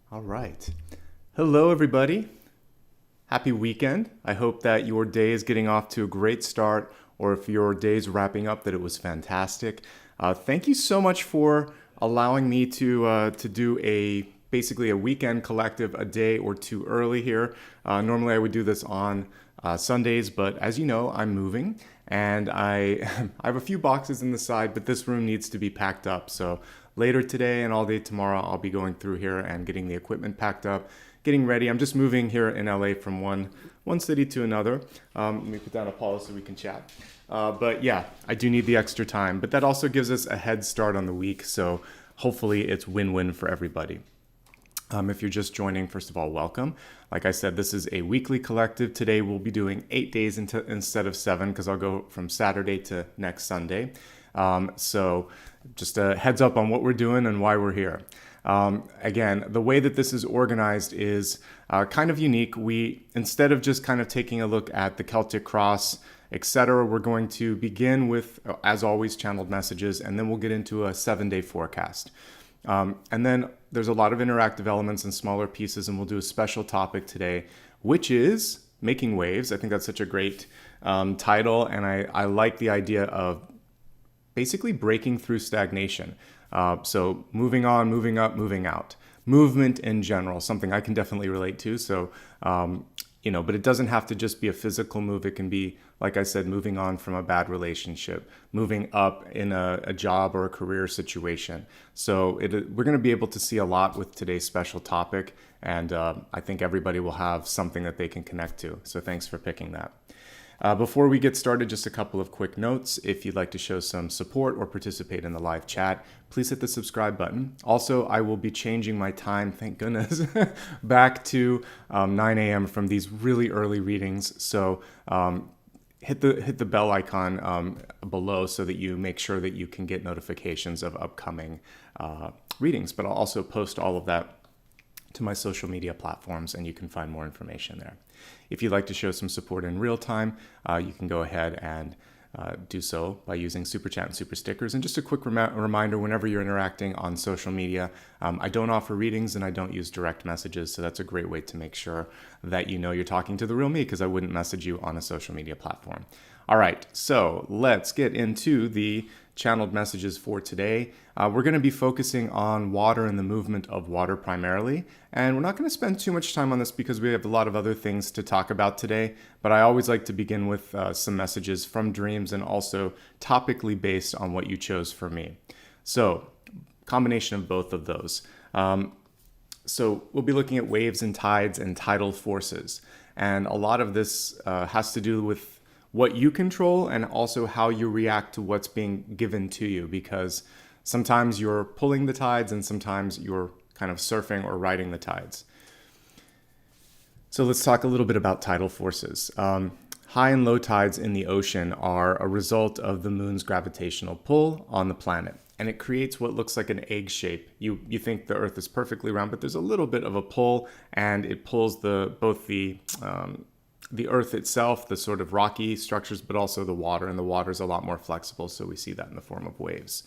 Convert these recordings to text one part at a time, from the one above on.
All right. Hello, everybody. Happy weekend. I hope that your day is getting off to a great start, or if your day's wrapping up, that it was fantastic. Thank you so much for allowing me to do basically a weekend collective a day or two early here. Normally, I would do this on Sundays, but as you know, I'm moving and I I have a few boxes in the side, but this room needs to be packed up. So later today and all day tomorrow, I'll be going through here and getting the equipment packed up, getting ready. I'm just moving here in LA from one city to another. Let me put down a Apollo so we can chat. But yeah, I do need the extra time, but that also gives us a head start on the week. So hopefully it's win-win for everybody. If you're just joining, first of all, welcome. Like I said, this is a weekly collective. Today we'll be doing 8 days instead of 7 because I'll go from Saturday to next Sunday. So just a heads up on what we're doing and why we're here. Again, the way that this is organized is kind of unique. Instead of just kind of taking a look at the Celtic cross, etc., we're going to begin with, as always, channeled messages, and then we'll get into a 7-day forecast. And then there's a lot of interactive elements and smaller pieces, and we'll do a special topic today, which is making waves. I think that's such a great title, and I like the idea of basically breaking through stagnation. So moving on, moving up, moving out. Movement in general, something I can definitely relate to. So, but it doesn't have to just be a physical move. It can be, like I said, moving on from a bad relationship, moving up in a job or a career situation. So we're going to be able to see a lot with today's special topic. And I think everybody will have something that they can connect to. So thanks for picking that. Before we get started, just a couple of quick notes. If you'd like to show some support or participate in the live chat, please hit the subscribe button. Also, I will be changing my time, thank goodness, back to 9 a.m. from these really early readings. So hit the bell icon below so that you make sure that you can get notifications of upcoming readings. But I'll also post all of that to my social media platforms, and you can find more information there. If you'd like to show some support in real time, you can go ahead and do so by using Super Chat and SuperStickers. And just a quick reminder, whenever you're interacting on social media, I don't offer readings and I don't use direct messages, so that's a great way to make sure that you know you're talking to the real me, because I wouldn't message you on a social media platform. All right, so let's get into the channeled messages for today. We're going to be focusing on water and the movement of water primarily, and we're not going to spend too much time on this because we have a lot of other things to talk about today, but I always like to begin with some messages from dreams and also topically based on what you chose for me. So, combination of both of those. So we'll be looking at waves and tides and tidal forces, and a lot of this has to do with what you control and also how you react to what's being given to you, because sometimes you're pulling the tides and sometimes you're kind of surfing or riding the tides. So let's talk a little bit about tidal forces. High and low tides in the ocean are a result of the moon's gravitational pull on the planet, and it creates what looks like an egg shape. You think the Earth is perfectly round, but there's a little bit of a pull, and it pulls both the Earth itself, the sort of rocky structures, but also the water, and the water is a lot more flexible, so we see that in the form of waves.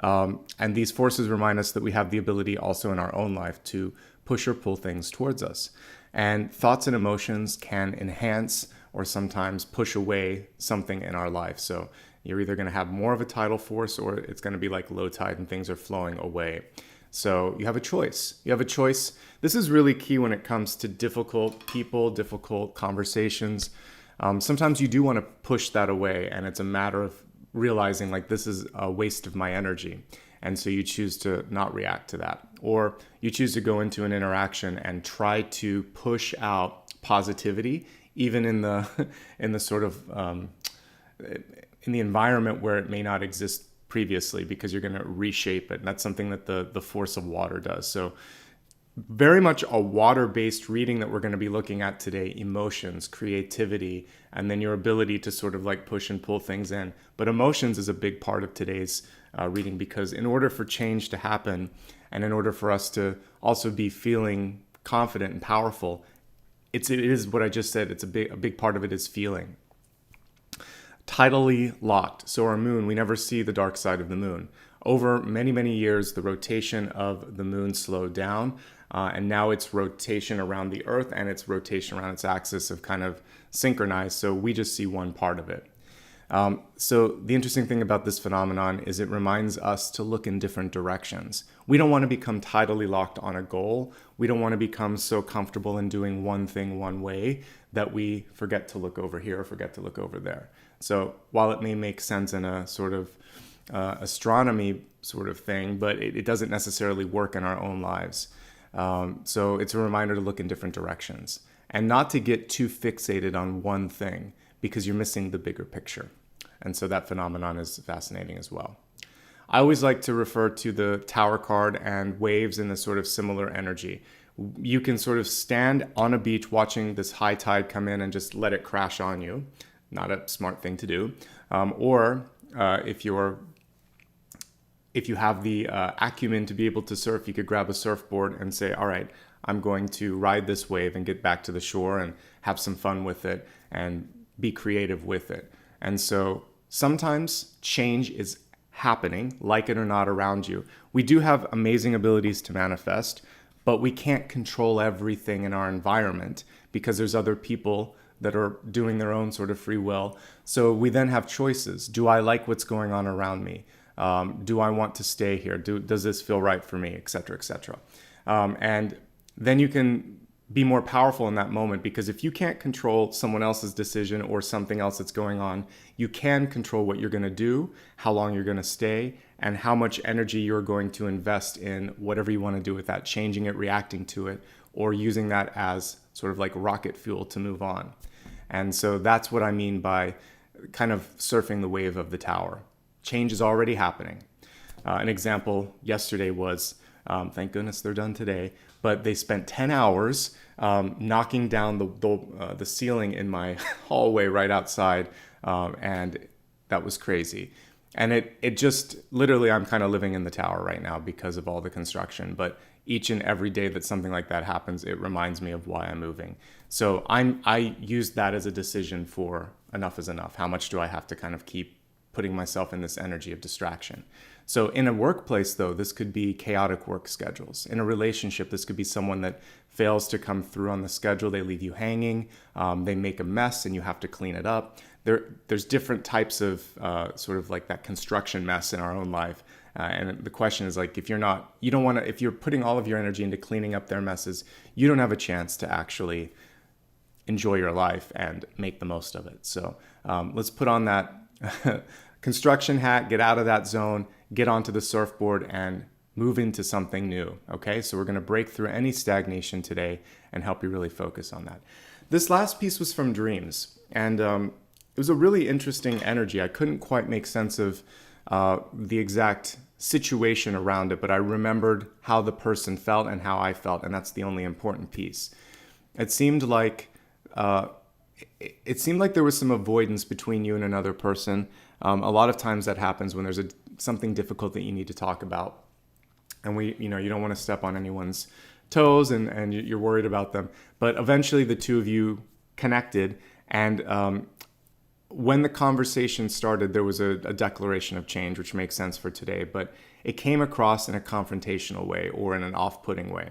And these forces remind us that we have the ability also in our own life to push or pull things towards us. And thoughts and emotions can enhance or sometimes push away something in our life. So you're either going to have more of a tidal force, or it's going to be like low tide and things are flowing away. So you have a choice. This is really key when it comes to difficult people, difficult conversations. Sometimes you do want to push that away, and it's a matter of realizing like this is a waste of my energy. And so you choose to not react to that. Or you choose to go into an interaction and try to push out positivity, even in the in the sort of in the environment where it may not exist previously, because you're going to reshape it. And that's something that the force of water does. So very much a water-based reading that we're going to be looking at today: emotions, creativity, and then your ability to sort of like push and pull things in. But emotions is a big part of today's reading, because in order for change to happen, and in order for us to also be feeling confident and powerful, it is what I just said. It's a big part of it is feeling. Tidally locked. So our moon, we never see the dark side of the moon. Over many, many years, the rotation of the moon slowed down. and now its rotation around the Earth and its rotation around its axis have kind of synchronized, so we just see one part of it. So the interesting thing about this phenomenon is it reminds us to look in different directions. We don't want to become tidally locked on a goal. We don't want to become so comfortable in doing one thing one way that we forget to look over here or forget to look over there. So while it may make sense in a sort of astronomy sort of thing, but it doesn't necessarily work in our own lives. So it's a reminder to look in different directions and not to get too fixated on one thing, because you're missing the bigger picture. And so that phenomenon is fascinating as well. I always like to refer to the Tower card and waves in a sort of similar energy. You can sort of stand on a beach watching this high tide come in and just let it crash on you. Not a smart thing to do. Or if you have the acumen to be able to surf, you could grab a surfboard and say, all right, I'm going to ride this wave and get back to the shore and have some fun with it and be creative with it. And so sometimes change is happening, like it or not, around you. We do have amazing abilities to manifest, but we can't control everything in our environment because there's other people that are doing their own sort of free will. So we then have choices. Do I like what's going on around me? Do I want to stay here? Does this feel right for me? Et cetera, et cetera. And then you can be more powerful in that moment, because if you can't control someone else's decision or something else that's going on, you can control what you're going to do, how long you're going to stay, and how much energy you're going to invest in whatever you want to do with that, changing it, reacting to it, or using that as sort of like rocket fuel to move on. And so that's what I mean by kind of surfing the wave of the Tower. Change is already happening. An example yesterday was, thank goodness they're done today, but they spent 10 hours knocking down the ceiling in my hallway right outside, and that was crazy. And it just, literally, I'm kind of living in the Tower right now because of all the construction, but each and every day that something like that happens, it reminds me of why I'm moving. So I use that as a decision for enough is enough. How much do I have to kind of keep putting myself in this energy of distraction? So in a workplace, though, this could be chaotic work schedules. In a relationship, this could be someone that fails to come through on the schedule. They leave you hanging. They make a mess and you have to clean it up. There's different types of sort of like that construction mess in our own life. And the question is, like, if you're putting all of your energy into cleaning up their messes, you don't have a chance to actually enjoy your life and make the most of it. So let's put on that construction hat, get out of that zone, get onto the surfboard and move into something new. Okay, so we're going to break through any stagnation today and help you really focus on that. This last piece was from Dreams, and it was a really interesting energy. I couldn't quite make sense of the exact situation around it, but I remembered how the person felt and how I felt, and that's the only important piece. It seemed like there was some avoidance between you and another person. A lot of times that happens when there's something difficult that you need to talk about, and you don't want to step on anyone's toes, and you're worried about them. But eventually, the two of you connected, and when the conversation started, there was a declaration of change, which makes sense for today, but it came across in a confrontational way or in an off-putting way.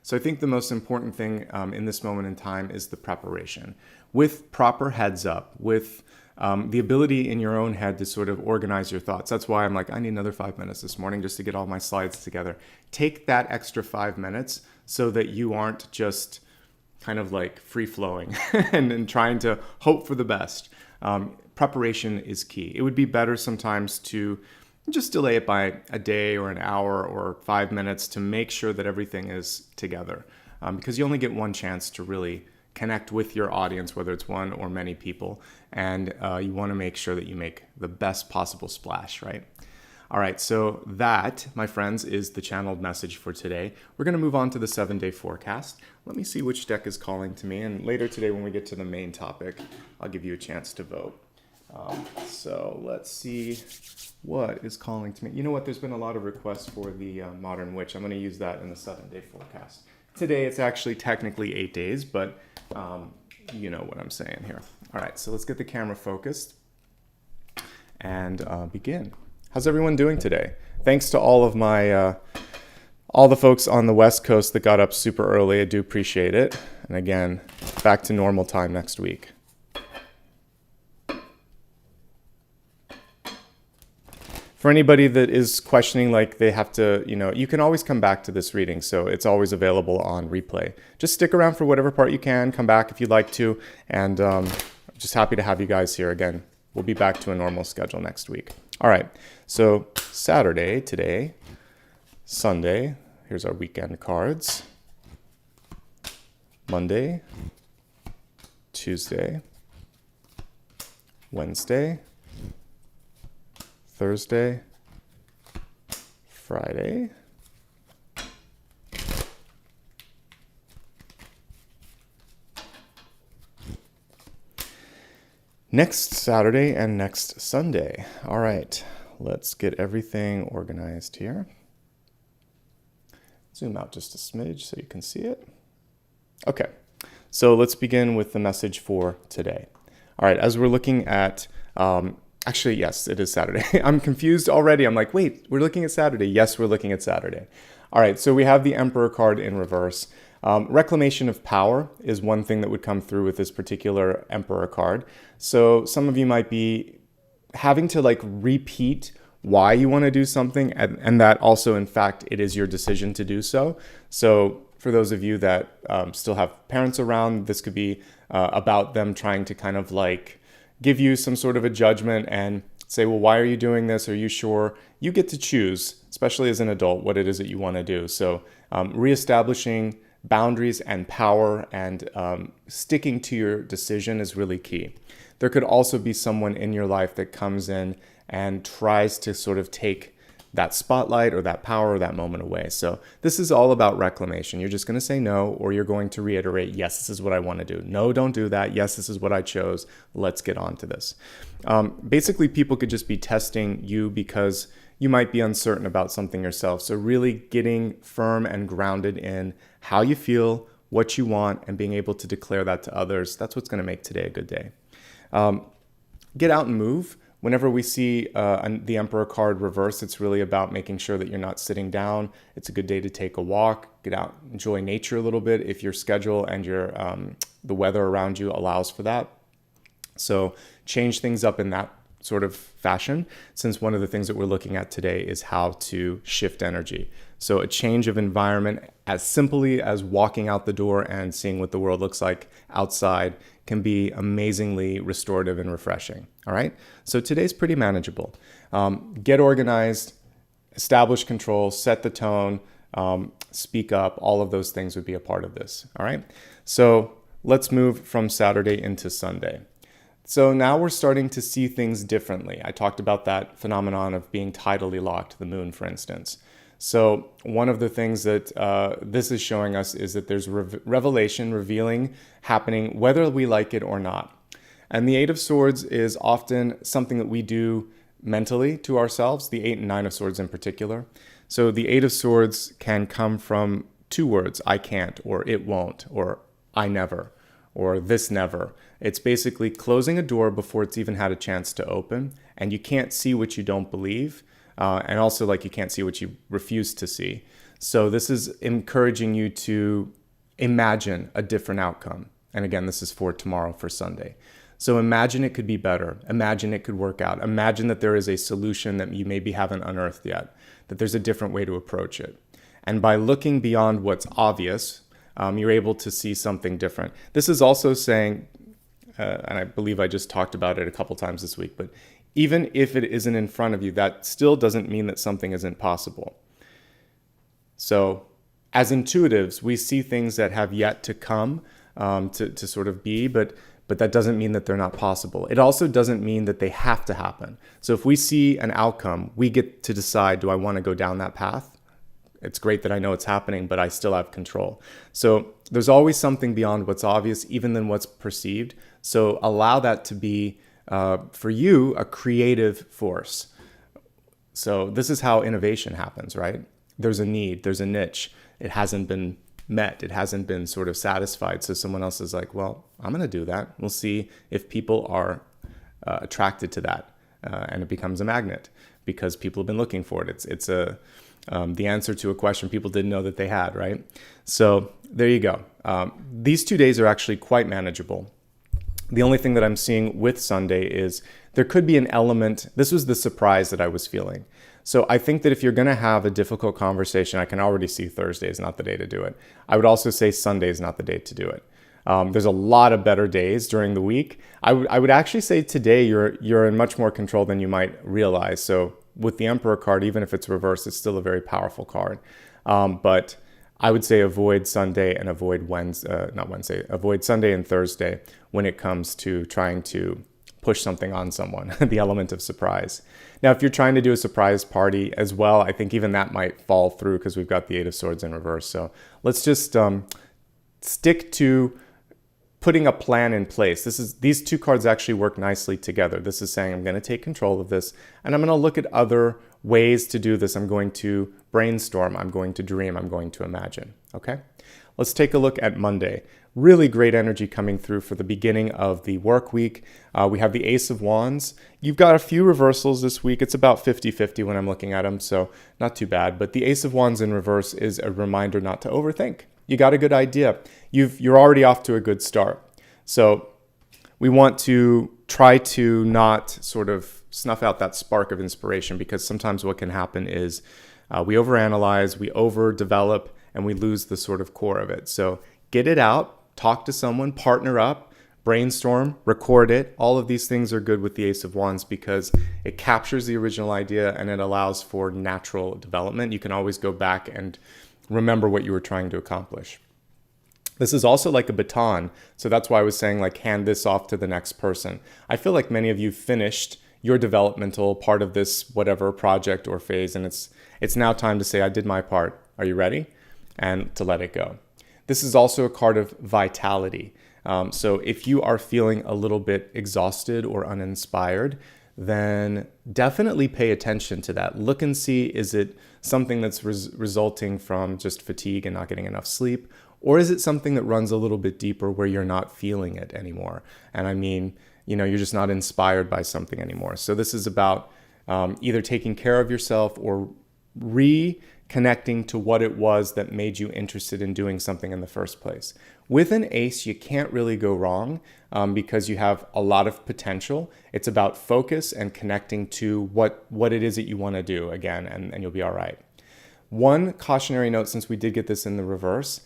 So I think the most important thing in this moment in time is the preparation. With proper heads up, with the ability in your own head to sort of organize your thoughts. That's why I'm like, I need another 5 minutes this morning just to get all my slides together. Take that extra 5 minutes so that you aren't just kind of like free-flowing and trying to hope for the best. Preparation is key. It would be better sometimes to just delay it by a day or an hour or 5 minutes to make sure that everything is together, because you only get one chance to really connect with your audience, whether it's one or many people, and you want to make sure that you make the best possible splash, right? All right, so that, my friends, is the channeled message for today. We're going to move on to the 7-day forecast. Let me see which deck is calling to me, and later today when we get to the main topic, I'll give you a chance to vote. So let's see what is calling to me. You know what? There's been a lot of requests for the Modern Witch. I'm going to use that in the 7-day forecast. Today, it's actually technically 8 days, but you know what I'm saying here. All right, so let's get the camera focused and begin. How's everyone doing today? Thanks to all of my all the folks on the West Coast that got up super early, I do appreciate it. And again, back to normal time next week. For anybody that is questioning, like they have to, you can always come back to this reading. So it's always available on replay. Just stick around for whatever part you can. Come back if you'd like to. And just happy to have you guys here again. We'll be back to a normal schedule next week. All right. So Saturday today, Sunday. Here's our weekend cards. Monday, Tuesday, Wednesday, Thursday, Friday, next Saturday, and next Sunday. All right, let's get everything organized here. Zoom out just a smidge so you can see it. Okay, so let's begin with the message for today. All right, as we're looking at, actually, yes, it is Saturday. I'm confused already. I'm like, wait, we're looking at Saturday. Yes, we're looking at Saturday. All right, so we have the Emperor card in reverse. Reclamation of power is one thing that would come through with this particular Emperor card. So some of you might be having to like repeat why you want to do something, and that also, in fact, it is your decision to do so. So for those of you that still have parents around, this could be about them trying to kind of like give you some sort of a judgment and say, well, why are you doing this? Are you sure? You get to choose, especially as an adult, what it is that you want to do. So reestablishing boundaries and power and sticking to your decision is really key. There could also be someone in your life that comes in and tries to sort of take that spotlight or that power or that moment away. So this is all about reclamation. You're just going to say no, or you're going to reiterate, yes, this is what I want to do. No, don't do that. Yes, this is what I chose. Let's get on to this. Basically, people could just be testing you because you might be uncertain about something yourself. So really getting firm and grounded in how you feel, what you want, and being able to declare that to others. That's what's going to make today a good day. Get out and move. Whenever we see the Emperor card reverse, it's really about making sure that you're not sitting down. It's a good day to take a walk, get out, enjoy nature a little bit if your schedule and your the weather around you allows for that. So change things up in that sort of fashion, since one of the things that we're looking at today is how to shift energy. So a change of environment, as simply as walking out the door and seeing what the world looks like outside, can be amazingly restorative and refreshing. All right, so today's pretty manageable. Get organized, establish control, set the tone, speak up. All of those things would be a part of this. All right, so let's move from Saturday into Sunday. So now we're starting to see things differently. I talked about that phenomenon of being tidally locked, the moon, for instance. So one of the things that this is showing us is that there's revelation, revealing happening, whether we like it or not. And the Eight of Swords is often something that we do mentally to ourselves, the Eight and Nine of Swords in particular. So the Eight of Swords can come from two words, I can't, or it won't, or I never, or this never. It's basically closing a door before it's even had a chance to open, and you can't see what you don't believe. And also, like, you can't see what you refuse to see. So this is encouraging you to imagine a different outcome. And again, this is for tomorrow, for Sunday. So imagine it could be better. Imagine it could work out. Imagine that there is a solution that you maybe haven't unearthed yet, that there's a different way to approach it. And by looking beyond what's obvious, you're able to see something different. This is also saying, and I believe I just talked about it a couple times this week, but even if it isn't in front of you, that still doesn't mean that something isn't possible. So as intuitives, we see things that have yet to come to sort of be, but that doesn't mean that they're not possible. It also doesn't mean that they have to happen. So if we see an outcome, we get to decide, do I want to go down that path? It's great that I know it's happening, but I still have control. So there's always something beyond what's obvious, even than what's perceived. So allow that to be, for you, a creative force. So this is how innovation happens, right? There's a need, there's a niche. It hasn't been met. It hasn't been sort of satisfied. So someone else is like, well, I'm going to do that. We'll see if people are attracted to that. And it becomes a magnet because people have been looking for it. the answer to a question people didn't know that they had, right? So there you go. These 2 days are actually quite manageable. The only thing that I'm seeing with Sunday is there could be an element. This was the surprise that I was feeling. So I think that if you're going to have a difficult conversation, I can already see Thursday is not the day to do it. I would also say Sunday is not the day to do it. There's a lot of better days during the week. I would actually say today you're in much more control than you might realize. So with the Emperor card, even if it's reversed, it's still a very powerful card. But I would say avoid Sunday and avoid avoid Sunday and Thursday when it comes to trying to push something on someone, the element of surprise. Now, if you're trying to do a surprise party as well, I think even that might fall through because we've got the Eight of Swords in reverse. So let's just stick to putting a plan in place. These two cards actually work nicely together. This is saying I'm going to take control of this and I'm going to look at other ways to do this. I'm going to brainstorm, I'm going to dream, I'm going to imagine. Okay? Let's take a look at Monday. Really great energy coming through for the beginning of the work week. We have the Ace of Wands. You've got a few reversals this week. It's about 50-50 when I'm looking at them, so not too bad. But the Ace of Wands in reverse is a reminder not to overthink. You got a good idea. You're already off to a good start. So we want to try to not sort of snuff out that spark of inspiration, because sometimes what can happen is we overanalyze, we overdevelop, and we lose the sort of core of it. So get it out. Talk to someone, partner up, brainstorm, record it. All of these things are good with the Ace of Wands because it captures the original idea and it allows for natural development. You can always go back and remember what you were trying to accomplish. This is also like a baton. So that's why I was saying, like, hand this off to the next person. I feel like many of you finished your developmental part of this whatever project or phase, and it's now time to say, I did my part. Are you ready? And to let it go. This is also a card of vitality. So if you are feeling a little bit exhausted or uninspired, then definitely pay attention to that. Look and see, is it something that's resulting from just fatigue and not getting enough sleep? Or is it something that runs a little bit deeper where you're not feeling it anymore? And I mean, you're just not inspired by something anymore. So this is about either taking care of yourself or reconnecting to what it was that made you interested in doing something in the first place. With an ace, you can't really go wrong because you have a lot of potential. It's about focus and connecting to what it is that you want to do again, and you'll be all right. One cautionary note, since we did get this in the reverse,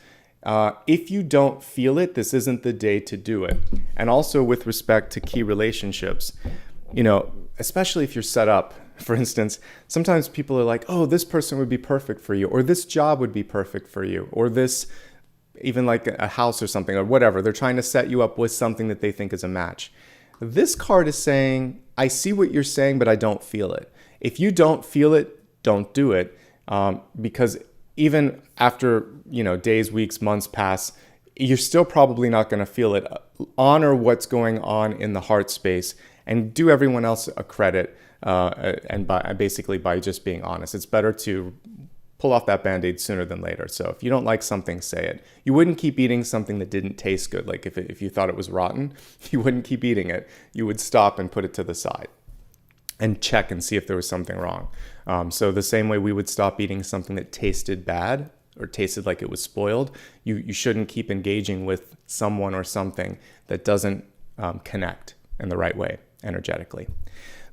if you don't feel it, this isn't the day to do it. And also with respect to key relationships, especially if you're set up. For instance, sometimes people are like, oh, this person would be perfect for you, or this job would be perfect for you, or this, even like a house or something, or whatever. They're trying to set you up with something that they think is a match. This card is saying, I see what you're saying, but I don't feel it. If you don't feel it, don't do it. Because even after, days, weeks, months pass, you're still probably not going to feel it. Honor what's going on in the heart space and do everyone else a credit. And by just being honest. It's better to pull off that Band-Aid sooner than later. So if you don't like something, say it. You wouldn't keep eating something that didn't taste good. Like if you thought it was rotten, you wouldn't keep eating it. You would stop and put it to the side and check and see if there was something wrong. So the same way we would stop eating something that tasted bad or tasted like it was spoiled, you shouldn't keep engaging with someone or something that doesn't connect in the right way energetically.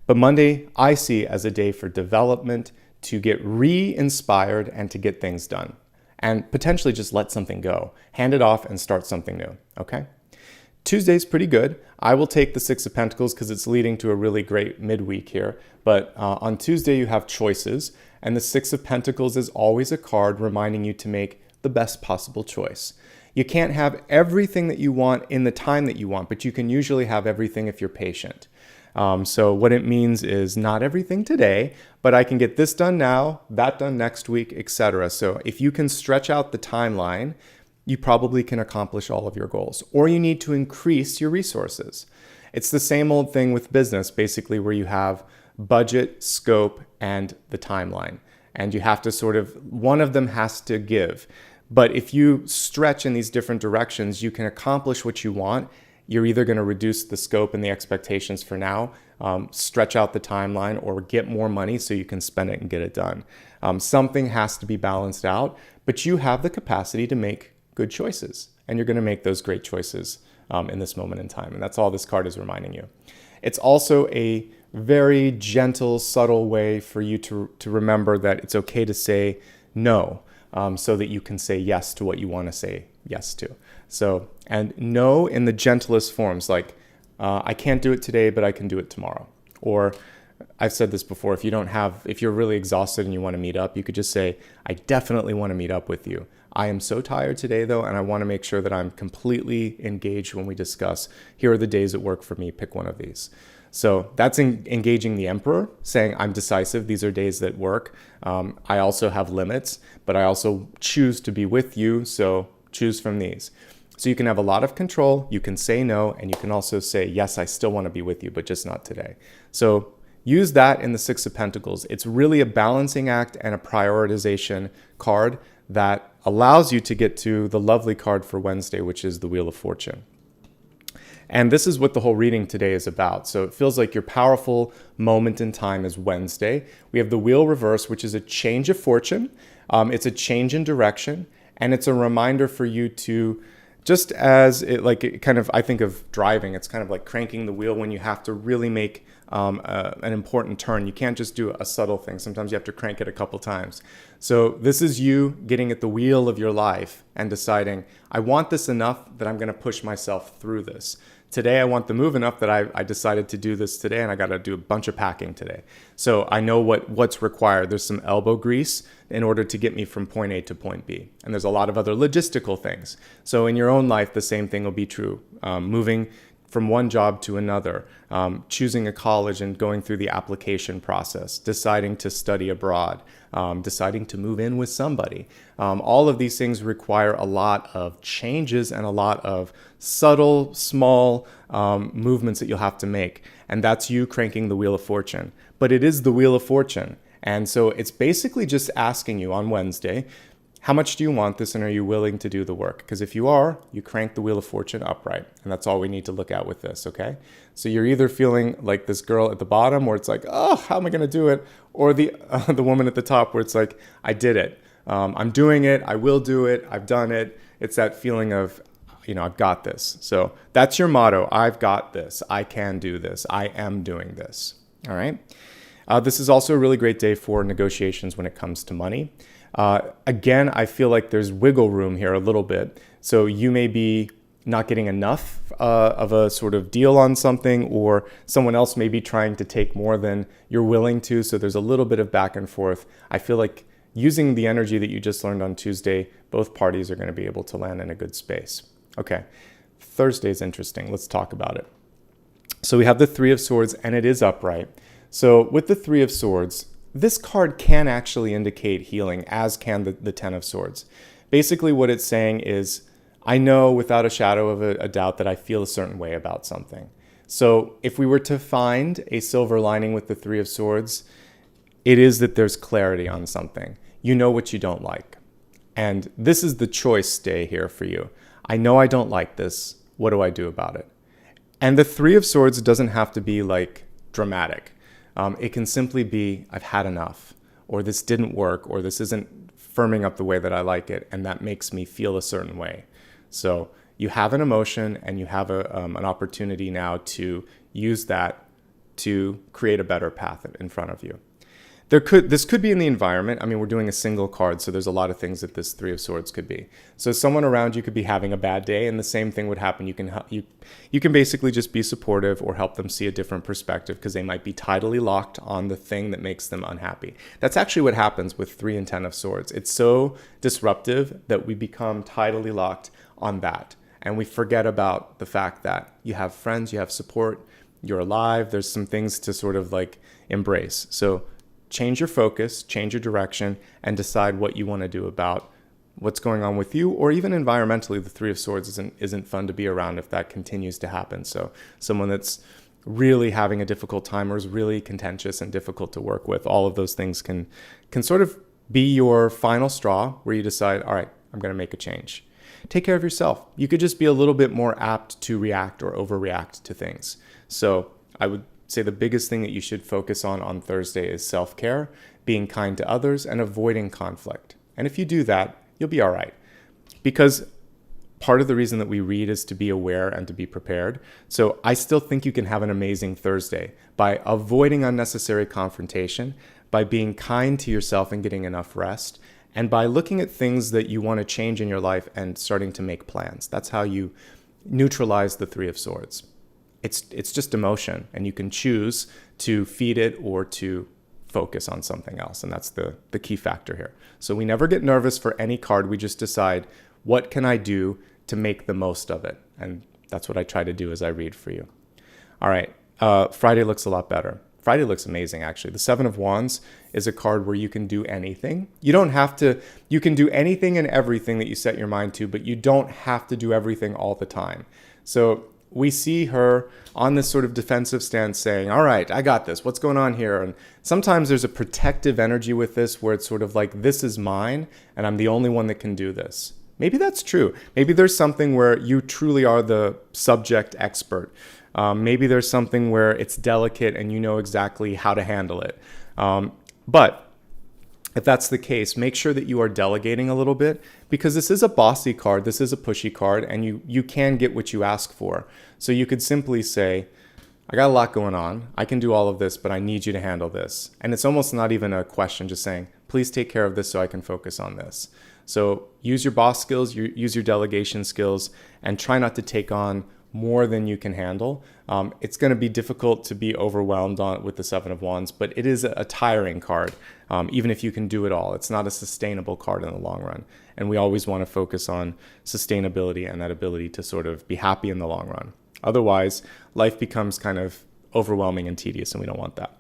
But Monday, I see as a day for development, to get re-inspired and to get things done. And potentially just let something go. Hand it off and start something new, okay? Tuesday's pretty good. I will take the Six of Pentacles because it's leading to a really great midweek here. But on Tuesday, you have choices. And the Six of Pentacles is always a card reminding you to make the best possible choice. You can't have everything that you want in the time that you want, but you can usually have everything if you're patient. So what it means is not everything today, but I can get this done now, that done next week, etc. So if you can stretch out the timeline, you probably can accomplish all of your goals, or you need to increase your resources. It's the same old thing with business, basically, where you have budget, scope, and the timeline. And you have to one of them has to give. But if you stretch in these different directions, you can accomplish what you want. you're either going to reduce the scope and the expectations for now, stretch out the timeline, or get more money so you can spend it and get it done. Something has to be balanced out, but you have the capacity to make good choices, and you're going to make those great choices in this moment in time. And that's all this card is reminding you. It's also a very gentle, subtle way for you to remember that it's okay to say no, so that you can say yes to what you want to say yes to. So, and no in the gentlest forms, like, I can't do it today, but I can do it tomorrow. Or I've said this before, if you're really exhausted and you want to meet up, you could just say, I definitely want to meet up with you. I am so tired today though, and I want to make sure that I'm completely engaged when we discuss, here are the days that work for me, pick one of these. So that's engaging the emperor, saying I'm decisive, these are days that work. I also have limits, but I also choose to be with you, so choose from these. So you can have a lot of control, you can say no, and you can also say, yes, I still want to be with you, but just not today. So use that in the Six of Pentacles. It's really a balancing act and a prioritization card that allows you to get to the lovely card for Wednesday, which is the Wheel of Fortune. And this is what the whole reading today is about. So it feels like your powerful moment in time is Wednesday. We have the Wheel Reverse, which is a change of fortune. It's a change in direction. And it's a reminder for you to, just as I think of driving, it's kind of like cranking the wheel when you have to really make an important turn. You can't just do a subtle thing. Sometimes you have to crank it a couple times. So this is you getting at the wheel of your life and deciding, I want this enough that I'm going to push myself through this. Today, I want the move enough that I decided to do this today, and I got to do a bunch of packing today. So I know what's required. There's some elbow grease in order to get me from point A to point B. And there's a lot of other logistical things. So in your own life, the same thing will be true. Moving from one job to another, choosing a college and going through the application process, deciding to study abroad, deciding to move in with somebody. All of these things require a lot of changes and a lot of subtle, small movements that you'll have to make. And that's you cranking the Wheel of Fortune. But it is the Wheel of Fortune. And so it's basically just asking you on Wednesday, how much do you want this, and are you willing to do the work? Because if you are, you crank the Wheel of Fortune upright. And that's all we need to look at with this, okay? So you're either feeling like this girl at the bottom where it's like, oh, how am I going to do it? Or the woman at the top where it's like, I did it. I'm doing it. I will do it. I've done it. It's that feeling of, I've got this. So that's your motto. I've got this. I can do this. I am doing this. All right? This is also a really great day for negotiations when it comes to money. Again, I feel like there's wiggle room here a little bit. So you may be not getting enough of a sort of deal on something, or someone else may be trying to take more than you're willing to. So there's a little bit of back and forth. I feel like using the energy that you just learned on Tuesday, both parties are going to be able to land in a good space. Okay, Thursday's interesting. Let's talk about it. So we have the Three of Swords, and it is upright. So with the Three of Swords, this card can actually indicate healing, as can the Ten of Swords. Basically what it's saying is, I know without a shadow of a doubt that I feel a certain way about something. So if we were to find a silver lining with the Three of Swords, it is that there's clarity on something. You know what you don't like. And this is the choice day here for you. I know I don't like this. What do I do about it? And the Three of Swords doesn't have to be like dramatic. It can simply be, I've had enough, or this didn't work, or this isn't firming up the way that I like it, and that makes me feel a certain way. So you have an emotion, and you have an opportunity now to use that to create a better path in front of you. This could be in the environment. I mean, we're doing a single card, so there's a lot of things that this Three of Swords could be. So someone around you could be having a bad day, and the same thing would happen. You can basically just be supportive or help them see a different perspective, because they might be tidally locked on the thing that makes them unhappy. That's actually what happens with 3 and 10 of Swords. It's so disruptive that we become tidally locked on that, and we forget about the fact that you have friends, you have support, you're alive. There's some things to sort of like embrace. So change your focus, change your direction, and decide what you want to do about what's going on with you, or even environmentally. The Three of Swords isn't fun to be around if that continues to happen. So someone that's really having a difficult time, or is really contentious and difficult to work with, all of those things can sort of be your final straw where you decide, all right, I'm going to make a change. take care of yourself. You could just be a little bit more apt to react or overreact to things. So I would say the biggest thing that you should focus on Thursday is self-care, being kind to others, and avoiding conflict. And if you do that, you'll be all right. Because part of the reason that we read is to be aware and to be prepared. So I still think you can have an amazing Thursday by avoiding unnecessary confrontation, by being kind to yourself and getting enough rest, and by looking at things that you want to change in your life and starting to make plans. That's how you neutralize the Three of Swords. It's just emotion, and you can choose to feed it or to focus on something else, and that's the key factor here. So we never get nervous for any card. We just decide, what can I do to make the most of it? And that's what I try to do as I read for you. All right, Friday looks a lot better. Friday looks amazing, actually. The Seven of Wands is a card where you can do anything. You don't have to, you can do anything and everything that you set your mind to, but you don't have to do everything all the time. So we see her on this sort of defensive stance saying, all right, I got this. What's going on here? And sometimes there's a protective energy with this where it's sort of like, this is mine and I'm the only one that can do this. Maybe that's true. Maybe there's something where you truly are the subject expert. Maybe there's something where it's delicate and you know exactly how to handle it. But if that's the case, make sure that you are delegating a little bit, because this is a bossy card, this is a pushy card, and you can get what you ask for. So you could simply say, I got a lot going on, I can do all of this, but I need you to handle this. And it's almost not even a question, just saying, please take care of this so I can focus on this. So use your boss skills, use your delegation skills, and try not to take on more than you can handle. It's going to be difficult to be overwhelmed with the Seven of Wands, but it is a tiring card, even if you can do it all. It's not a sustainable card in the long run. And we always want to focus on sustainability and that ability to sort of be happy in the long run. Otherwise, life becomes kind of overwhelming and tedious, and we don't want that.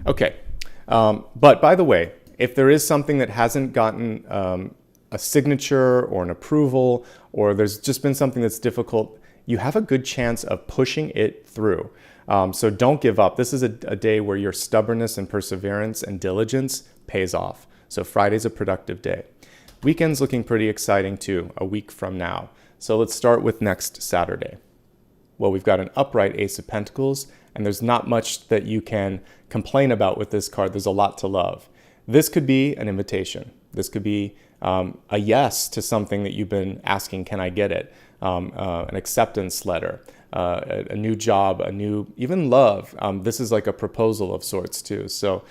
Okay, but by the way, if there is something that hasn't gotten a signature or an approval, or there's just been something that's difficult, you have a good chance of pushing it through. So don't give up. This is a day where your stubbornness and perseverance and diligence pays off. So Friday's a productive day. Weekend's looking pretty exciting too, a week from now. So let's start with next Saturday. Well, we've got an upright Ace of Pentacles, and there's not much that you can complain about with this card. There's a lot to love. This could be an invitation. This could be a yes to something that you've been asking, can I get it? An acceptance letter, a new job, even love. This is like a proposal of sorts too. So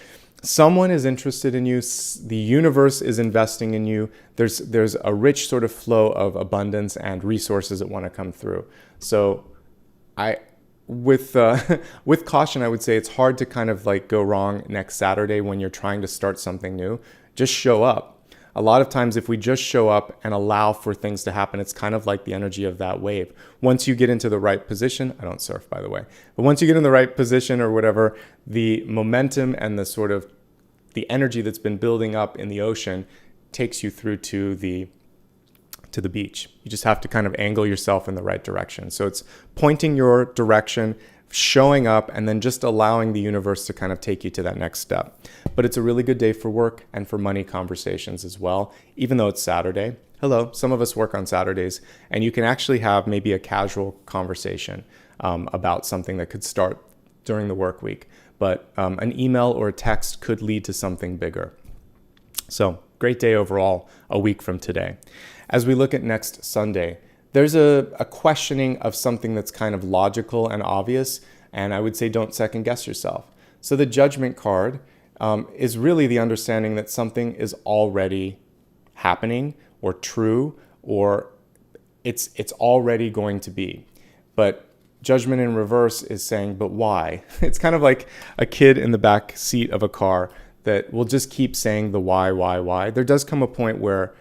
someone is interested in you. The universe is investing in you. There's a rich sort of flow of abundance and resources that want to come through. So with caution, I would say it's hard to kind of like go wrong next Saturday when you're trying to start something new. Just show up. A lot of times, if we just show up and allow for things to happen, it's kind of like the energy of that wave. Once you get into the right position, I don't surf, by the way, but once you get in the right position or whatever, the momentum and the sort of the energy that's been building up in the ocean takes you through to the beach. You just have to kind of angle yourself in the right direction. So it's pointing your direction, showing up, and then just allowing the universe to kind of take you to that next step. But it's a really good day for work and for money conversations as well, even though it's Saturday. Hello, some of us work on Saturdays, and you can actually have maybe a casual conversation about something that could start during the work week. But an email or a text could lead to something bigger. So great day overall, a week from today. As we look at next Sunday, there's a questioning of something that's kind of logical and obvious, and I would say don't second guess yourself. So the Judgment card is really the understanding that something is already happening or true, or it's already going to be. But Judgment in reverse is saying, but why? It's kind of like a kid in the back seat of a car that will just keep saying the why. There does come a point where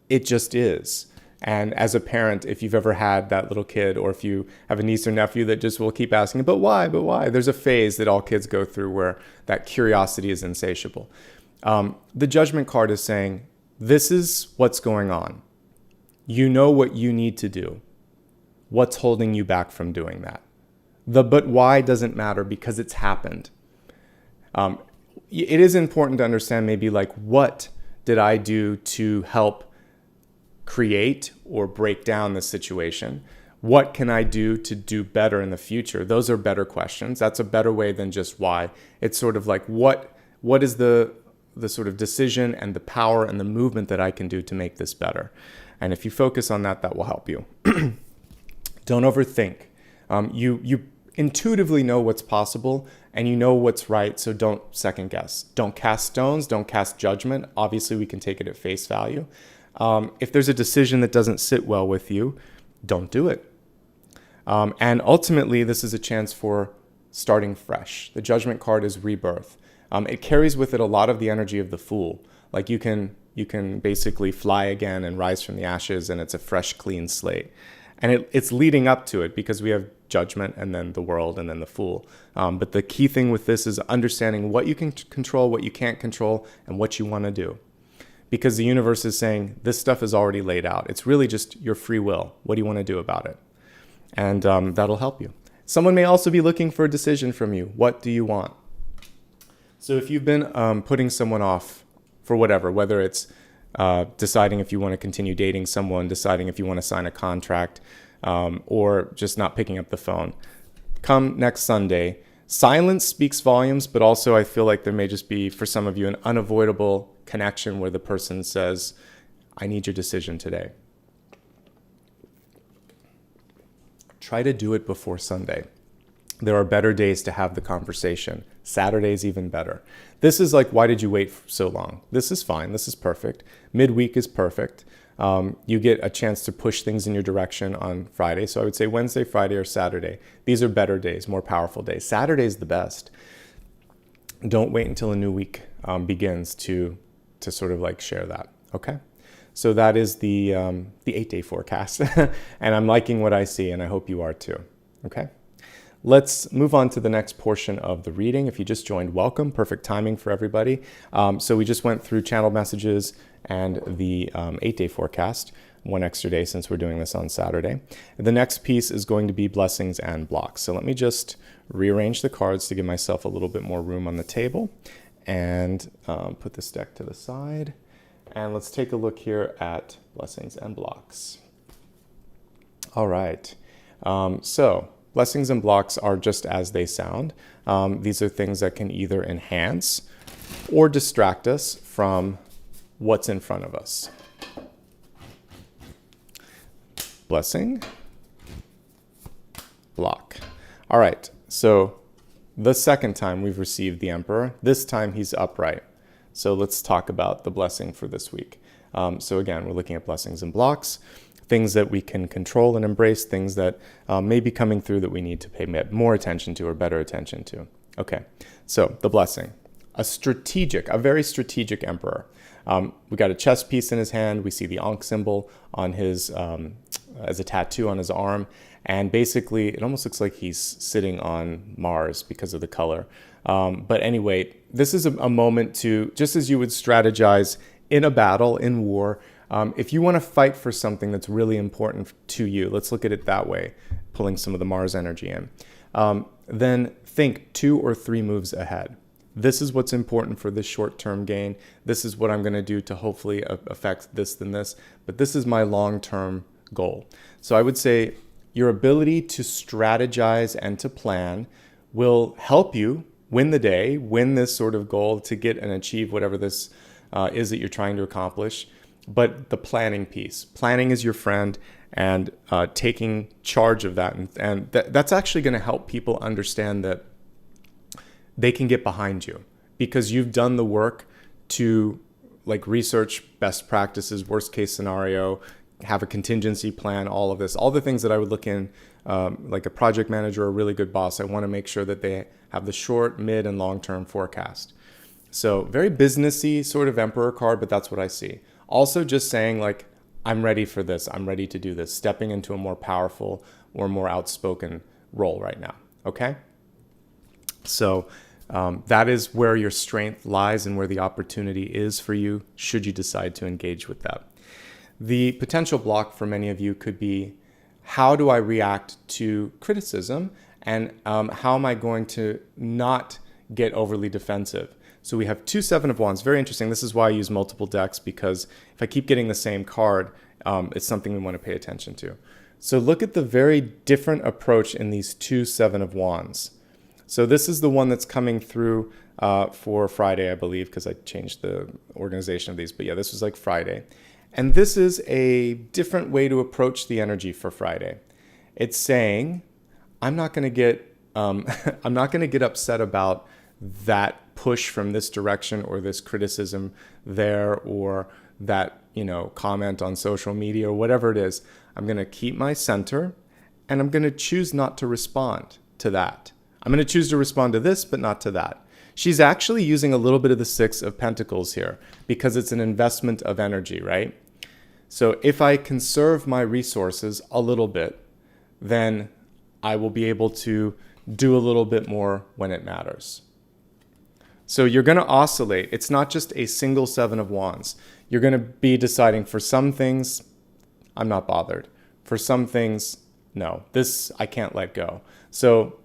it just is. And as a parent, if you've ever had that little kid, or if you have a niece or nephew that just will keep asking, but why? There's a phase that all kids go through where that curiosity is insatiable. The Judgment card is saying, this is what's going on. You know what you need to do. What's holding you back from doing that? The but why doesn't matter because it's happened. It is important to understand maybe like, what did I do to help create or break down the situation? What can I do to do better in the future? Those are better questions. That's a better way than just why. It's sort of like what is the sort of decision and the power and the movement that I can do to make this better. And if you focus on that, that will help you. Don't overthink. You intuitively know what's possible and you know what's right, so don't second guess. Don't cast stones, don't cast judgment. Obviously, we can take it at face value. If there's a decision that doesn't sit well with you, don't do it. And ultimately, this is a chance for starting fresh. The Judgment card is rebirth. It carries with it a lot of the energy of the Fool. Like you can basically fly again and rise from the ashes, and it's a fresh, clean slate. And it's leading up to it because we have Judgment and then the World and then the Fool. But the key thing with this is understanding what you can control, what you can't control, and what you want to do. Because the universe is saying this stuff is already laid out. It's really just your free will. What do you want to do about it? And that'll help you. Someone may also be looking for a decision from you. What do you want? So if you've been putting someone off for whatever, whether it's deciding if you want to continue dating someone, deciding if you want to sign a contract, or just not picking up the phone, come next Sunday. Silence speaks volumes, but also I feel like there may just be, for some of you, an unavoidable connection where the person says, I need your decision today. Try to do it before Sunday. There are better days to have the conversation. Saturday's even better. This is like, why did you wait so long? This is fine. This is perfect. Midweek is perfect. You get a chance to push things in your direction on Friday. So I would say Wednesday, Friday, or Saturday. These are better days, more powerful days. Saturday's the best. Don't wait until a new week begins to sort of like share that. Okay. So that is the 8-day forecast. And I'm liking what I see, and I hope you are too. Okay. Let's move on to the next portion of the reading. If you just joined, welcome. Perfect timing for everybody. So we just went through channel messages and the 8-day forecast, one extra day since we're doing this on Saturday. The next piece is going to be blessings and blocks. So let me just rearrange the cards to give myself a little bit more room on the table and put this deck to the side. And let's take a look here at blessings and blocks. All right. So blessings and blocks are just as they sound. These are things that can either enhance or distract us from what's in front of us. Blessing, block. All right, so the second time we've received the Emperor, this time he's upright. So let's talk about the blessing for this week. So again, we're looking at blessings and blocks, things that we can control and embrace, things that may be coming through that we need to pay more attention to or better attention to. Okay, so the blessing, a very strategic Emperor. We got a chess piece in his hand. We see the Ankh symbol on his, as a tattoo on his arm. And basically, it almost looks like he's sitting on Mars because of the color. But anyway, this is a moment to, just as you would strategize in a battle, in war, if you want to fight for something that's really important to you, let's look at it that way, pulling some of the Mars energy in, then think 2 or 3 moves ahead. This is what's important for this short-term gain. This is what I'm going to do to hopefully affect this and this. But this is my long-term goal. So I would say your ability to strategize and to plan will help you win the day, win this sort of goal to get and achieve whatever this is that you're trying to accomplish. But the planning piece, planning is your friend, and taking charge of that. And that's actually going to help people understand that they can get behind you because you've done the work to like research best practices, worst case scenario, have a contingency plan, all of this, all the things that I would look in like a project manager or a really good boss. I want to make sure that they have the short, mid, and long-term forecast. So very businessy sort of Emperor card, but that's what I see. Also just saying like, I'm ready for this. I'm ready to do this. Stepping into a more powerful or more outspoken role right now. Okay. So that is where your strength lies and where the opportunity is for you, should you decide to engage with that. The potential block for many of you could be, how do I react to criticism, and how am I going to not get overly defensive? So we have 2 7 of Wands. Very interesting. This is why I use multiple decks, because if I keep getting the same card, it's something we want to pay attention to. So look at the very different approach in these two Seven of Wands. So this is the one that's coming through for Friday, I believe, because I changed the organization of these. But yeah, this was like Friday. And this is a different way to approach the energy for Friday. It's saying, I'm not going to get I'm not going to get upset about that push from this direction or this criticism there or that, comment on social media or whatever it is. I'm going to keep my center and I'm going to choose not to respond to that. I'm going to choose to respond to this, but not to that. She's actually using a little bit of the Six of Pentacles here because it's an investment of energy, right? So if I conserve my resources a little bit, then I will be able to do a little bit more when it matters. So you're going to oscillate. It's not just a single Seven of Wands. You're going to be deciding for some things, I'm not bothered. For some things, no, this I can't let go. So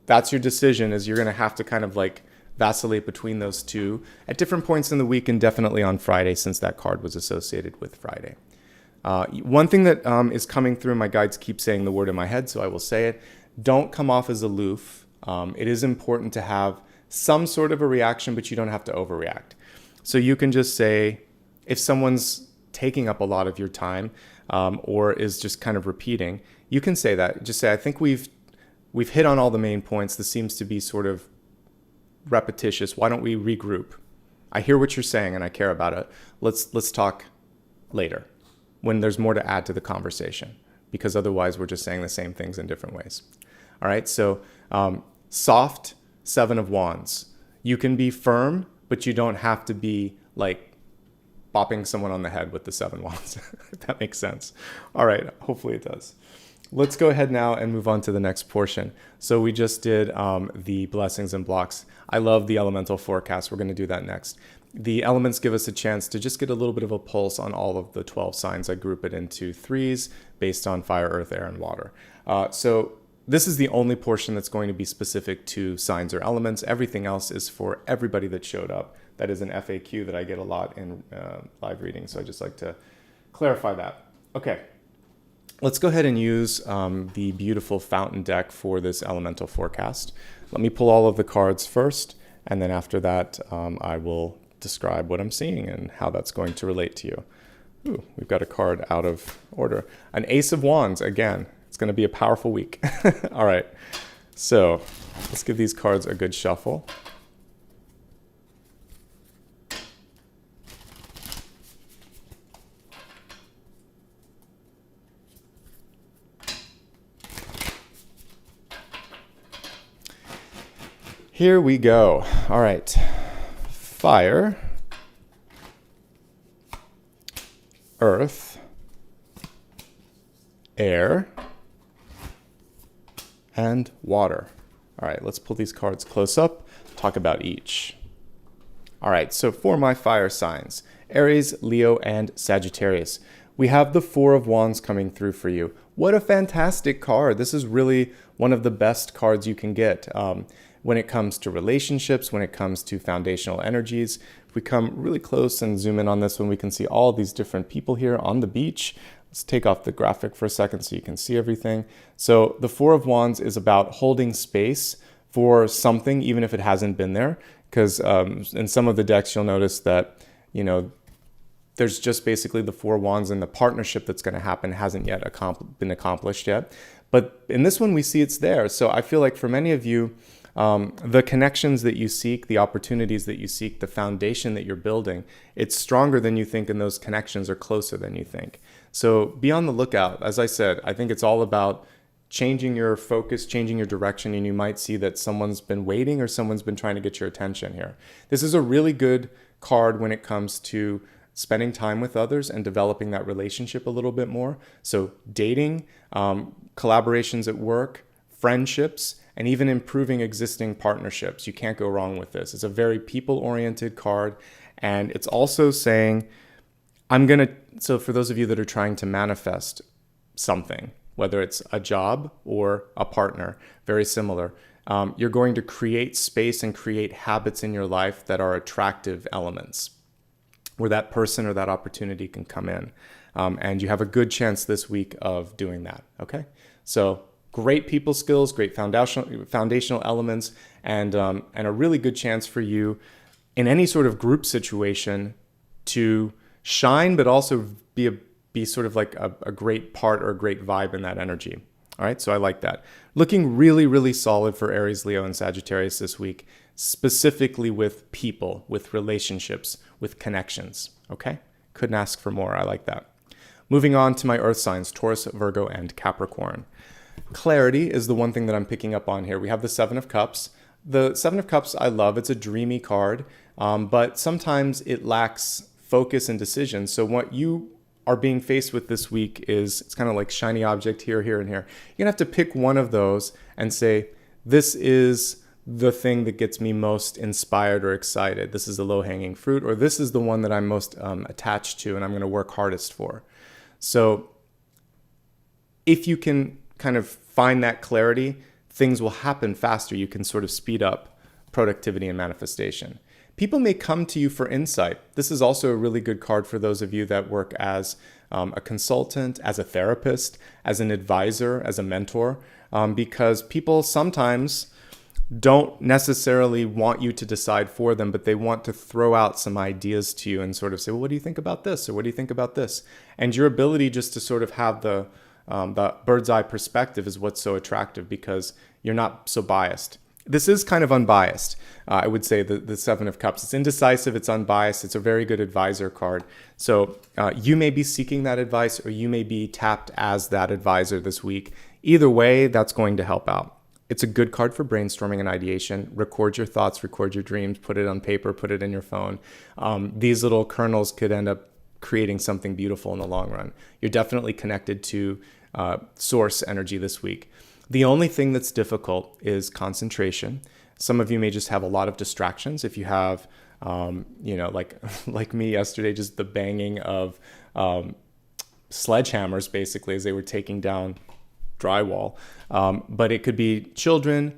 that's your decision, is you're going to have to kind of like vacillate between those two at different points in the week, and definitely on Friday, since that card was associated with Friday. One thing that is coming through, my guides keep saying the word in my head, so I will say it. Don't come off as aloof. It is important to have some sort of a reaction, but you don't have to overreact. So you can just say, if someone's taking up a lot of your time or is just kind of repeating, you can say that. Just say, I think we've hit on all the main points. This seems to be sort of repetitious. Why don't we regroup? I hear what you're saying and I care about it. Let's talk later when there's more to add to the conversation, because otherwise we're just saying the same things in different ways. All right, so soft Seven of Wands. You can be firm, but you don't have to be like bopping someone on the head with the Seven Wands, if that makes sense. All right, hopefully it does. Let's go ahead now and move on to the next portion. So we just did the blessings and blocks. I love the elemental forecast. We're going to do that next. The elements give us a chance to just get a little bit of a pulse on all of the 12 signs. I group it into threes based on fire, earth, air, and water. So this is the only portion that's going to be specific to signs or elements. Everything else is for everybody that showed up. That is an FAQ that I get a lot in live readings. So I just like to clarify that. Okay. Let's go ahead and use the beautiful fountain deck for this elemental forecast. Let me pull all of the cards first, and then after that, I will describe what I'm seeing and how that's going to relate to you. Ooh, we've got a card out of order. An Ace of Wands, again. It's going to be a powerful week. All right, so let's give these cards a good shuffle. Here we go. All right. Fire, earth, air, and water. All right, let's pull these cards close up, talk about each. All right, so for my fire signs, Aries, Leo, and Sagittarius, we have the Four of Wands coming through for you. What a fantastic card. This is really one of the best cards you can get. When it comes to relationships, when it comes to foundational energies. If we come really close and zoom in on this one, we can see all these different people here on the beach. Let's take off the graphic for a second so you can see everything. So the Four of Wands is about holding space for something, even if it hasn't been there. Because in some of the decks, you'll notice that, there's just basically the Four Wands, and the partnership that's going to happen hasn't yet been accomplished yet. But in this one, we see it's there. So I feel like for many of you, the connections that you seek, the opportunities that you seek, the foundation that you're building, it's stronger than you think, and those connections are closer than you think. So be on the lookout. As I said, I think it's all about changing your focus, changing your direction, and you might see that someone's been waiting or someone's been trying to get your attention here. This is a really good card when it comes to spending time with others and developing that relationship a little bit more. So dating, collaborations at work, friendships, and even improving existing partnerships. You can't go wrong with this. It's a very people-oriented card. And it's also saying, so for those of you that are trying to manifest something, whether it's a job or a partner, very similar, you're going to create space and create habits in your life that are attractive elements, where that person or that opportunity can come in. and you have a good chance this week of doing that, okay? So great people skills, great foundational elements, and a really good chance for you in any sort of group situation to shine, but also be sort of like a great part or a great vibe in that energy. All right, so I like that. Looking really, really solid for Aries, Leo, and Sagittarius this week, specifically with people, with relationships, with connections, okay? Couldn't ask for more. I like that. Moving on to my earth signs, Taurus, Virgo, and Capricorn. Clarity is the one thing that I'm picking up on here. We have the Seven of Cups. The Seven of Cups I love. It's a dreamy card, but sometimes it lacks focus and decision. So what you are being faced with this week is, it's kind of like shiny object here, here, and here. You're gonna have to pick one of those and say, this is the thing that gets me most inspired or excited. This is the low-hanging fruit, or this is the one that I'm most attached to and I'm gonna work hardest for. So if you can kind of find that clarity, things will happen faster. You can sort of speed up productivity and manifestation. People may come to you for insight. This is also a really good card for those of you that work as a consultant, as a therapist, as an advisor, as a mentor, because people sometimes don't necessarily want you to decide for them, but they want to throw out some ideas to you and sort of say, well, what do you think about this? Or what do you think about this? And your ability just to sort of have the bird's eye perspective is what's so attractive, because you're not so biased. This is kind of unbiased. I would say the Seven of Cups. It's indecisive, it's unbiased, it's a very good advisor card. So you may be seeking that advice, or you may be tapped as that advisor this week. Either way, that's going to help out. It's a good card for brainstorming and ideation. Record your thoughts, record your dreams, put it on paper, put it in your phone. These little kernels could end up creating something beautiful in the long run. You're definitely connected to source energy this week. The only thing that's difficult is concentration. Some of you may just have a lot of distractions. If you have, like me yesterday, just the banging of sledgehammers, basically, as they were taking down drywall. But it could be children,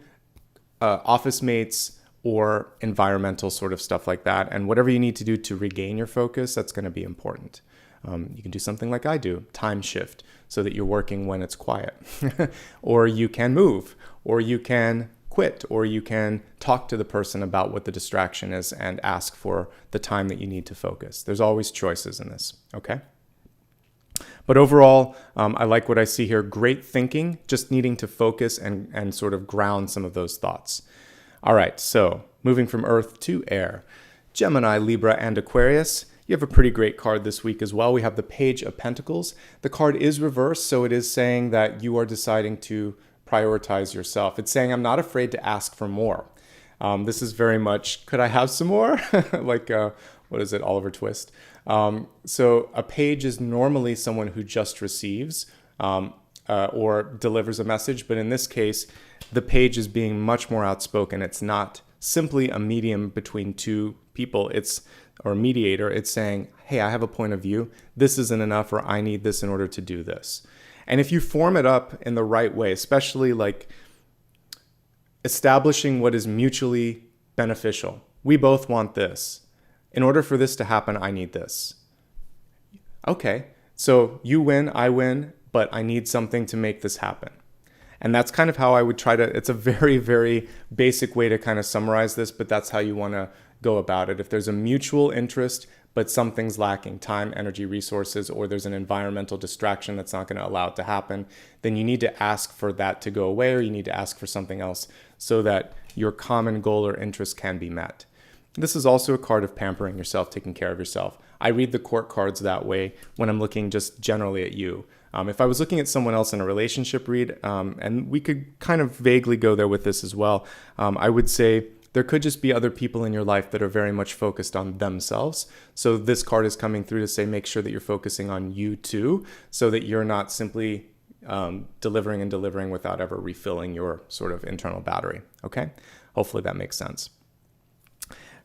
office mates, or environmental sort of stuff like that. And whatever you need to do to regain your focus, that's going to be important. You can do something like I do, time shift, so that you're working when it's quiet. Or you can move, or you can quit, or you can talk to the person about what the distraction is and ask for the time that you need to focus. There's always choices in this, okay? But overall, I like what I see here. Great thinking, just needing to focus and sort of ground some of those thoughts. All right, so moving from Earth to Air. Gemini, Libra, and Aquarius. You have a pretty great card this week as well. We have the Page of Pentacles. The card is reversed, so it is saying that you are deciding to prioritize yourself. It's saying, I'm not afraid to ask for more. This is very much, could I have some more? Like, what is it, Oliver Twist? So a page is normally someone who just receives or delivers a message, but in this case, the page is being much more outspoken. It's not simply a medium between two people, or a mediator. It's saying, hey, I have a point of view. This isn't enough, or I need this in order to do this. And if you form it up in the right way, especially like establishing what is mutually beneficial. We both want this. In order for this to happen, I need this. Okay, so you win, I win, but I need something to make this happen. And that's kind of how I would try to, it's a very, very basic way to kind of summarize this, but that's how you want to go about it. If there's a mutual interest, but something's lacking, time, energy, resources, or there's an environmental distraction that's not going to allow it to happen, then you need to ask for that to go away, or you need to ask for something else so that your common goal or interest can be met. This is also a card of pampering yourself, taking care of yourself. I read the court cards that way when I'm looking just generally at you. If I was looking at someone else in a relationship read, and we could kind of vaguely go there with this as well, I would say there could just be other people in your life that are very much focused on themselves. So this card is coming through to say, make sure that you're focusing on you too, so that you're not simply delivering and delivering without ever refilling your sort of internal battery. Okay? Hopefully that makes sense.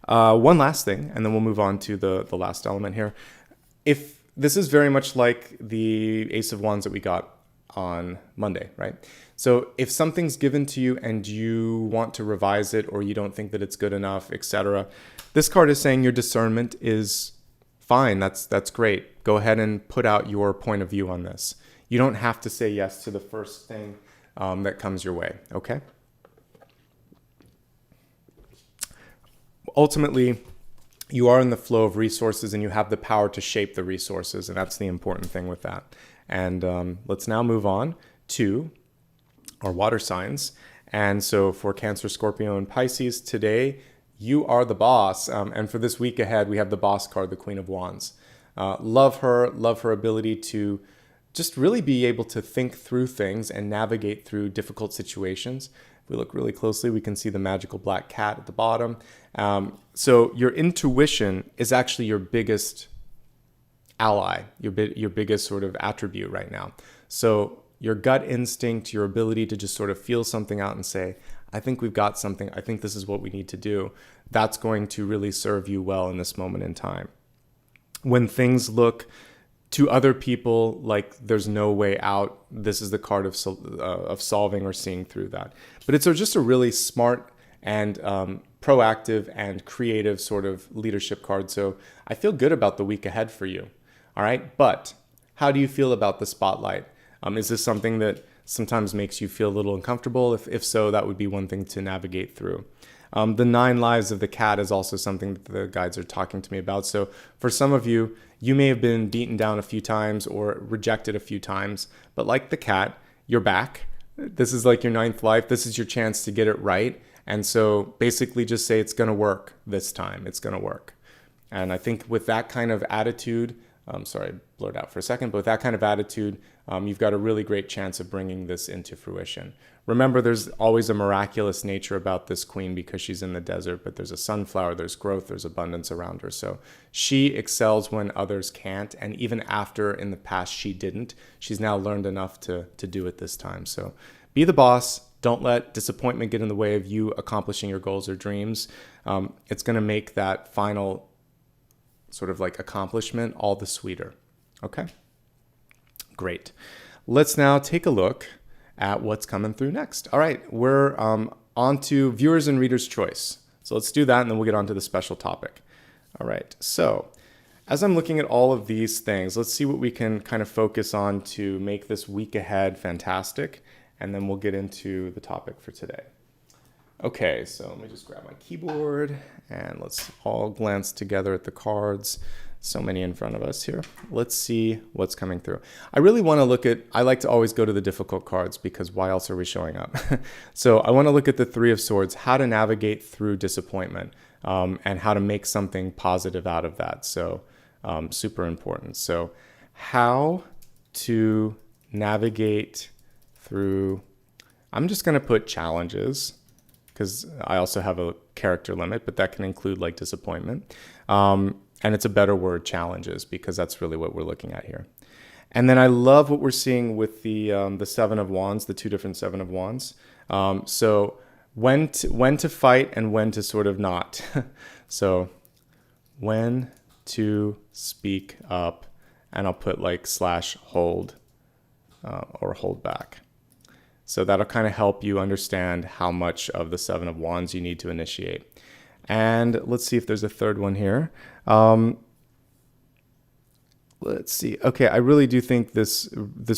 One last thing, and then we'll move on to the last element here. If this is very much like the Ace of Wands that we got on Monday, right? So if something's given to you and you want to revise it, or you don't think that it's good enough, etc., this card is saying your discernment is fine, that's great. Go ahead and put out your point of view on this. You don't have to say yes to the first thing that comes your way, okay? Ultimately, you are in the flow of resources and you have the power to shape the resources, and that's the important thing with that. And let's now move on to our water signs. And so for Cancer, Scorpio, and Pisces, today you are the boss. And for this week ahead, we have the boss card, the Queen of Wands. Love her ability to just really be able to think through things and navigate through difficult situations. If we look really closely, we can see the magical black cat at the bottom. So your intuition is actually your biggest ally, your biggest sort of attribute right now. So your gut instinct, your ability to just sort of feel something out and say, I think we've got something, I think this is what we need to do, that's going to really serve you well in this moment in time. When things look to other people like there's no way out, this is the card of solving or seeing through that. But it's just a really smart and proactive and creative sort of leadership card. So I feel good about the week ahead for you. All right. But how do you feel about the spotlight? Is this something that sometimes makes you feel a little uncomfortable? If so, that would be one thing to navigate through. The 9 lives of the cat is also something that the guides are talking to me about. So for some of you, you may have been beaten down a few times or rejected a few times, but like the cat, you're back. This is like your 9th life. This is your chance to get it right. And so basically just say it's going to work this time. It's going to work. And I think with that kind of attitude, sorry, I blurred out for a second, but with that kind of attitude, you've got a really great chance of bringing this into fruition. Remember, there's always a miraculous nature about this queen because she's in the desert, but there's a sunflower, there's growth, there's abundance around her. So she excels when others can't. And even after in the past she didn't, she's now learned enough to do it this time. So be the boss. Don't let disappointment get in the way of you accomplishing your goals or dreams. It's going to make that final sort of like accomplishment all the sweeter. Okay? Great. Let's now take a look at what's coming through next. All right, we're on to viewers and readers' choice. So let's do that and then we'll get on to the special topic. All right, so as I'm looking at all of these things, let's see what we can kind of focus on to make this week ahead fantastic, and then we'll get into the topic for today. Okay, so let me just grab my keyboard and let's all glance together at the cards. So many in front of us here. Let's see what's coming through. I really want to look at, I like to always go to the difficult cards because why else are we showing up? So I want to look at the 3 of Swords, how to navigate through disappointment and how to make something positive out of that. So super important. So how to navigate through, I'm just going to put challenges because I also have a character limit, but that can include like disappointment. And it's a better word, challenges, because that's really what we're looking at here. And then I love what we're seeing with the 7 of Wands, the 2 different 7 of Wands. So when to fight and when to sort of not. So when to speak up, and I'll put like /hold or hold back. So that'll kind of help you understand how much of the 7 of Wands you need to initiate. And let's see if there's a third one here. Let's see. Okay, I really do think this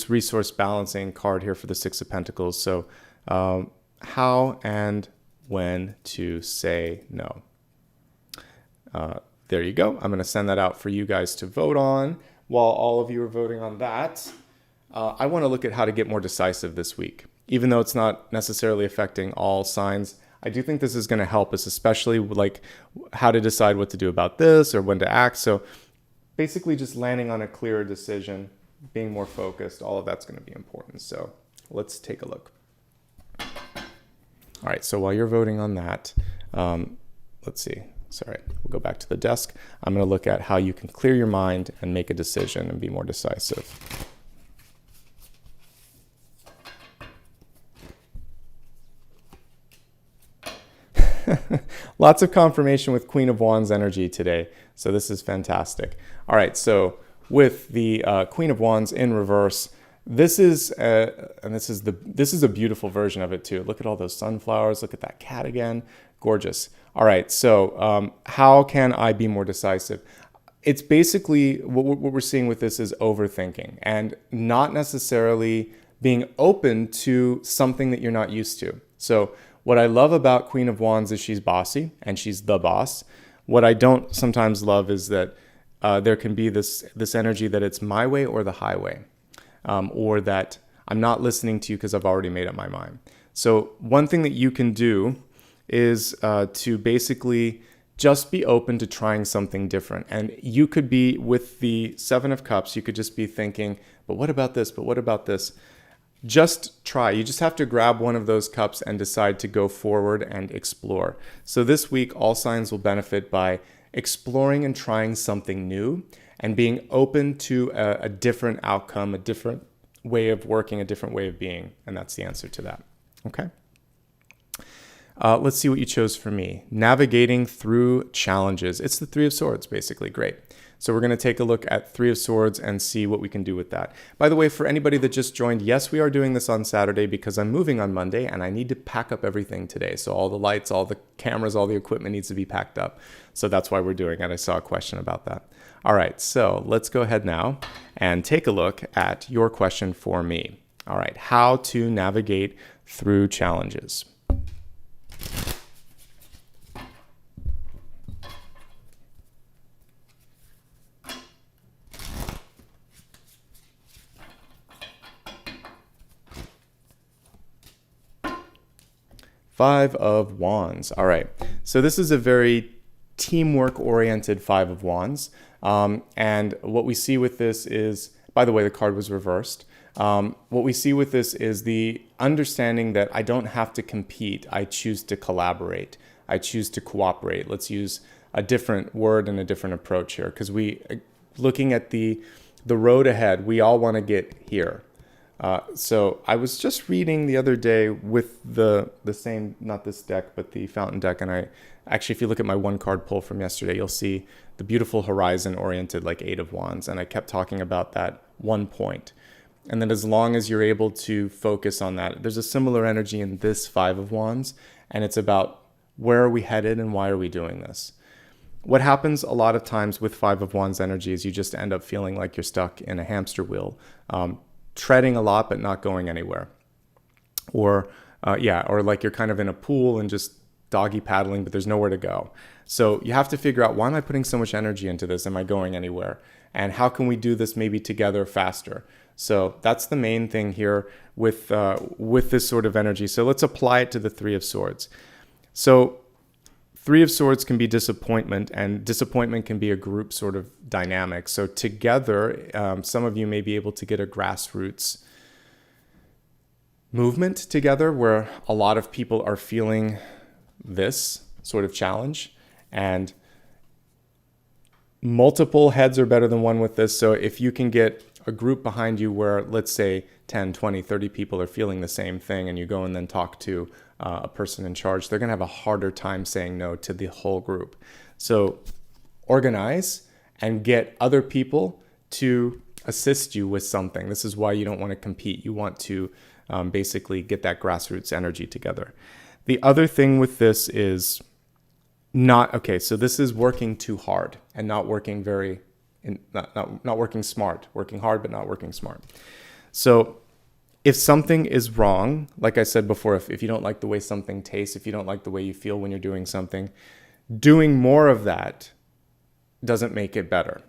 resource balancing card here for the 6 of Pentacles. So how and when to say no. There you go. I'm going to send that out for you guys to vote on. While all of you are voting on that, I want to look at how to get more decisive this week. Even though it's not necessarily affecting all signs, I do think this is going to help us, especially like how to decide what to do about this or when to act. So basically just landing on a clearer decision, being more focused, all of that's going to be important. So let's take a look. All right, so while you're voting on that, let's see. Sorry, we'll go back to the desk. I'm going to look at how you can clear your mind and make a decision and be more decisive. Lots of confirmation with Queen of Wands energy today. So this is fantastic. All right, so with the Queen of Wands in reverse, this is a beautiful version of it too. Look at all those sunflowers. Look at that cat again. Gorgeous. All right, so how can I be more decisive? it's basically what we're seeing with this is overthinking and not necessarily being open to something that you're not used to. So what I love about Queen of Wands is she's bossy and she's the boss. What I don't sometimes love is that there can be this energy that it's my way or the highway, or that I'm not listening to you because I've already made up my mind. So one thing that you can do is to basically just be open to trying something different. And you could be with the Seven of Cups, you could just be thinking, but what about this? But what about this? Just try. You just have to grab one of those cups and decide to go forward and explore. So this week, all signs will benefit by exploring and trying something new and being open to a different outcome, a different way of working, a different way of being. And that's the answer to that. Okay. Let's see what you chose for me. Navigating through challenges. It's the Three of Swords, basically. Great. So we're going to take a look at Three of Swords and see what we can do with that. By the way, for anybody that just joined, yes, we are doing this on Saturday because I'm moving on Monday and I need to pack up everything today. So all the lights, all the cameras, all the equipment needs to be packed up. So that's why we're doing it. I saw a question about that. All right, so let's go ahead now and take a look at your question for me. All right, how to navigate through challenges. Five of Wands. All right. So this is a very teamwork-oriented Five of Wands. And what we see with this is, by the way, the card was reversed. What we see with this is the understanding that I don't have to compete. I choose to collaborate. I choose to cooperate. Let's use a different word and a different approach here, because looking at the road ahead, we all want to get here. So I was just reading the other day with the same, not this deck, but the fountain deck. And if you look at my one card pull from yesterday, you'll see the beautiful horizon oriented like Eight of Wands. And I kept talking about that one point. And then as long as you're able to focus on that, there's a similar energy in this Five of Wands. And it's about where are we headed and why are we doing this? What happens a lot of times with Five of Wands energy is you just end up feeling like you're stuck in a hamster wheel. Treading a lot but not going anywhere, or like you're kind of in a pool and just doggy paddling but there's nowhere to go. So you have to figure out, why am I putting so much energy into this? Am I going anywhere? And how can we do this maybe together faster? So that's the main thing here with this sort of energy. So let's apply it to the Three of Swords. So Three of Swords can be disappointment, and disappointment can be a group sort of dynamic. So together, some of you may be able to get a grassroots movement together where a lot of people are feeling this sort of challenge, and multiple heads are better than one with this. So if you can get a group behind you where, let's say, 10, 20, 30 people are feeling the same thing, and you go and then talk to a person in charge, they're going to have a harder time saying no to the whole group. So organize and get other people to assist you with something. This is why you don't want to compete. You want to basically get that grassroots energy together. The other thing with this is so this is working too hard and not working not working smart, working hard but not working smart. So if something is wrong, like I said before, if you don't like the way something tastes, if you don't like the way you feel when you're doing something, doing more of that doesn't make it better.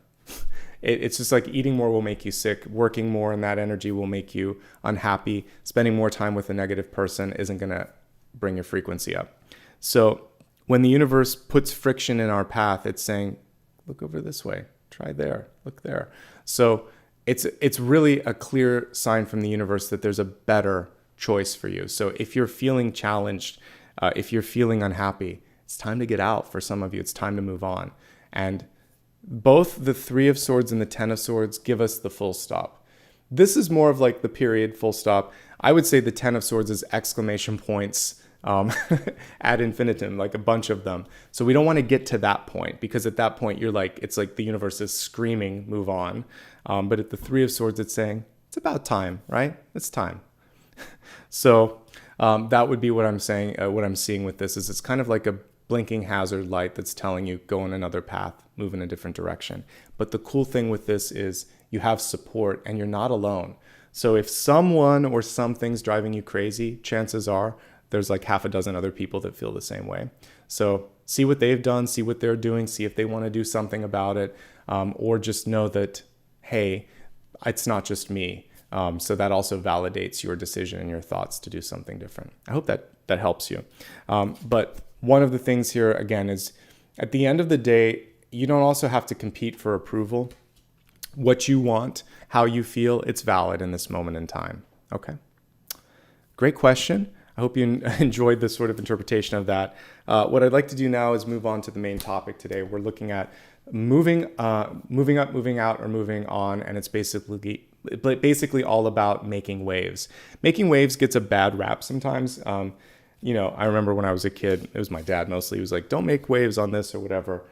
It's just like eating more will make you sick. Working more in that energy will make you unhappy. Spending more time with a negative person isn't going to bring your frequency up. So when the universe puts friction in our path, it's saying, look over this way, try there, look there. So it's really a clear sign from the universe that there's a better choice for you. So if you're feeling challenged, if you're feeling unhappy, it's time to get out. For some of you, it's time to move on. And both the Three of Swords and the Ten of Swords give us the full stop. This is more of like the period, full stop. I would say the Ten of Swords is exclamation points ad infinitum, like a bunch of them. So we don't want to get to that point, because at that point it's like the universe is screaming, move on. But at the Three of Swords, it's saying, it's about time, right? It's time. So that would be what I'm saying. What I'm seeing with this is it's kind of like blinking hazard light that's telling you go in another path, move in a different direction. But the cool thing with this is you have support and you're not alone. So if someone or something's driving you crazy, chances are there's like half a dozen other people that feel the same way. So see what they've done, see what they're doing, see if they want to do something about it, or just know that, hey, it's not just me. So that also validates your decision and your thoughts to do something different. I hope that helps you. But one of the things here, again, is at the end of the day, you don't also have to compete for approval. What you want, how you feel, it's valid in this moment in time. Okay. Great question. I hope you enjoyed this sort of interpretation of that. What I'd like to do now is move on to the main topic today. We're looking at moving up, moving out, or moving on, and it's basically all about making waves. Making waves gets a bad rap sometimes. You know, I remember when I was a kid, it was my dad mostly, he was like, don't make waves on this or whatever.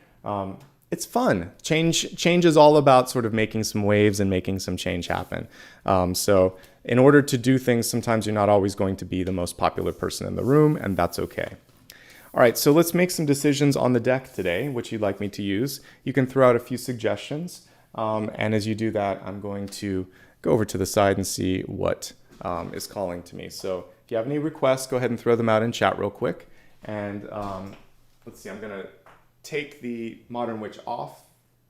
It's fun. Change is all about sort of making some waves and making some change happen. So in order to do things, sometimes you're not always going to be the most popular person in the room, and that's okay. All right, so let's make some decisions on the deck today, which you'd like me to use. You can throw out a few suggestions, and as you do that, I'm going to go over to the side and see what is calling to me. So if you have any requests, go ahead and throw them out in chat real quick. And let's see, I'm going to take the Modern Witch off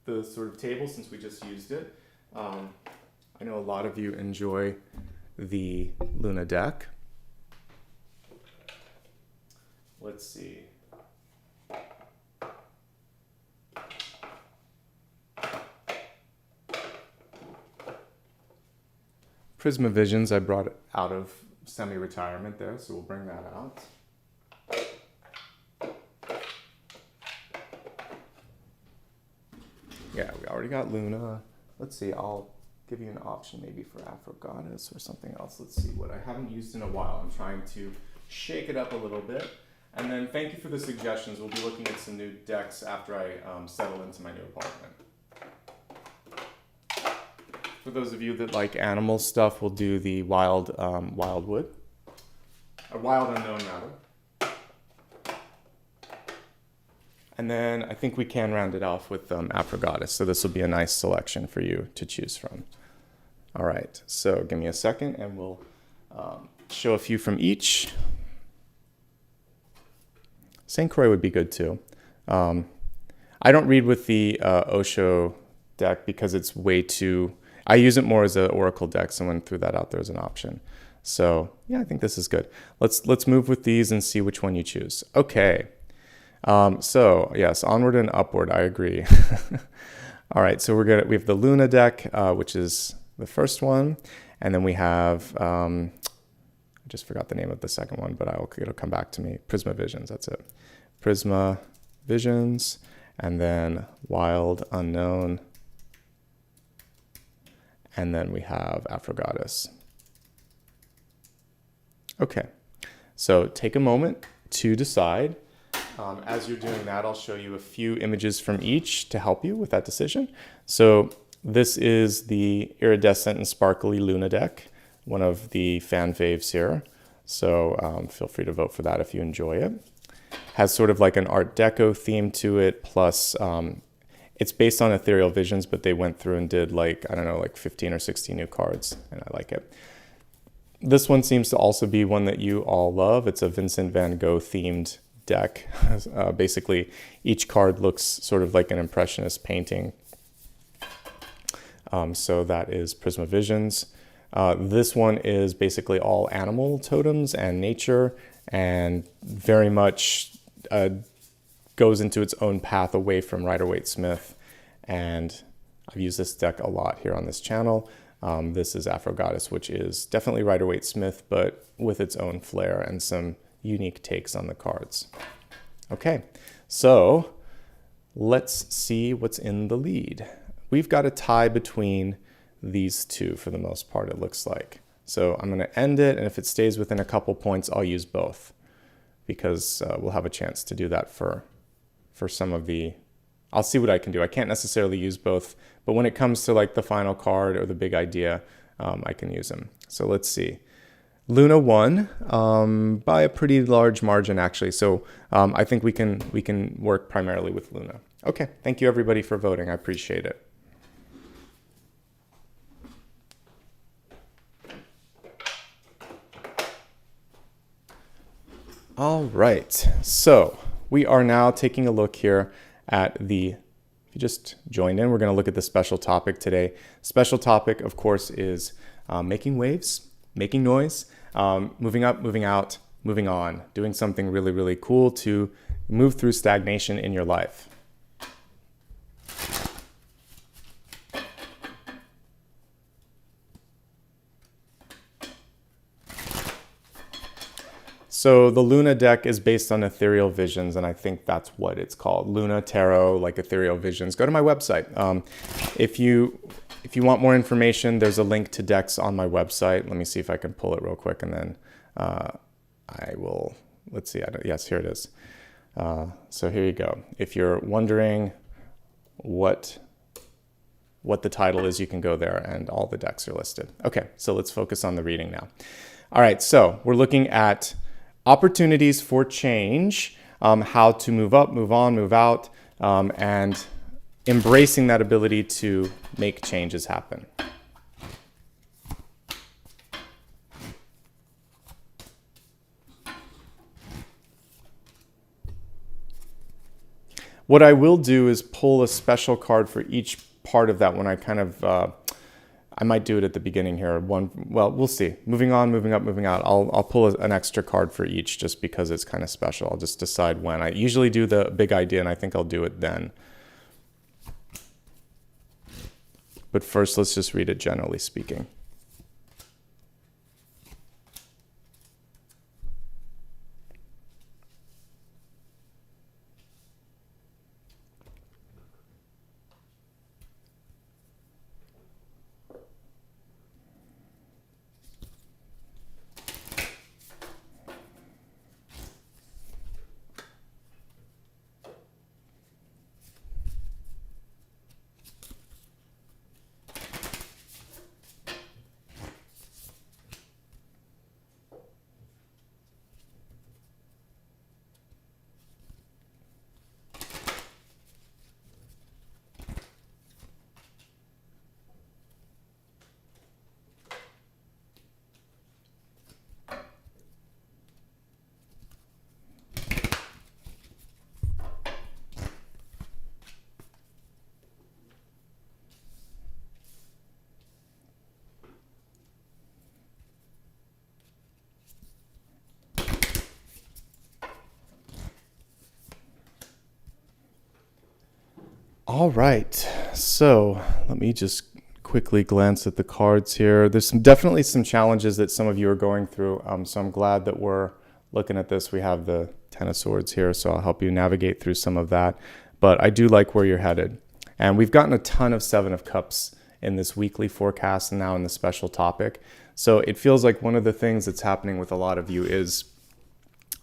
the sort of table since we just used it. I know a lot of you enjoy the Luna deck. Let's see. Prisma Visions I brought out of semi-retirement there, so we'll bring that out. Yeah, we already got Luna. Let's see, I'll give you an option maybe for Afro-Goddess or something else. Let's see what I haven't used in a while. I'm trying to shake it up a little bit. And then thank you for the suggestions. We'll be looking at some new decks after I settle into my new apartment. For those of you that like animal stuff, we'll do the Wild Wood. Or Wild Unknown, rather. And then I think we can round it off with Afro-Goddess. So this will be a nice selection for you to choose from. All right, so give me a second and we'll show a few from each. St. Croix would be good too. I don't read with the Osho deck because it's way too... I use it more as an oracle deck. Someone threw that out there as an option. So yeah, I think this is good. Let's move with these and see which one you choose. Okay. So yes, onward and upward. I agree. All right. So we have the Luna deck, which is the first one, and then we have I just forgot the name of the second one, but it'll come back to me. Prisma Visions. That's it. Prisma Visions, and then Wild Unknown. And then we have Afro-Goddess. Okay, so take a moment to decide. As you're doing that, I'll show you a few images from each to help you with that decision. So this is the iridescent and sparkly Luna deck, one of the fan faves here. So feel free to vote for that if you enjoy it. Has sort of like an Art Deco theme to it, plus it's based on Ethereal Visions, but they went through and did like, I don't know, like 15 or 16 new cards, and I like it. This one seems to also be one that you all love. It's a Vincent van Gogh themed deck. Basically, each card looks sort of like an impressionist painting. So that is Prisma Visions. This one is basically all animal totems and nature, and very much goes into its own path away from Rider-Waite-Smith. And I've used this deck a lot here on this channel. This is Afro-Goddess, which is definitely Rider-Waite-Smith, but with its own flair and some unique takes on the cards. Okay, so let's see what's in the lead. We've got a tie between these two for the most part, it looks like. So I'm gonna end it, and if it stays within a couple points, I'll use both, because we'll have a chance to do that for some of the... I'll see what I can do. I can't necessarily use both, but when it comes to like the final card or the big idea, I can use them. So let's see. Luna won by a pretty large margin, actually. So I think we can work primarily with Luna. Okay, thank you everybody for voting. I appreciate it. All right, so we are now taking a look here at if you just joined in, we're going to look at the special topic today. Special topic, of course, is making waves, making noise, moving up, moving out, moving on, doing something really, really cool to move through stagnation in your life. So the Luna deck is based on ethereal visions, and I think that's what it's called. Luna Tarot, like ethereal visions. Go to my website. If you want more information, there's a link to decks on my website. Let me see if I can pull it real quick, and then I will, let's see. Yes, here it is. So here you go. If you're wondering what the title is, you can go there, and all the decks are listed. Okay, so let's focus on the reading now. All right, so we're looking at opportunities for change, how to move up, move on, move out, and embracing that ability to make changes happen. What I will do is pull a special card for each part of that when I kind of I might do it at the beginning here. Well, we'll see. Moving on, moving up, moving out. I'll pull an extra card for each just because it's kind of special. I'll just decide when. I usually do the big idea, and I think I'll do it then. But first, let's just read it generally speaking. All right, so let me just quickly glance at the cards here. There's definitely some challenges that some of you are going through, so I'm glad that we're looking at this. We have the Ten of Swords here, so I'll help you navigate through some of that. But I do like where you're headed. And we've gotten a ton of Seven of Cups in this weekly forecast and now in the special topic. So it feels like one of the things that's happening with a lot of you is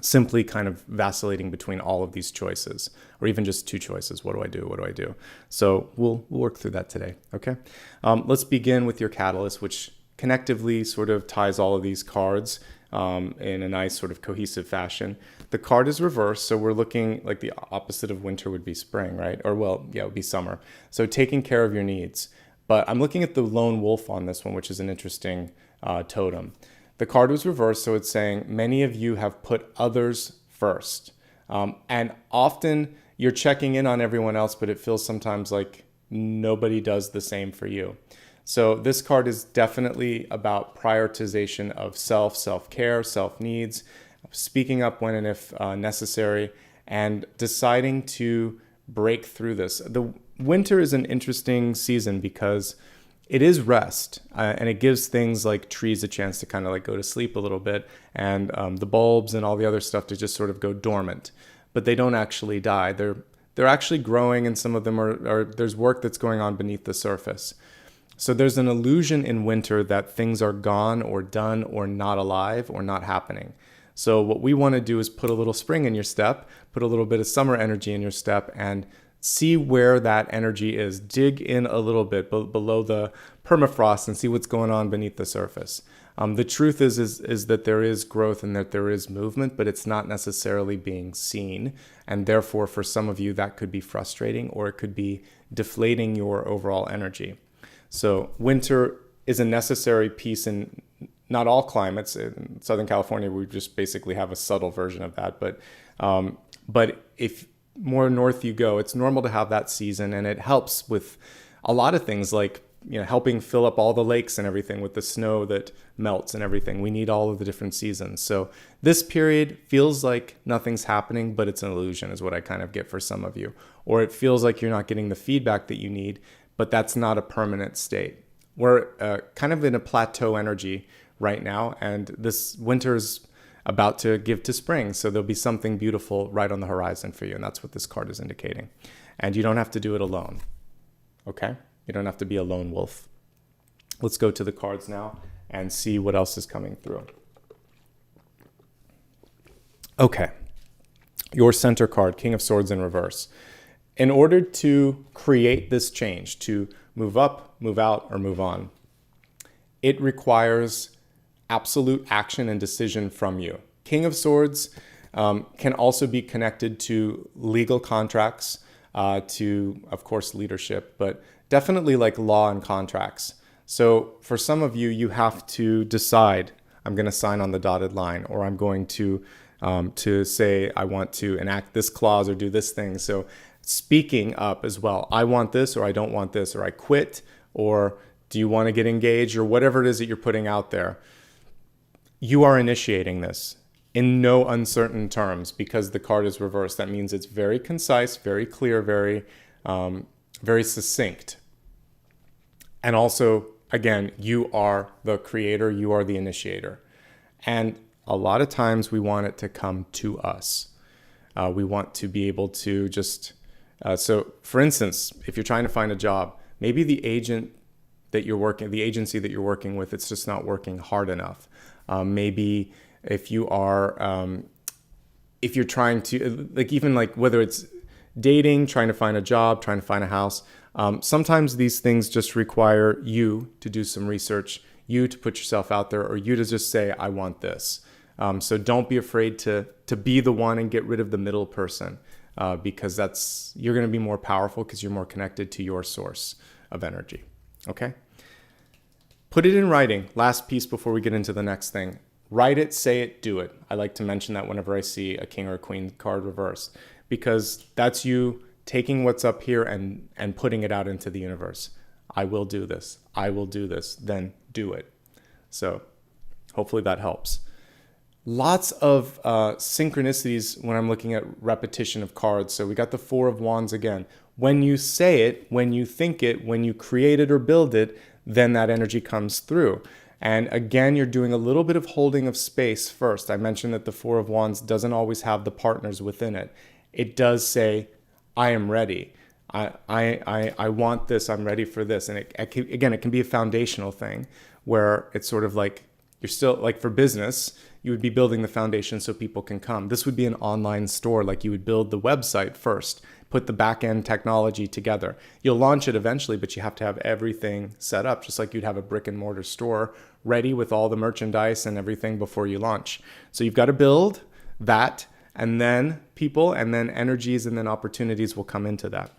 simply kind of vacillating between all of these choices, or even just two choices. What do I do? What do I do? So we'll work through that today, okay? Let's begin with your catalyst, which connectively sort of ties all of these cards in a nice sort of cohesive fashion. The card is reversed, so we're looking like the opposite of winter would be spring, right? Or well, yeah, it would be summer. So taking care of your needs. But I'm looking at the lone wolf on this one, which is an interesting totem. The card was reversed, so it's saying many of you have put others first. And often you're checking in on everyone else, but it feels sometimes like nobody does the same for you. So this card is definitely about prioritization of self-care, self-needs, speaking up when and if necessary, and deciding to break through this. The winter is an interesting season because it is rest, and it gives things like trees a chance to kind of like go to sleep a little bit, and the bulbs and all the other stuff to just sort of go dormant. But they don't actually die. They're actually growing, and some of them are there's work that's going on beneath the surface. So there's an illusion in winter that things are gone or done or not alive or not happening. So what we want to do is put a little spring in your step, put a little bit of summer energy in your step, and see where that energy is. Dig in a little bit below the permafrost and see what's going on beneath the surface. The truth is that there is growth and that there is movement, but it's not necessarily being seen. And therefore, for some of you, that could be frustrating, or it could be deflating your overall energy. So winter is a necessary piece in not all climates. In Southern California, we just basically have a subtle version of that. But if more north you go, it's normal to have that season, and it helps with a lot of things, like helping fill up all the lakes and everything with the snow that melts and everything. We need all of the different seasons. So this period feels like nothing's happening, but it's an illusion is what I kind of get for some of you. Or it feels like you're not getting the feedback that you need, but that's not a permanent state. We're kind of in a plateau energy right now, and this winter's about to give to spring. So there'll be something beautiful right on the horizon for you. And that's what this card is indicating. And you don't have to do it alone. Okay? You don't have to be a lone wolf. Let's go to the cards now and see what else is coming through. Okay. Your center card, King of Swords in reverse. In order to create this change, to move up, move out, or move on, it requires absolute action and decision from you. King of Swords can also be connected to legal contracts, to, of course, leadership, but definitely like law and contracts. So for some of you, you have to decide, I'm going to sign on the dotted line, or I'm going to say I want to enact this clause or do this thing. So speaking up as well. I want this, or I don't want this, or I quit, or do you want to get engaged, or whatever it is that you're putting out there. You are initiating this in no uncertain terms because the card is reversed. That means it's very concise, very clear, very succinct. And also, again, you are the creator, you are the initiator. And a lot of times we want it to come to us. We want to be able to just, so for instance, if you're trying to find a job, maybe the agency that you're working with, it's just not working hard enough. Maybe if you are, if you're trying to, even whether it's dating, trying to find a job, trying to find a house, sometimes these things just require you to do some research, you to put yourself out there, or you to just say, I want this. So don't be afraid to be the one and get rid of the middle person, because you're going to be more powerful because you're more connected to your source of energy. Okay? Put it in writing. Last piece before we get into the next thing. Write it, say it, do it. I like to mention that whenever I see a king or a queen card reversed, because that's you taking what's up here and putting it out into the universe. I will do this. I will do this. Then do it. So hopefully that helps. Lots of synchronicities when I'm looking at repetition of cards. So we got the Four of Wands again. When you say it, when you think it, when you create it or build it, then that energy comes through. And again, you're doing a little bit of holding of space first. I mentioned that the Four of Wands doesn't always have the partners within it. It does say, I am ready. I want this. I'm ready for this. And it can be a foundational thing where it's sort of like you're still, like for business, you would be building the foundation so people can come. This would be an online store. Like you would build the website first, put the back-end technology together. You'll launch it eventually, but you have to have everything set up, just like you'd have a brick and mortar store ready with all the merchandise and everything before you launch. So you've got to build that, and then people, and then energies, and then opportunities will come into that.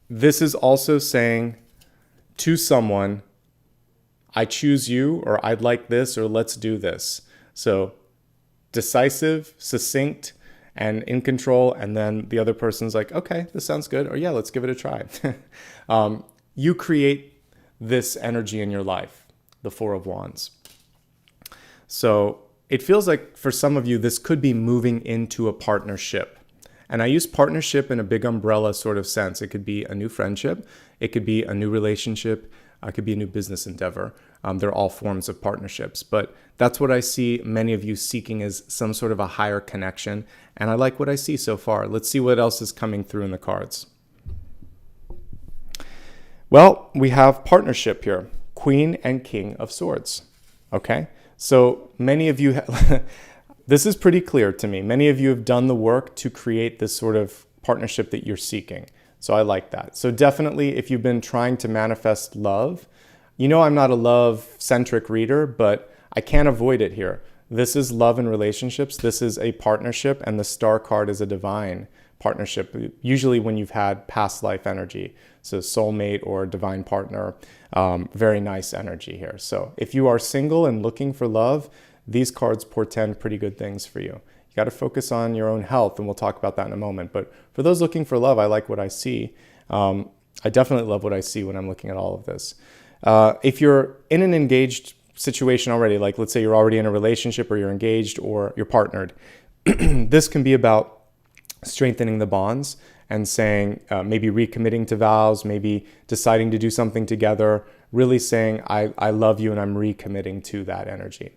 This is also saying to someone, I choose you, or I'd like this, or let's do this. So decisive, succinct, and in control. And then the other person's like, okay, this sounds good. Or yeah, let's give it a try. You create this energy in your life, the Four of Wands. So it feels like for some of you, this could be moving into a partnership. And I use partnership in a big umbrella sort of sense. It could be a new friendship. It could be a new relationship. It could be a new business endeavor. They're all forms of partnerships. But that's what I see many of you seeking, is some sort of a higher connection. And I like what I see so far. Let's see what else is coming through in the cards. Well, we have partnership here. Queen and King of Swords. Okay? So many of you, this is pretty clear to me. Many of you have done the work to create this sort of partnership that you're seeking. So I like that. So definitely, if you've been trying to manifest love, You know I'm not a love-centric reader, but I can't avoid it here. This is love and relationships. This is a partnership, and the star card is a divine partnership, usually when you've had past life energy. So soulmate or divine partner, very nice energy here. So if you are single and looking for love, these cards portend pretty good things for you. You got to focus on your own health, and we'll talk about that in a moment. But for those looking for love, I like what I see. I definitely love what I see when I'm looking at all of this. If you're in an engaged situation already, like let's say you're already in a relationship or you're engaged or you're partnered, this can be about strengthening the bonds and saying, maybe recommitting to vows, maybe deciding to do something together, really saying, I love you and I'm recommitting to that energy.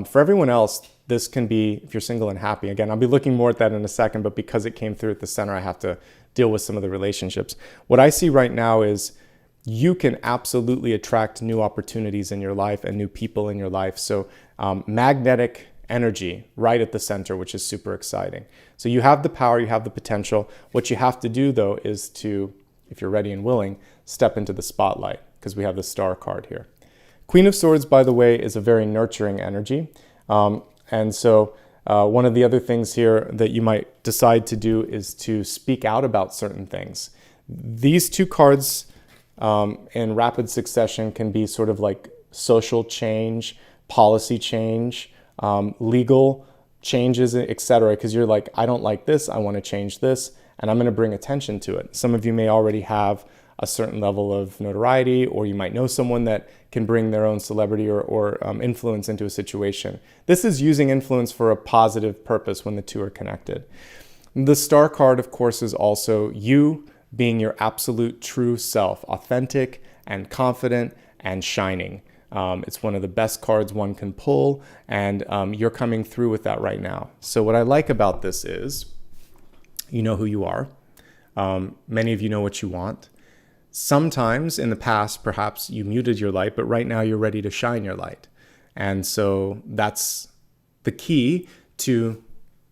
For everyone else, this can be, if you're single and happy, again, I'll be looking more at that in a second, but because it came through at the center, I have to deal with some of the relationships. What I see right now is you can absolutely attract new opportunities in your life and new people in your life. So magnetic energy right at the center, which is super exciting. So you have the power, you have the potential. What you have to do though is to, if you're ready and willing, step into the spotlight, because we have the star card here. Queen of Swords, by the way, is a very nurturing energy. And so one of the other things here that you might decide to do is to speak out about certain things. These two cards in rapid succession can be sort of like social change, policy change, legal changes, etc. Because you're like, I don't like this, I want to change this, and I'm going to bring attention to it. Some of you may already have a certain level of notoriety, or you might know someone that can bring their own celebrity or influence into a situation. This is using influence for a positive purpose when the two are connected. The star card, of course, is also you being your absolute true self, authentic and confident and shining. It's one of the best cards one can pull, and you're coming through with that right now. So what I like about this is, you know who you are. Many of you know what you want. Sometimes in the past, perhaps you muted your light, but right now you're ready to shine your light. And so that's the key to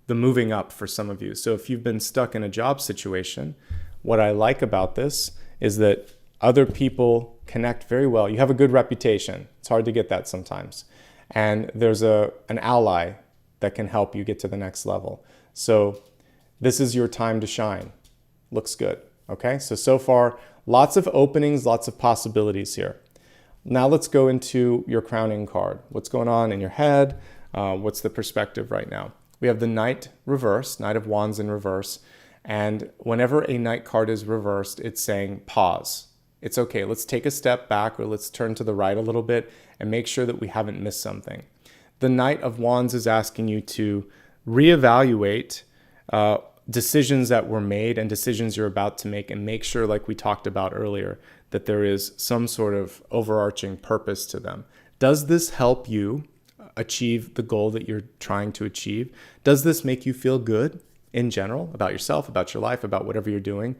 the moving up for some of you. So if you've been stuck in a job situation, what I like about this is that other people connect very well. You have a good reputation. It's hard to get that sometimes. And there's an ally that can help you get to the next level. So this is your time to shine. Looks good. Okay, so far, lots of openings, lots of possibilities here. Now let's go into your crowning card. What's going on in your head? What's the perspective right now? We have the Knight reversed, Knight of Wands in reverse. And whenever a Knight card is reversed, it's saying pause. It's okay, let's take a step back, or let's turn to the right a little bit and make sure that we haven't missed something. The Knight of Wands is asking you to reevaluate decisions that were made and decisions you're about to make, and make sure, like we talked about earlier, that there is some sort of overarching purpose to them. Does this help you achieve the goal that you're trying to achieve? Does this make you feel good in general about yourself, about your life, about whatever you're doing?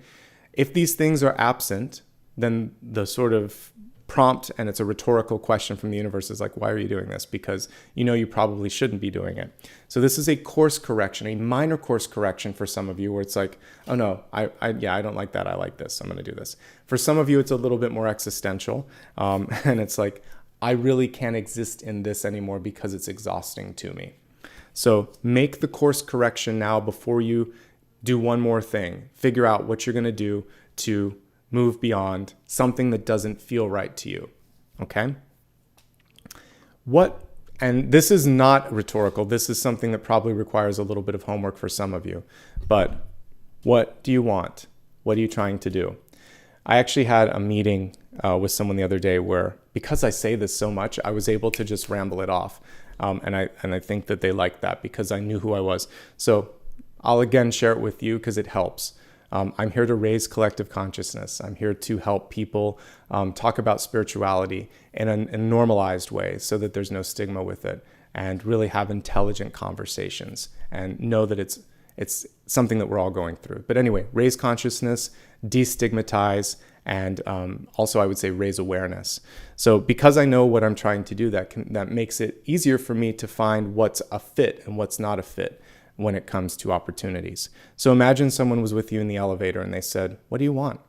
If these things are absent, then the sort of prompt, and it's a rhetorical question from the universe, is like, why are you doing this? Because you know you probably shouldn't be doing it. So this is a course correction, a minor course correction for some of you, where it's like, oh no, I don't like that, I like this, I'm going to do this. For some of you, it's a little bit more existential, and it's like, I really can't exist in this anymore because it's exhausting to me. So make the course correction now before you do one more thing. Figure out what you're going to do to move beyond something that doesn't feel right to you, okay? And this is not rhetorical. This is something that probably requires a little bit of homework for some of you. But what do you want? What are you trying to do? I actually had a meeting with someone the other day where, because I say this so much, I was able to just ramble it off. And I think that they liked that because I knew who I was. So I'll again share it with you because it helps. I'm here to raise collective consciousness. I'm here to help people talk about spirituality in a normalized way so that there's no stigma with it, and really have intelligent conversations and know that it's something that we're all going through. But anyway, raise consciousness, destigmatize, and also I would say raise awareness. So because I know what I'm trying to do, that makes it easier for me to find what's a fit and what's not a fit when it comes to opportunities. So imagine someone was with you in the elevator and they said, what do you want?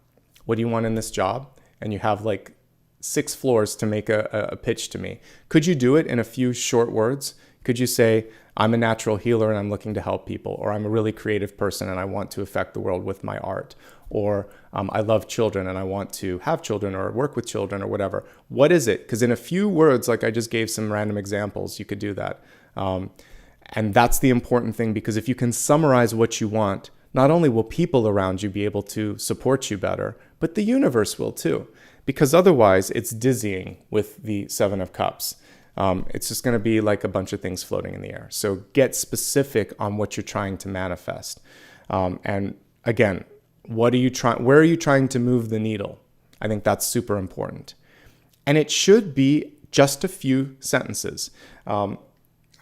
What do you want in this job? And you have like 6 floors to make a pitch to me. Could you do it in a few short words? Could you say, I'm a natural healer and I'm looking to help people, or I'm a really creative person and I want to affect the world with my art, or I love children and I want to have children or work with children or whatever. What is it? Because in a few words, like I just gave some random examples, you could do that. And that's the important thing, because if you can summarize what you want, not only will people around you be able to support you better, but the universe will too. Because otherwise it's dizzying with the 7 of Cups. It's just going to be like a bunch of things floating in the air. So get specific on what you're trying to manifest. And again, where are you trying to move the needle? I think that's super important. And it should be just a few sentences. I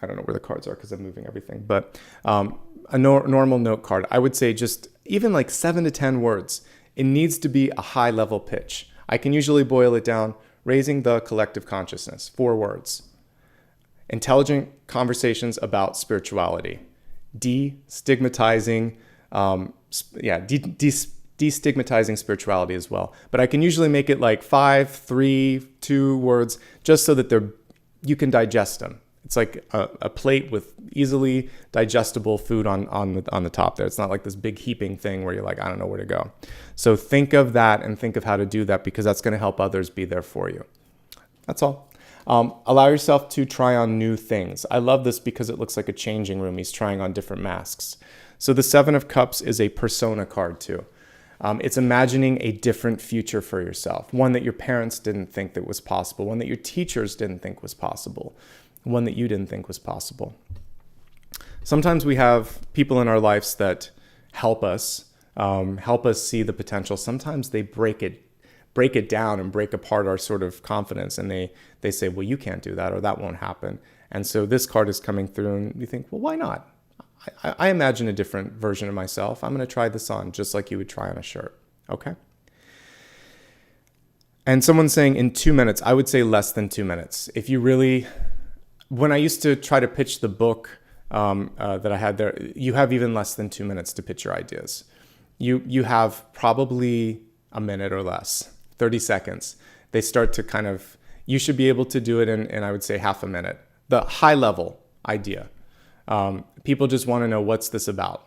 don't know where the cards are because I'm moving everything, but a normal note card, I would say just even like 7 to 10 words. It needs to be a high level pitch. I can usually boil it down: raising the collective consciousness, 4 words. Intelligent conversations about spirituality. Destigmatizing spirituality as well. But I can usually make it like 5, 3, 2 words, just so that you can digest them. It's like a plate with easily digestible food on the top there. It's not like this big heaping thing where you're like, I don't know where to go. So think of that and think of how to do that, because that's going to help others be there for you. That's all. Allow yourself to try on new things. I love this because it looks like a changing room. He's trying on different masks. So the 7 of Cups is a persona card too. It's imagining a different future for yourself, one that your parents didn't think that was possible, one that your teachers didn't think was possible, one that you didn't think was possible. Sometimes we have people in our lives that help us see the potential. Sometimes they break it down and break apart our sort of confidence, and they say, well, you can't do that, or that won't happen. And so this card is coming through and you think, well, why not? I imagine a different version of myself. I'm going to try this on just like you would try on a shirt. Okay. And someone's saying in 2 minutes. I would say less than 2 minutes. If you really, when I used to try to pitch the book that I had there, you have even less than 2 minutes to pitch your ideas. You have probably a minute or less, 30 seconds. They start to kind of, you should be able to do it in I would say half a minute. The high level idea. People just want to know, what's this about?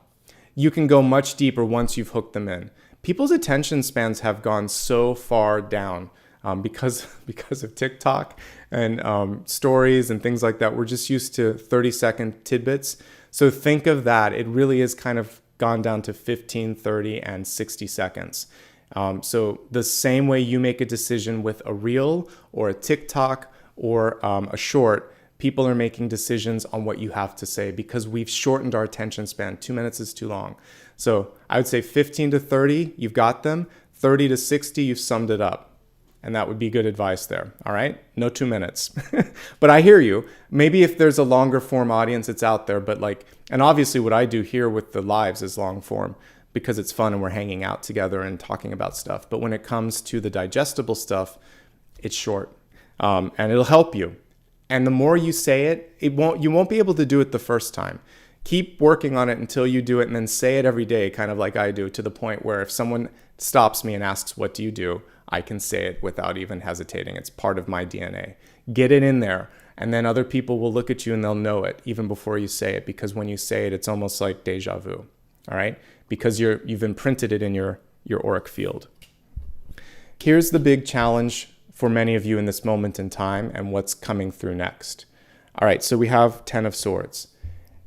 You can go much deeper once you've hooked them in. People's attention spans have gone so far down because of TikTok and stories and things like that. We're just used to 30-second tidbits. So think of that. It really is kind of gone down to 15, 30, and 60 seconds. So the same way you make a decision with a reel or a TikTok or a short, people are making decisions on what you have to say because we've shortened our attention span. 2 minutes is too long. So I would say 15 to 30, you've got them. 30 to 60, you've summed it up. And that would be good advice there. All right? No 2 minutes. But I hear you. Maybe if there's a longer form audience, it's out there. But and obviously what I do here with the lives is long form because it's fun and we're hanging out together and talking about stuff. But when it comes to the digestible stuff, it's short. And it'll help you. And the more you say it, you won't be able to do it the first time. Keep working on it until you do it, and then say it every day, kind of like I do, to the point where if someone stops me and asks, what do you do? I can say it without even hesitating. It's part of my DNA. Get it in there, and then other people will look at you and they'll know it even before you say it, because when you say it, it's almost like deja vu, all right? Because you've imprinted it in your auric field. Here's the big challenge for many of you in this moment in time and what's coming through next. All right, so we have 10 of Swords.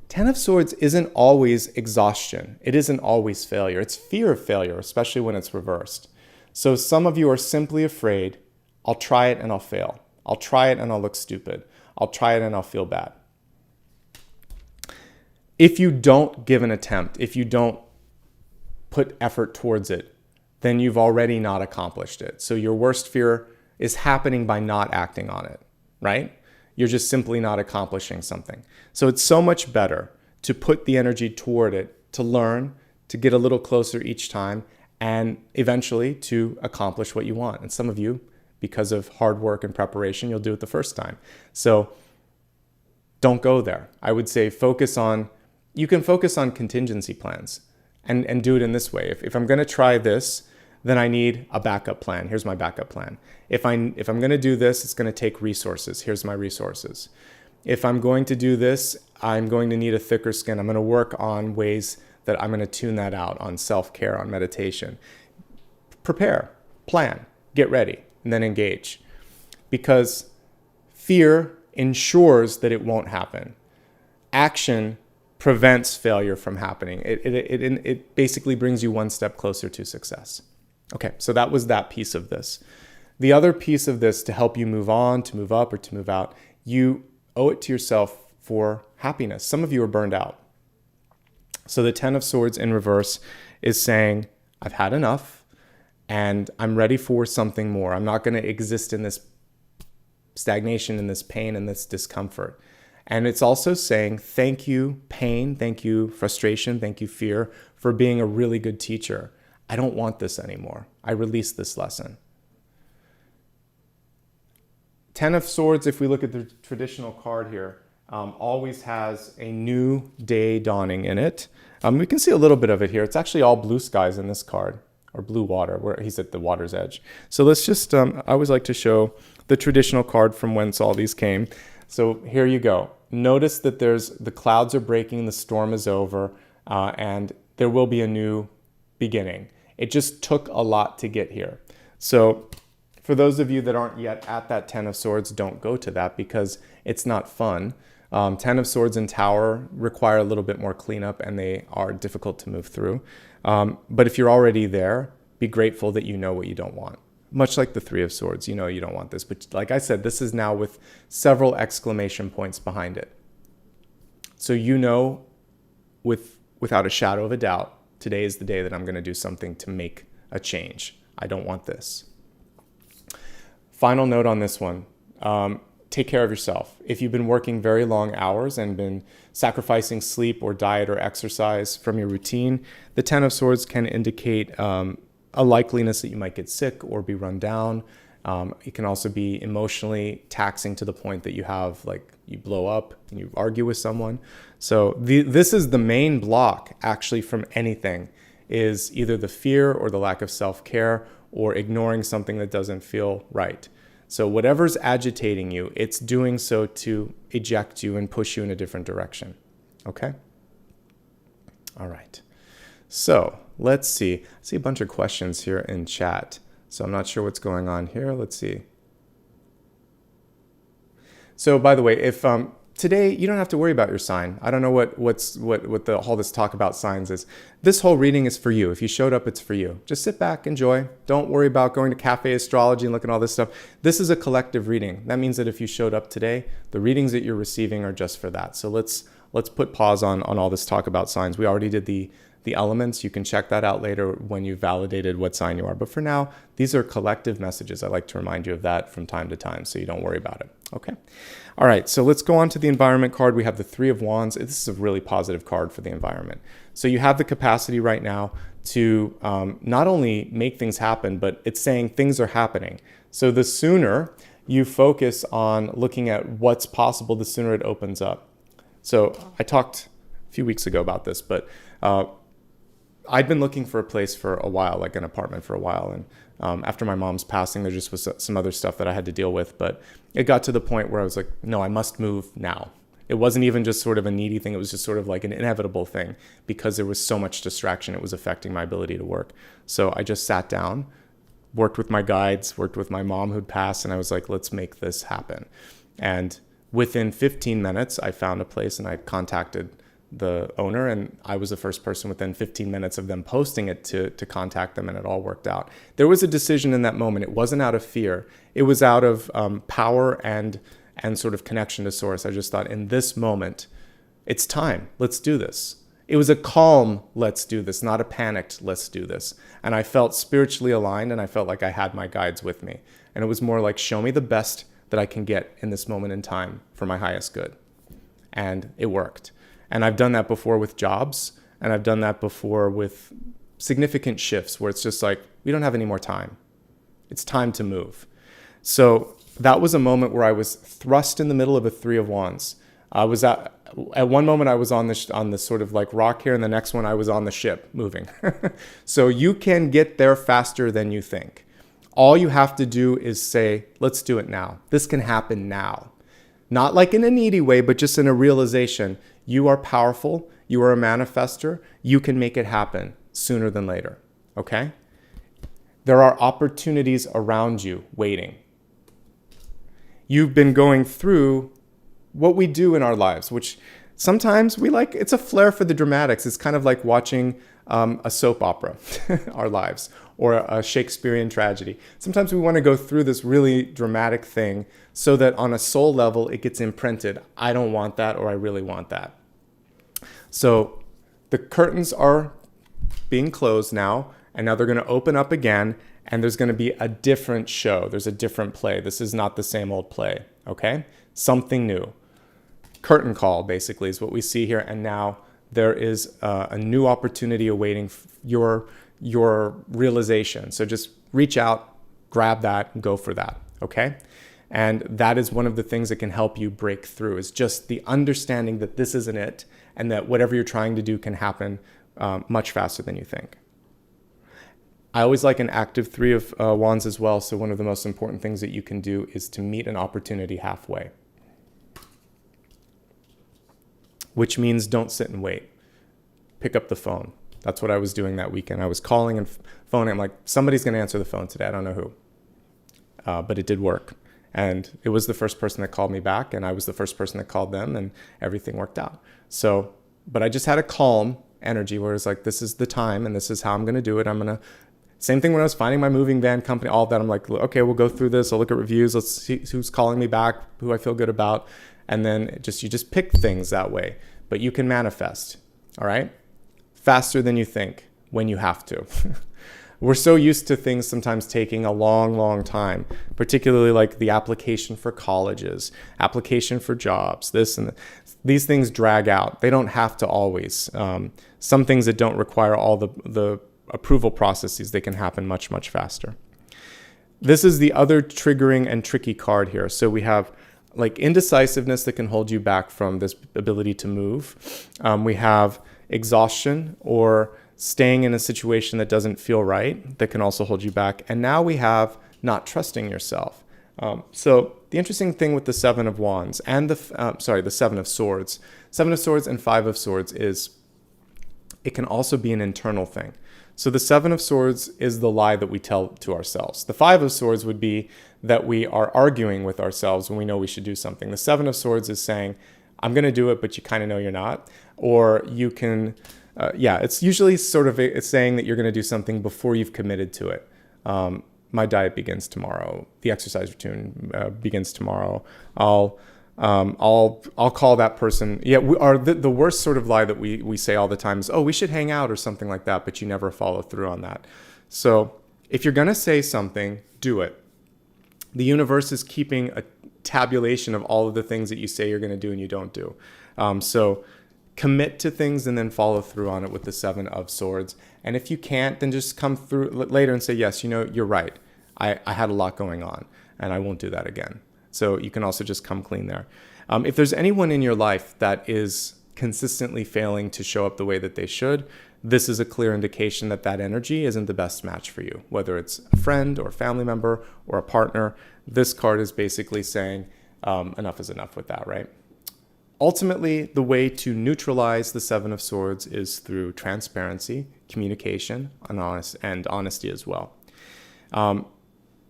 10 of Swords isn't always exhaustion. It isn't always failure. It's fear of failure, especially when it's reversed. So some of you are simply afraid, I'll try it and I'll fail. I'll try it and I'll look stupid. I'll try it and I'll feel bad. If you don't give an attempt, if you don't put effort towards it, then you've already not accomplished it. So your worst fear is happening by not acting on it, right? You're just simply not accomplishing something. So it's so much better to put the energy toward it, to learn, to get a little closer each time, and eventually to accomplish what you want. And some of you, because of hard work and preparation, you'll do it the first time. So don't go there. I would say you can focus on contingency plans and do it in this way. If I'm going to try this, then I need a backup plan. Here's my backup plan. If I'm going to do this, it's going to take resources. Here's my resources. If I'm going to do this, I'm going to need a thicker skin. I'm going to work on ways that I'm going to tune that out, on self-care, on meditation. Prepare, plan, get ready, and then engage. Because fear ensures that it won't happen. Action prevents failure from happening. It basically brings you one step closer to success. Okay, so that was that piece of this. The other piece of this, to help you move on, to move up, or to move out, you owe it to yourself for happiness. Some of you are burned out. So the Ten of Swords in reverse is saying, I've had enough and I'm ready for something more. I'm not going to exist in this stagnation, in this pain, and this discomfort. And it's also saying, thank you, pain, thank you, frustration, thank you, fear, for being a really good teacher. I don't want this anymore. I release this lesson. Ten of Swords, if we look at the traditional card here, always has a new day dawning in it. We can see a little bit of it here. It's actually all blue skies in this card, or blue water, where he's at the water's edge. So let's just, I always like to show the traditional card from whence all these came. So here you go. Notice that the clouds are breaking, the storm is over, and there will be a new beginning. It just took a lot to get here. So for those of you that aren't yet at that Ten of Swords, don't go to that because it's not fun. Ten of Swords and Tower require a little bit more cleanup, and they are difficult to move through. But if you're already there, be grateful that you know what you don't want. Much like the Three of Swords, you know you don't want this. But like I said, this is now with several exclamation points behind it. So you know without a shadow of a doubt, today is the day that I'm going to do something to make a change. I don't want this. Final note on this one. Take care of yourself. If you've been working very long hours and been sacrificing sleep or diet or exercise from your routine, the Ten of Swords can indicate a likeliness that you might get sick or be run down. It can also be emotionally taxing to the point that you blow up and you argue with someone. So this is the main block actually from anything, is either the fear or the lack of self-care or ignoring something that doesn't feel right. So whatever's agitating you, it's doing so to eject you and push you in a different direction. Okay? All right. So let's see. I see a bunch of questions here in chat. So I'm not sure what's going on here. Let's see. So by the way, if today you don't have to worry about your sign. I don't know what all this talk about signs is. This whole reading is for you. If you showed up, it's for you. Just sit back, enjoy. Don't worry about going to cafe astrology and looking at all this stuff. This is a collective reading. That means that if you showed up today, the readings that you're receiving are just for that. So let's put pause on all this talk about signs. We already did the elements. You can check that out later when you've validated what sign you are. But for now, these are collective messages. I like to remind you of that from time to time, so you don't worry about it. Okay. All right. So let's go on to the environment card. We have the Three of Wands. This is a really positive card for the environment. So you have the capacity right now to not only make things happen, but it's saying things are happening. So the sooner you focus on looking at what's possible, the sooner it opens up. So I talked a few weeks ago about this, but I'd been looking for a place for a while, like an apartment for a while. And after my mom's passing, there just was some other stuff that I had to deal with. But it got to the point where I was like, no, I must move now. It wasn't even just sort of a needy thing. It was just sort of like an inevitable thing because there was so much distraction. It was affecting my ability to work. So I just sat down, worked with my guides, worked with my mom who'd passed, and I was like, let's make this happen. And within 15 minutes, I found a place and I contacted the owner, and I was the first person within 15 minutes of them posting it to contact them, and it all worked out. There was a decision in that moment. It wasn't out of fear. It was out of power and sort of connection to source. I just thought, in this moment, it's time. Let's do this. It was a calm, let's do this, not a panicked, let's do this. And I felt spiritually aligned, and I felt like I had my guides with me. And it was more like, show me the best that I can get in this moment in time for my highest good. And it worked. And I've done that before with jobs, and I've done that before with significant shifts where it's just like, we don't have any more time. It's time to move. So that was a moment where I was thrust in the middle of a Three of Wands. I was at one moment I was on the sort of like rock here, and the next one I was on the ship moving. So you can get there faster than you think. All you have to do is say, let's do it now. This can happen now. Not like in a needy way, but just in a realization. You are powerful. You are a manifester. You can make it happen sooner than later. Okay? There are opportunities around you waiting. You've been going through what we do in our lives, which sometimes we like, it's a flair for the dramatics. It's kind of like watching a soap opera, our lives, or a Shakespearean tragedy. Sometimes we want to go through this really dramatic thing so that on a soul level, it gets imprinted. I don't want that, or I really want that. So the curtains are being closed now, and now they're going to open up again, and there's going to be a different show. There's a different play. This is not the same old play, okay? Something new. Curtain call, basically, is what we see here, and now there is a new opportunity awaiting your realization. So just reach out, grab that, and go for that, okay? And that is one of the things that can help you break through, is just the understanding that this isn't it, and that whatever you're trying to do can happen much faster than you think. I always like an active 3 of wands as well, so one of the most important things that you can do is to meet an opportunity halfway. Which means don't sit and wait. Pick up the phone. That's what I was doing that weekend. I was calling and phoning. I'm like, somebody's going to answer the phone today. I don't know who. But it did work. And it was the first person that called me back, and I was the first person that called them, and everything worked out. So, but I just had a calm energy where it's like, this is the time, and this is how I'm going to do it. Same thing when I was finding my moving van company, all of that. I'm like, okay, we'll go through this. I'll look at reviews. Let's see who's calling me back, who I feel good about. And then you just pick things that way. But you can manifest, all right? Faster than you think when you have to. We're so used to things sometimes taking a long, long time, particularly like the application for colleges, application for jobs, this and these things drag out. They don't have to always. Some things that don't require all the approval processes, they can happen much, much faster. This is the other triggering and tricky card here. So we have like indecisiveness that can hold you back from this ability to move. We have exhaustion or staying in a situation that doesn't feel right that can also hold you back. And now we have not trusting yourself. So the interesting thing with the 7 of wands and the 7 of swords, 7 of swords and 5 of swords is it can also be an internal thing. So the 7 of swords is the lie that we tell to ourselves. The 5 of swords would be that we are arguing with ourselves when we know we should do something. The 7 of swords is saying, I'm going to do it, but you kind of know you're not. Or you can, it's usually sort of it's saying that you're going to do something before you've committed to it. My diet begins tomorrow. The exercise routine begins tomorrow. I'll call that person. Yeah, the worst sort of lie that we say all the time is, oh, we should hang out or something like that, but you never follow through on that. So if you're going to say something, do it. The universe is keeping a tabulation of all of the things that you say you're going to do and you don't do. So commit to things and then follow through on it with the 7 of swords. And if you can't, then just come through later and say, yes, you're right. I had a lot going on and I won't do that again. So you can also just come clean there. If there's anyone in your life that is consistently failing to show up the way that they should, this is a clear indication that that energy isn't the best match for you. Whether it's a friend or a family member or a partner, this card is basically saying enough is enough with that, right? Ultimately, the way to neutralize the 7 of swords is through transparency, communication, and honesty as well.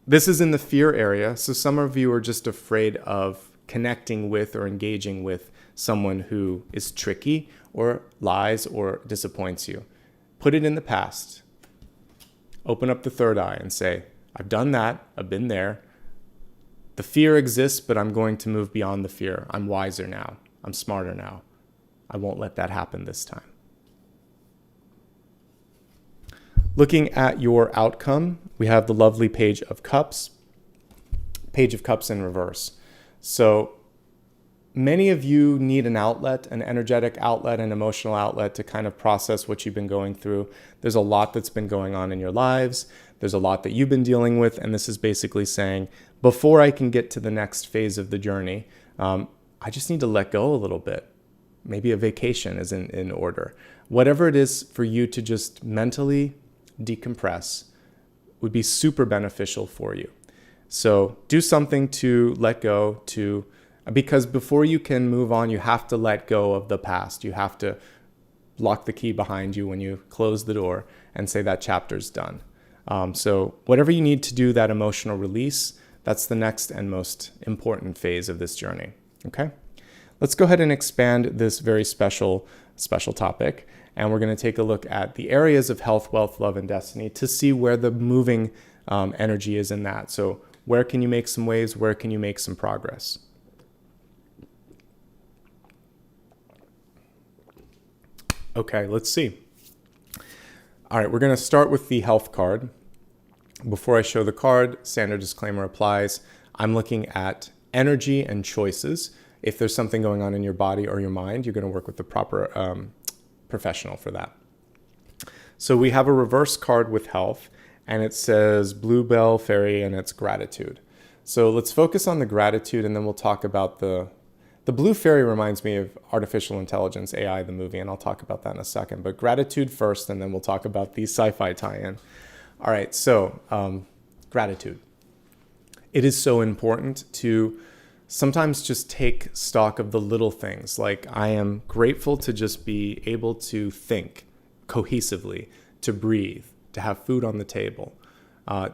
This is in the fear area, so some of you are just afraid of connecting with or engaging with someone who is tricky or lies or disappoints you. Put it in the past. Open up the third eye and say, I've done that, I've been there. The fear exists, but I'm going to move beyond the fear. I'm wiser now. I'm smarter now. I won't let that happen this time. Looking at your outcome, we have the lovely Page of Cups. Page of Cups in reverse. So many of you need an outlet, an energetic outlet, an emotional outlet to kind of process what you've been going through. There's a lot that's been going on in your lives. There's a lot that you've been dealing with. And this is basically saying, before I can get to the next phase of the journey, I just need to let go a little bit. Maybe a vacation is in order. Whatever it is for you to just mentally decompress would be super beneficial for you. So do something to let go, because before you can move on, you have to let go of the past. You have to lock the key behind you when you close the door and say that chapter's done. So whatever you need to do, that emotional release, that's the next and most important phase of this journey. Okay? Let's go ahead and expand this very special topic. And we're going to take a look at the areas of health, wealth, love, and destiny to see where the moving energy is in that. So where can you make some waves? Where can you make some progress? Okay, let's see. All right, we're going to start with the health card. Before I show the card, standard disclaimer applies. I'm looking at energy and choices. If there's something going on in your body or your mind, you're going to work with the proper professional for that. So we have a reverse card with health, and it says Bluebell Fairy, and it's gratitude. So let's focus on the gratitude, and then we'll talk about the Blue Fairy reminds me of artificial intelligence, AI, the movie, and I'll talk about that in a second. But gratitude first, and then we'll talk about the sci-fi tie-in. All right, so gratitude. It is so important to sometimes just take stock of the little things. Like, I am grateful to just be able to think cohesively, to breathe, to have food on the table,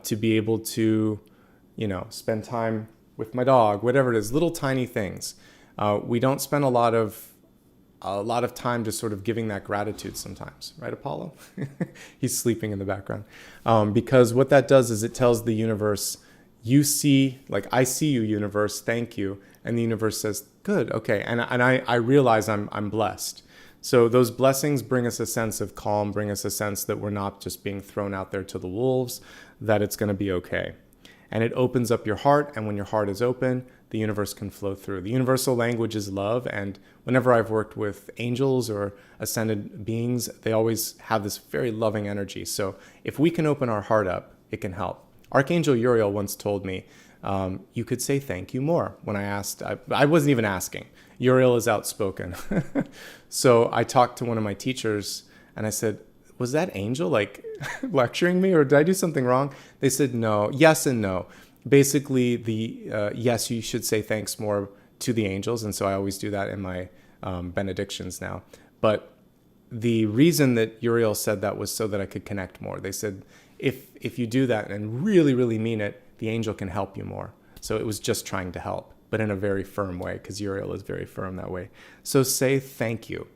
to be able to, spend time with my dog, whatever it is, little tiny things. We don't spend a lot of time just sort of giving that gratitude sometimes, right, Apollo? He's sleeping in the background. Because what that does is it tells the universe, you see, like, I see you, universe, thank you. And the universe says, good, okay. And I realize I'm blessed. So those blessings bring us a sense of calm, bring us a sense that we're not just being thrown out there to the wolves, that it's going to be okay. And it opens up your heart, and when your heart is open, the universe can flow through. The universal language is love, and whenever I've worked with angels or ascended beings, they always have this very loving energy. So if we can open our heart up, it can help. Archangel Uriel once told me, you could say thank you more. When I asked, I wasn't even asking. Uriel is outspoken. So I talked to one of my teachers, and I said, was that angel like lecturing me, or did I do something wrong? They said no, yes and no. Basically, yes, you should say thanks more to the angels, and so I always do that in my benedictions now. But the reason that Uriel said that was so that I could connect more. They said, if you do that and really, really mean it, the angel can help you more. So it was just trying to help, but in a very firm way, because Uriel is very firm that way. So say thank you.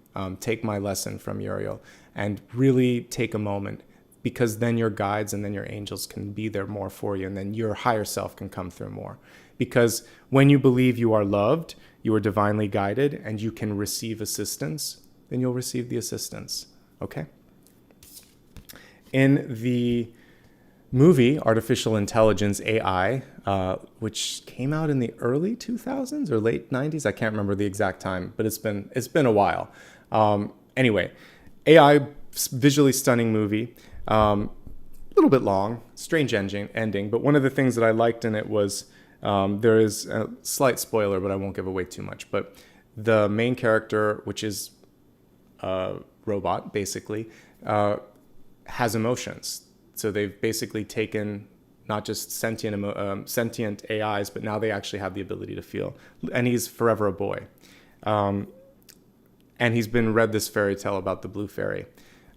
Take my lesson from Uriel and really take a moment, because then your guides and then your angels can be there more for you, and then your higher self can come through more. Because when you believe you are loved, you are divinely guided, and you can receive assistance, then you'll receive the assistance. Okay? In the movie Artificial Intelligence, AI, which came out in the early 2000s or late 90s, I can't remember the exact time, but it's been a while. Anyway, AI, visually stunning movie. A little bit long, strange ending, but one of the things that I liked in it was, there is a slight spoiler, but I won't give away too much, but the main character, which is a robot, basically, has emotions. So they've basically taken not just sentient AIs, but now they actually have the ability to feel. And he's forever a boy. And he's been read this fairy tale about the Blue Fairy.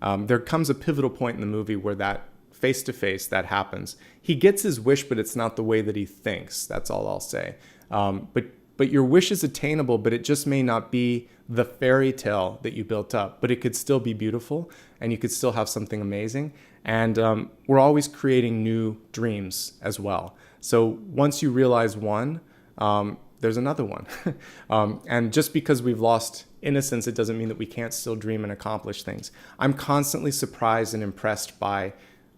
There comes a pivotal point in the movie where that face-to-face, that happens. He gets his wish, but it's not the way that he thinks. That's all I'll say. But your wish is attainable, but it just may not be the fairy tale that you built up. But it could still be beautiful, and you could still have something amazing. And we're always creating new dreams as well. So once you realize one, there's another one. And just because we've lost innocence, it doesn't mean that we can't still dream and accomplish things. I'm constantly surprised and impressed by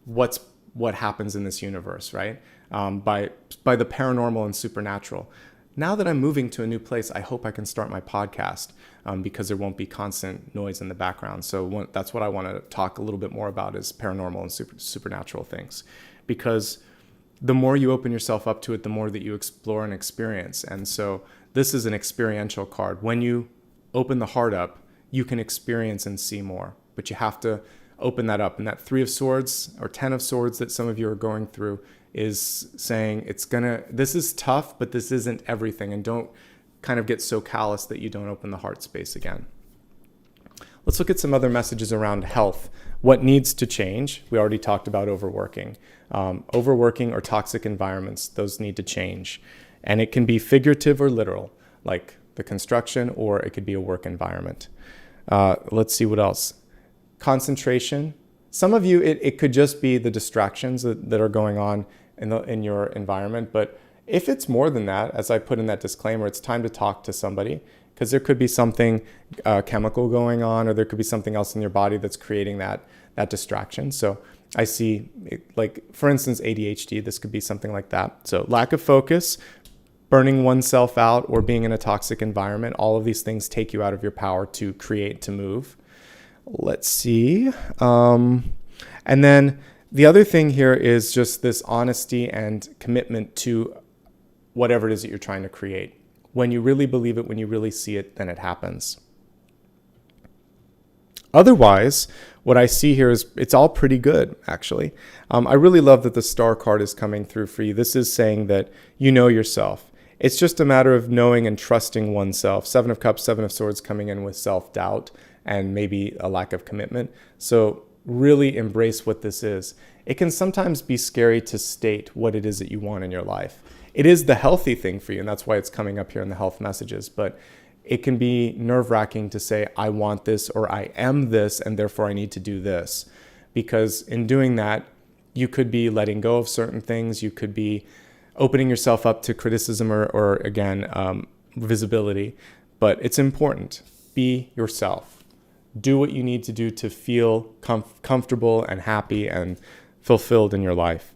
what happens in this universe, right? By the paranormal and supernatural. Now that I'm moving to a new place, I hope I can start my podcast because there won't be constant noise in the background. So that's what I want to talk a little bit more about, is paranormal and supernatural things. Because the more you open yourself up to it, the more that you explore and experience. And so This is an experiential card. When you open the heart up, you can experience and see more, but you have to open that up. And that 3 of Swords or 10 of Swords that some of you are going through is saying this is tough, but this isn't everything. And don't kind of get so callous that you don't open the heart space again. Let's look at some other messages around health. What needs to change? We already talked about overworking. Overworking or toxic environments, those need to change. And it can be figurative or literal, like the construction, or it could be a work environment. Let's see what else. Concentration. Some of you, it could just be the distractions that are going on in your environment. But if it's more than that, as I put in that disclaimer, it's time to talk to somebody, because there could be something chemical going on, or there could be something else in your body that's creating that distraction. So I see, like, for instance, ADHD, this could be something like that. So lack of focus, burning oneself out, or being in a toxic environment, all of these things take you out of your power to create, to move. Let's see. And then the other thing here is just this honesty and commitment to whatever it is that you're trying to create. When you really believe it, when you really see it, then it happens. Otherwise, what I see here is it's all pretty good, actually. I really love that the Star card is coming through for you. This is saying that you know yourself. It's just a matter of knowing and trusting oneself. 7 of Cups, 7 of Swords coming in with self-doubt and maybe a lack of commitment. So really embrace what this is. It can sometimes be scary to state what it is that you want in your life. It is the healthy thing for you, and that's why it's coming up here in the health messages. But it can be nerve-wracking to say, I want this, or I am this, and therefore I need to do this. Because in doing that, you could be letting go of certain things. You could be opening yourself up to criticism or again, visibility. But it's important. Be yourself. Do what you need to do to feel comfortable and happy and fulfilled in your life.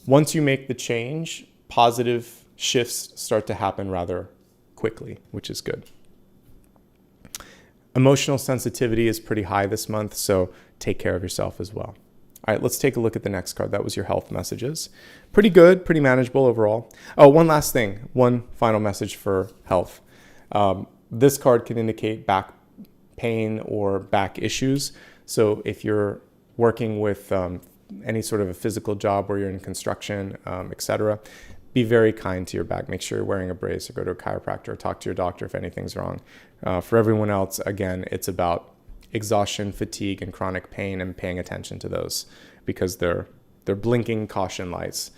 Once you make the change, positive shifts start to happen rather quickly, which is good. Emotional sensitivity is pretty high this month, so take care of yourself as well. All right, let's take a look at the next card. That was your health messages. Pretty good, pretty manageable overall. Oh, one last thing, one final message for health. This card can indicate back pain or back issues. So if you're working with any sort of a physical job where you're in construction, etc., be very kind to your back. Make sure you're wearing a brace, or go to a chiropractor, or talk to your doctor if anything's wrong. For everyone else, again, it's about exhaustion, fatigue, and chronic pain, and paying attention to those because they're blinking caution lights.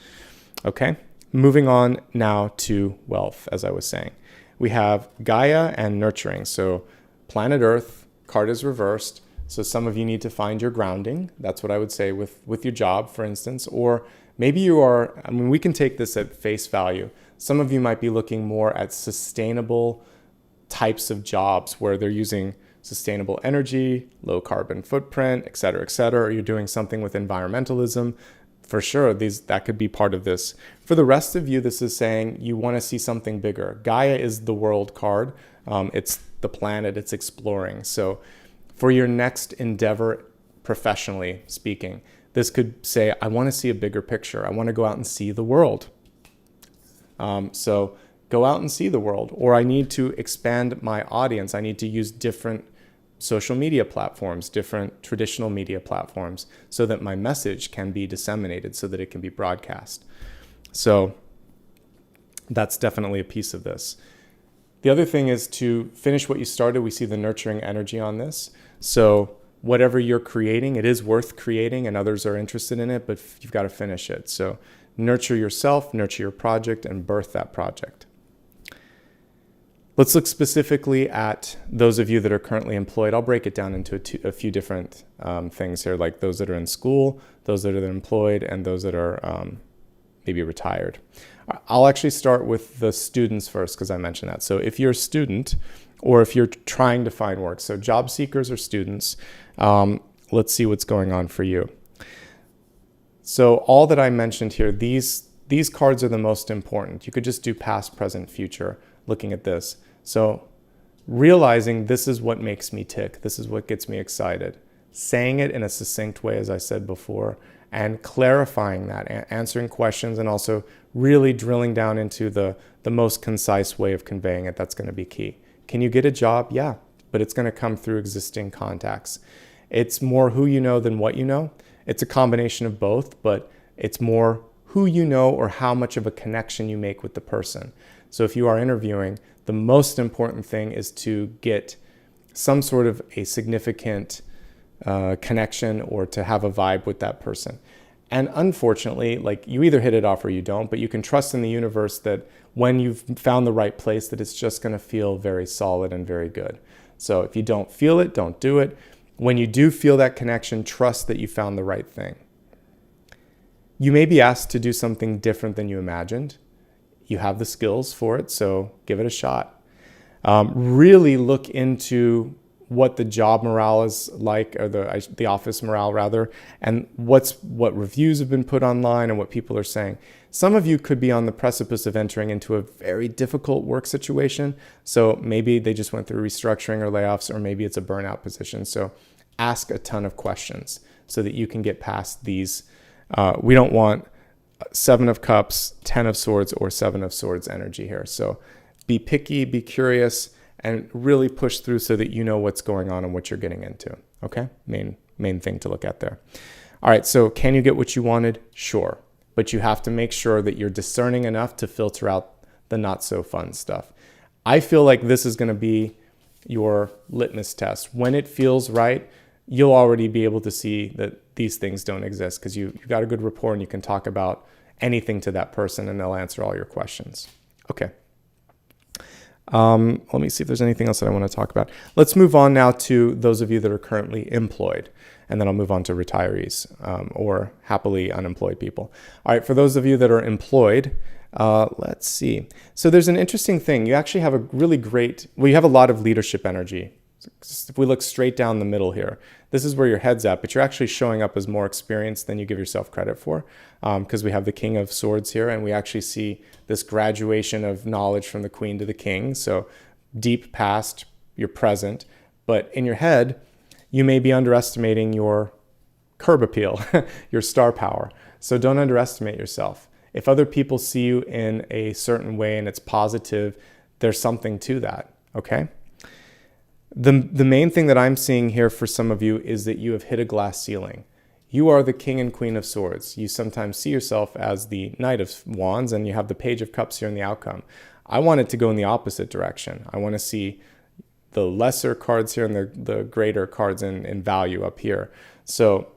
Okay, moving on now to wealth, as I was saying. We have Gaia and nurturing. So planet Earth, card is reversed. So some of you need to find your grounding. That's what I would say with your job, for instance. Or maybe you are, we can take this at face value. Some of you might be looking more at sustainable types of jobs where they're using sustainable energy, low carbon footprint, et cetera, or you're doing something with environmentalism. For sure, that could be part of this. For the rest of you, this is saying you want to see something bigger. Gaia is the world card. It's the planet, it's exploring. So for your next endeavor, professionally speaking, this could say, I want to see a bigger picture. I want to go out and see the world. So go out and see the world. Or I need to expand my audience. I need to use different social media platforms, different traditional media platforms, so that my message can be disseminated, so that it can be broadcast. So that's definitely a piece of this. The other thing is to finish what you started. We see the nurturing energy on this. So whatever you're creating, it is worth creating, and others are interested in it, but you've got to finish it. So nurture yourself, nurture your project, and birth that project. Let's look specifically at those of you that are currently employed. I'll break it down into a few different things here, like those that are in school, those that are employed, and those that are maybe retired. I'll actually start with the students first, because I mentioned that. So if you're a student, or if you're trying to find work, so job seekers or students, let's see what's going on for you. So all that I mentioned here, these cards are the most important. You could just do past, present, future, looking at this. So realizing this is what makes me tick. This is what gets me excited. Saying it in a succinct way, as I said before, and clarifying that, answering questions, and also really drilling down into the most concise way of conveying it. That's going to be key. Can you get a job? Yeah, but it's going to come through existing contacts. It's more who you know than what you know. It's a combination of both, but it's more who you know or how much of a connection you make with the person. So if you are interviewing, the most important thing is to get some sort of a significant connection or to have a vibe with that person. And unfortunately, like, you either hit it off or you don't, but you can trust in the universe that when you've found the right place, that it's just going to feel very solid and very good. So if you don't feel it, don't do it. When you do feel that connection, trust that you found the right thing. You may be asked to do something different than you imagined. You have the skills for it, so give it a shot. Really look into what the job morale is like, or the office morale rather, and what reviews have been put online and what people are saying. Some of you could be on the precipice of entering into a very difficult work situation. So maybe they just went through restructuring or layoffs, or maybe it's a burnout position. So ask a ton of questions so that you can get past these. We don't want 7 of Cups, 10 of Swords, or 7 of Swords energy here. So be picky, be curious, and really push through so that you know what's going on and what you're getting into. Okay? Main thing to look at there. All right, so can you get what you wanted? Sure. But you have to make sure that you're discerning enough to filter out the not so fun stuff. I feel like this is going to be your litmus test. When it feels right, you'll already be able to see that these things don't exist because you've got a good rapport and you can talk about anything to that person and they'll answer all your questions. Okay. Let me see if there's anything else that I want to talk about. Let's move on now to those of you that are currently employed, and then I'll move on to retirees or happily unemployed people. All right, for those of you that are employed, let's see. So there's an interesting thing. You actually have a really great, you have a lot of leadership energy. If we look straight down the middle here, this is where your head's at, but you're actually showing up as more experienced than you give yourself credit for, because we have the King of Swords here, and we actually see this graduation of knowledge from the Queen to the King. So deep past, your present, but in your head, you may be underestimating your curb appeal, your star power. So don't underestimate yourself. If other people see you in a certain way and it's positive, there's something to that, okay? The main thing that I'm seeing here for some of you is that you have hit a glass ceiling. You are the King and Queen of Swords. You sometimes see yourself as the Knight of Wands, and you have the Page of Cups here in the outcome. I want it to go in the opposite direction. I want to see the lesser cards here and the greater cards in value up here. So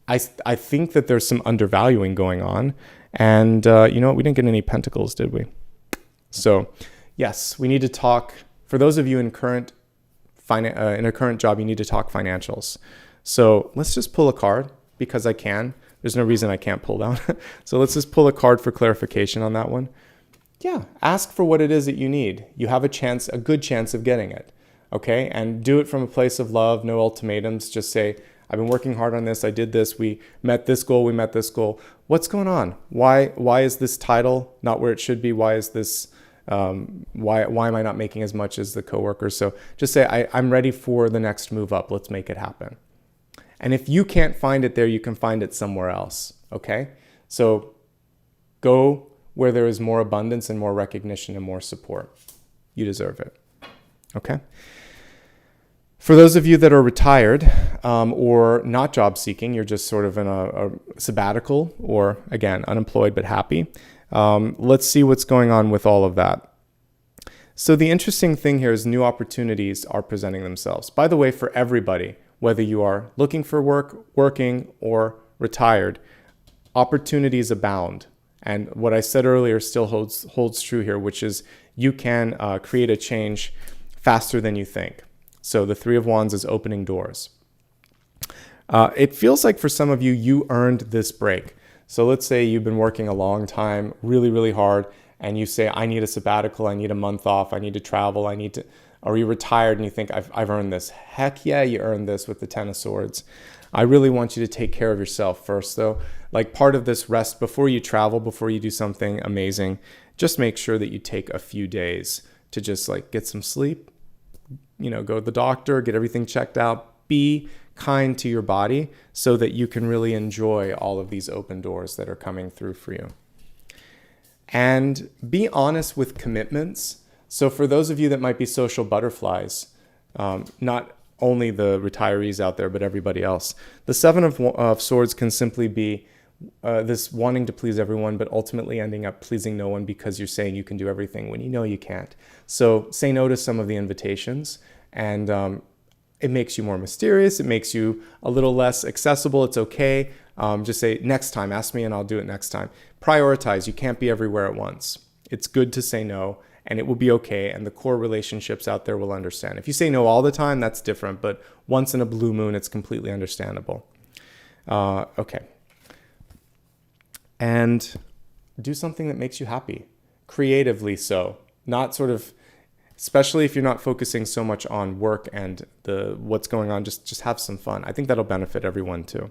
I think that there's some undervaluing going on. And you know what? We didn't get any pentacles, did we? So yes, we need to talk. For those of you in a current job, you need to talk financials. So let's just pull a card because I can. There's no reason I can't pull down. So let's just pull a card for clarification on that one. Yeah, ask for what it is that you need. You have a good chance of getting it. Okay, and do it from a place of love, no ultimatums. Just say, I've been working hard on this. I did this. We met this goal. We met this goal. What's going on? Why is this title not where it should be? Why is this? Why am I not making as much as the coworkers? So just say, I'm ready for the next move up. Let's make it happen. And if you can't find it there, you can find it somewhere else. Okay, so go where there is more abundance and more recognition and more support. You deserve it. Okay. For those of you that are retired or not job seeking, you're just sort of in a sabbatical or, again, unemployed but happy. Let's see what's going on with all of that. So the interesting thing here is new opportunities are presenting themselves. By the way, for everybody, whether you are looking for work, working, or retired, opportunities abound. And what I said earlier still holds true here, which is you can create a change faster than you think. So the Three of Wands is opening doors. It feels like for some of you, you earned this break. So let's say you've been working a long time, really, really hard, and you say, I need a sabbatical, I need a month off, I need to travel, or you're retired and you think, I've earned this. Heck yeah, you earned this with the Ten of Swords. I really want you to take care of yourself first, though. Like part of this rest, before you travel, before you do something amazing, just make sure that you take a few days to just like get some sleep, go to the doctor, get everything checked out, be kind to your body so that you can really enjoy all of these open doors that are coming through for you. And be honest with commitments. So for those of you that might be social butterflies, not only the retirees out there, but everybody else, the Seven of Swords can simply be this wanting to please everyone, but ultimately ending up pleasing no one because you're saying you can do everything when you know you can't. So say no to some of the invitations, and it makes you more mysterious. It makes you a little less accessible. It's okay. Just say, next time, ask me and I'll do it next time. Prioritize. You can't be everywhere at once. It's good to say no, and it will be okay. And the core relationships out there will understand. If you say no all the time, that's different. But once in a blue moon, it's completely understandable. Okay. And do something that makes you happy, creatively so. Not sort of, especially if you're not focusing so much on work and what's going on, just have some fun. I think that'll benefit everyone too.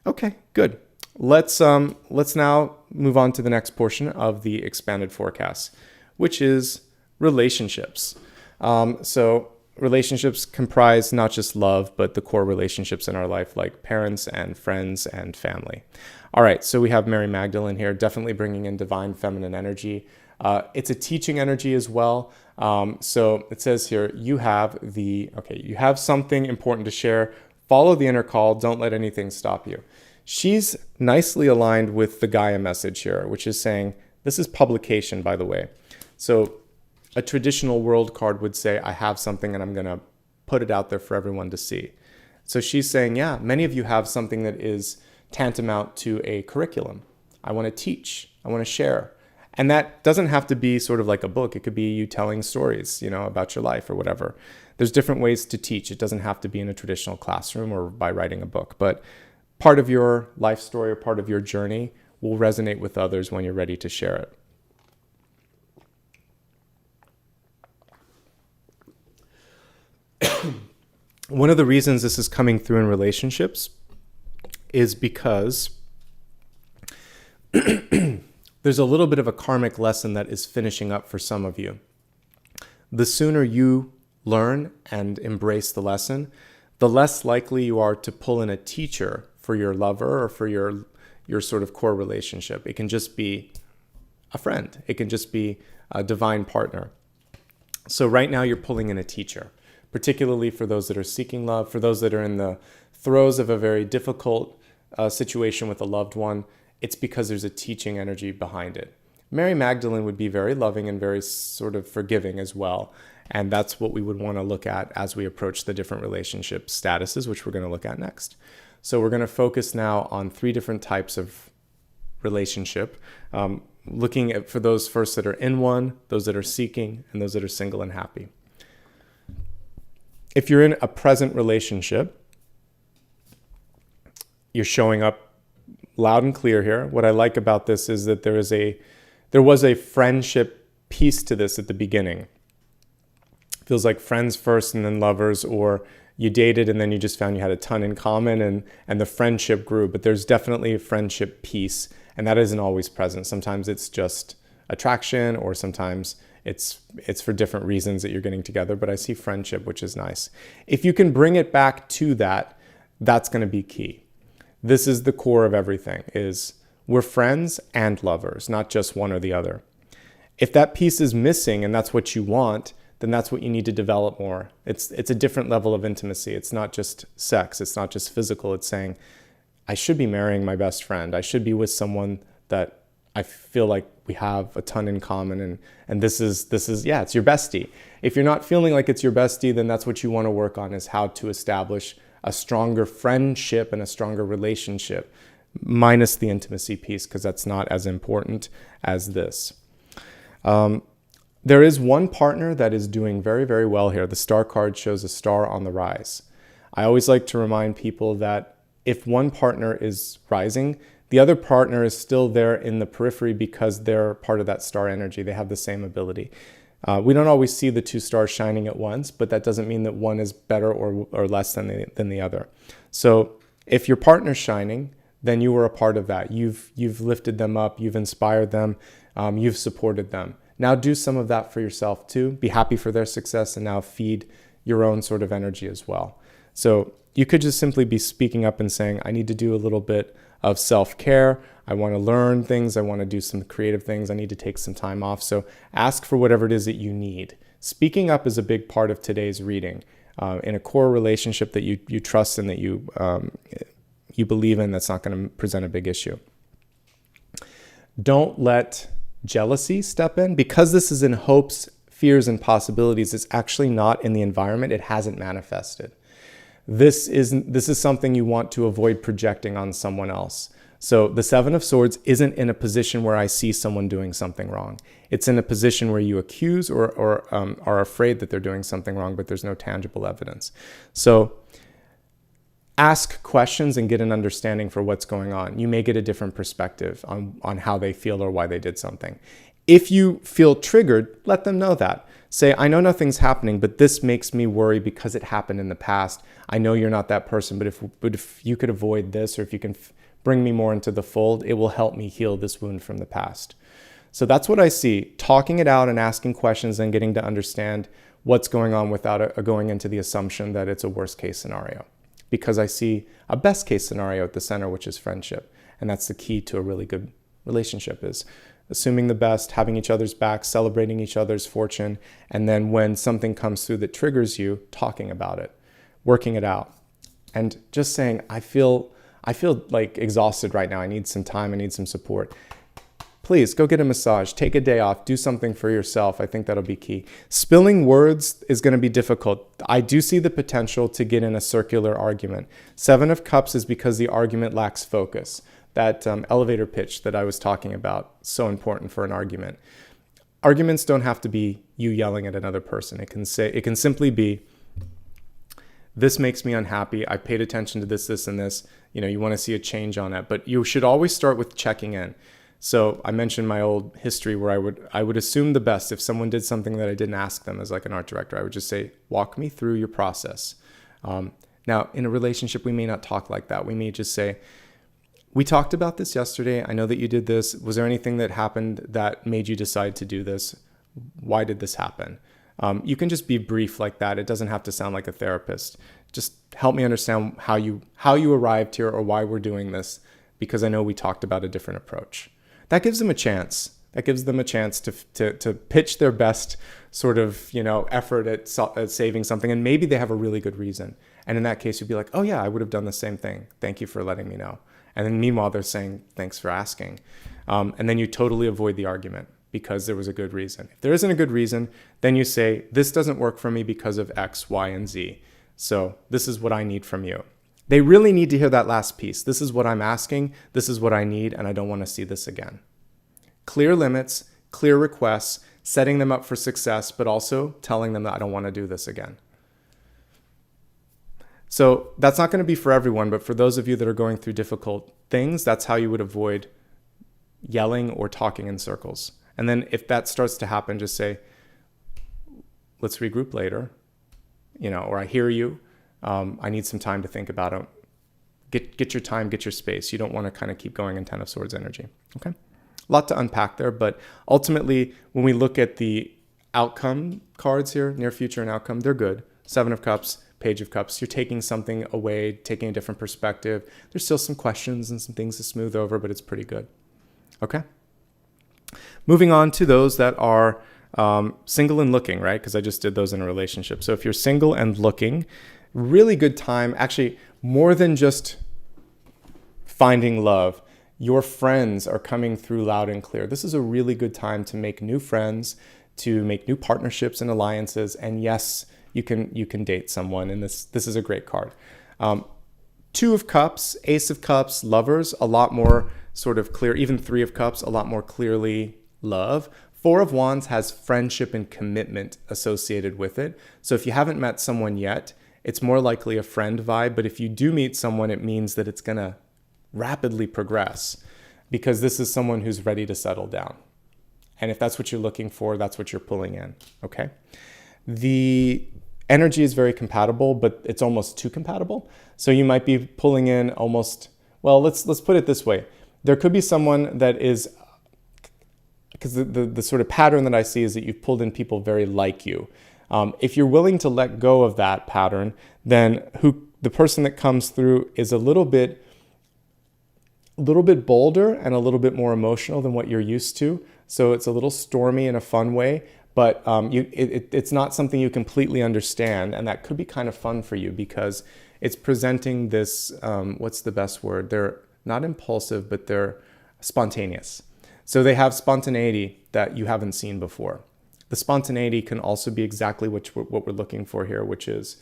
Okay, good. Let's now move on to the next portion of the expanded forecast, which is relationships. So relationships comprise not just love, but the core relationships in our life, like parents and friends and family. All right, so we have Mary Magdalene here, definitely bringing in divine feminine energy. It's a teaching energy as well. So it says here, you have something important to share. Follow the inner call. Don't let anything stop you. She's nicely aligned with the Gaia message here, which is saying, this is publication, by the way. So a traditional world card would say, I have something and I'm going to put it out there for everyone to see. So she's saying, yeah, many of you have something that is tantamount to a curriculum. I want to teach. I want to share. And that doesn't have to be sort of like a book. It could be you telling stories, about your life or whatever. There's different ways to teach. It doesn't have to be in a traditional classroom or by writing a book. But part of your life story or part of your journey will resonate with others when you're ready to share it. One of the reasons this is coming through in relationships is because there's a little bit of a karmic lesson that is finishing up for some of you. The sooner you learn and embrace the lesson, the less likely you are to pull in a teacher for your lover or for your sort of core relationship. It can just be a friend. It can just be a divine partner. So right now you're pulling in a teacher, particularly for those that are seeking love, for those that are in the throes of a very difficult situation with a loved one. It's because there's a teaching energy behind it. Mary Magdalene would be very loving and very sort of forgiving as well. And that's what we would want to look at as we approach the different relationship statuses, which we're going to look at next. So we're going to focus now on 3 different types of relationship, looking at for those first that are in one, those that are seeking, and those that are single and happy. If you're in a present relationship, you're showing up loud and clear here. What I like about this is that there was a friendship piece to this at the beginning. It feels like friends first and then lovers, or you dated and then you just found you had a ton in common and the friendship grew. But there's definitely a friendship piece, and that isn't always present. Sometimes it's just attraction, or sometimes it's for different reasons that you're getting together. But I see friendship, which is nice. If you can bring it back to that, that's going to be key. This is the core of everything, is we're friends and lovers, not just one or the other. If that piece is missing and that's what you want, then that's what you need to develop more. It's a different level of intimacy. It's not just sex. It's not just physical. It's saying, I should be marrying my best friend. I should be with someone that I feel like we have a ton in common. And this is it's your bestie. If you're not feeling like it's your bestie, then that's what you want to work on, is how to establish a stronger friendship and a stronger relationship, minus the intimacy piece, because that's not as important as this. There is one partner that is doing very, very well here. The star card shows a star on the rise. I always like to remind people that if one partner is rising, the other partner is still there in the periphery because they're part of that star energy. They have the same ability. We don't always see the 2 stars shining at once, but that doesn't mean that one is better or less than the other. So if your partner's shining, then you were a part of that. You've lifted them up, you've inspired them, you've supported them. Now do some of that for yourself too. Be happy for their success, and now feed your own sort of energy as well. So you could just simply be speaking up and saying, I need to do a little bit of self-care. I want to learn things. I want to do some creative things. I need to take some time off. So ask for whatever it is that you need. Speaking up is a big part of today's reading. In a core relationship that you trust and that you believe in, that's not going to present a big issue. Don't let jealousy step in. Because this is in hopes, fears, and possibilities, it's actually not in the environment. It hasn't manifested. This is something you want to avoid projecting on someone else. So the Seven of Swords isn't in a position where I see someone doing something wrong. It's in a position where you accuse or are afraid that they're doing something wrong, but there's no tangible evidence. So ask questions and get an understanding for what's going on. You may get a different perspective on how they feel or why they did something. If you feel triggered, let them know that. Say, I know nothing's happening, but this makes me worry because it happened in the past. I know you're not that person, but if you could avoid this, or if you can bring me more into the fold, it will help me heal this wound from the past. So that's what I see. Talking it out and asking questions and getting to understand what's going on without going into the assumption that it's a worst case scenario. Because I see a best case scenario at the center, which is friendship. And that's the key to a really good relationship, is assuming the best, having each other's back, celebrating each other's fortune, and then when something comes through that triggers you, talking about it, working it out, and just saying, I feel like exhausted right now. I need some time. I need some support. Please go get a massage, take a day off, do something for yourself. I think that'll be key. Spilling words is going to be difficult. I do see the potential to get in a circular argument. Seven of Cups is because the argument lacks focus. That elevator pitch that I was talking about, so important for an argument. Arguments don't have to be you yelling at another person. It can simply be, this makes me unhappy. I paid attention to this, this, and this. You want to see a change on that, but you should always start with checking in. So I mentioned my old history where I would assume the best. If someone did something that I didn't ask them as like an art director, I would just say, walk me through your process. Now, in a relationship, we may not talk like that. We may just say, we talked about this yesterday. I know that you did this. Was there anything that happened that made you decide to do this? Why did this happen? You can just be brief like that. It doesn't have to sound like a therapist. Just help me understand how you arrived here or why we're doing this, because I know we talked about a different approach. That gives them a chance. That gives them a chance to pitch their best sort of, effort at saving something. And maybe they have a really good reason. And in that case, you'd be like, oh yeah, I would have done the same thing. Thank you for letting me know. And then meanwhile, they're saying, thanks for asking. And then you totally avoid the argument because there was a good reason. If there isn't a good reason, then you say, this doesn't work for me because of X, Y, and Z. So this is what I need from you. They really need to hear that last piece. This is what I'm asking. This is what I need, and I don't want to see this again. Clear limits, clear requests, setting them up for success, but also telling them that I don't want to do this again. So that's not going to be for everyone, but for those of you that are going through difficult things, that's how you would avoid yelling or talking in circles. And then if that starts to happen, just say, let's regroup later, or I hear you. I need some time to think about it. Get your time, get your space. You don't want to kind of keep going in Ten of Swords energy. Okay. A lot to unpack there, but ultimately, when we look at the outcome cards here, near future and outcome, they're good. Seven of Cups, Page of Cups. You're taking something away, taking a different perspective. There's still some questions and some things to smooth over, but it's pretty good. Okay. Moving on to those that are single and looking, right? Because I just did those in a relationship. So if you're single and looking, really good time. Actually, more than just finding love. Your friends are coming through loud and clear. This is a really good time to make new friends, to make new partnerships and alliances. And yes, you can date someone. And this is a great card. Two of Cups, Ace of Cups, Lovers, a lot more sort of clear. Even Three of Cups, a lot more clearly love. Four of Wands has friendship and commitment associated with it. So if you haven't met someone yet, it's more likely a friend vibe. But if you do meet someone, it means that it's going to rapidly progress because this is someone who's ready to settle down. And if that's what you're looking for, that's what you're pulling in, okay? The energy is very compatible, but it's almost too compatible. So you might be pulling in almost, well, let's put it this way. There could be someone that is, because the sort of pattern that I see is that you've pulled in people very like you. If you're willing to let go of that pattern, then the person that comes through is a little bit bolder and a little bit more emotional than what you're used to. So it's a little stormy in a fun way, but it's not something you completely understand. And that could be kind of fun for you because it's presenting this, what's the best word? They're not impulsive, but they're spontaneous. So they have spontaneity that you haven't seen before. The spontaneity can also be exactly what we're looking for here, which is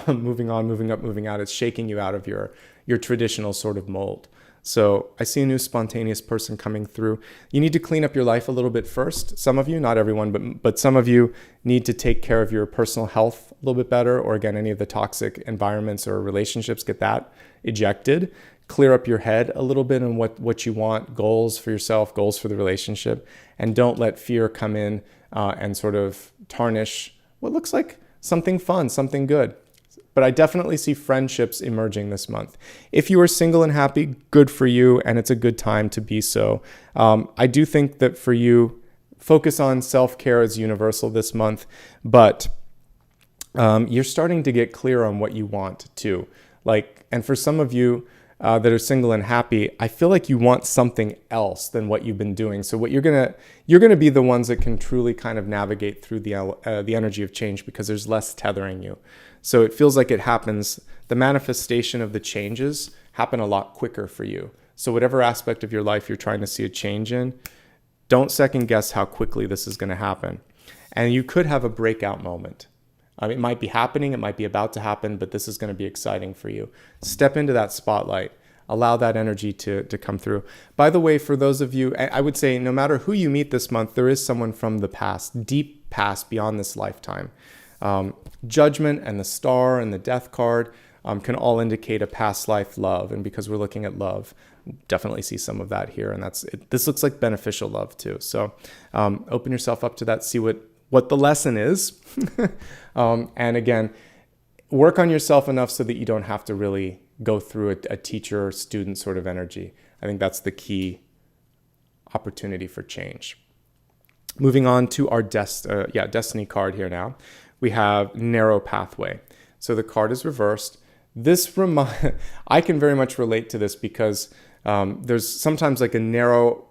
moving on, moving up, moving out. It's shaking you out of your traditional sort of mold. So I see a new spontaneous person coming through. You need to clean up your life a little bit first. Some of you, not everyone, but some of you need to take care of your personal health a little bit better, or again, any of the toxic environments or relationships, get that ejected. Clear up your head a little bit on what you want, goals for yourself, goals for the relationship, and don't let fear come in and sort of tarnish what looks like something fun, something good. But I definitely see friendships emerging this month. If you are single and happy, good for you, and it's a good time to be so. I do think that for you, focus on self-care is universal this month, but you're starting to get clear on what you want too. And for some of you that are single and happy, I feel like you want something else than what you've been doing. So what you're gonna be the ones that can truly kind of navigate through the energy of change because there's less tethering you. So it feels like it happens, the manifestation of the changes happen a lot quicker for you. So whatever aspect of your life you're trying to see a change in, don't second guess how quickly this is going to happen. And you could have a breakout moment. It might be happening, it might be about to happen, but this is going to be exciting for you. Step into that spotlight. Allow that energy to come through. By the way, for those of you, I would say no matter who you meet this month, there is someone from the past, deep past, beyond this lifetime. Judgment and the star and the death card can all indicate a past life love. And because we're looking at love, definitely see some of that here. And this looks like beneficial love too. So open yourself up to that, see what the lesson is. And again, work on yourself enough so that you don't have to really go through a teacher or student sort of energy. I think that's the key opportunity for change. Moving on to our destiny card here now. We have narrow pathway. So the card is reversed. I can very much relate to this because there's sometimes like a narrow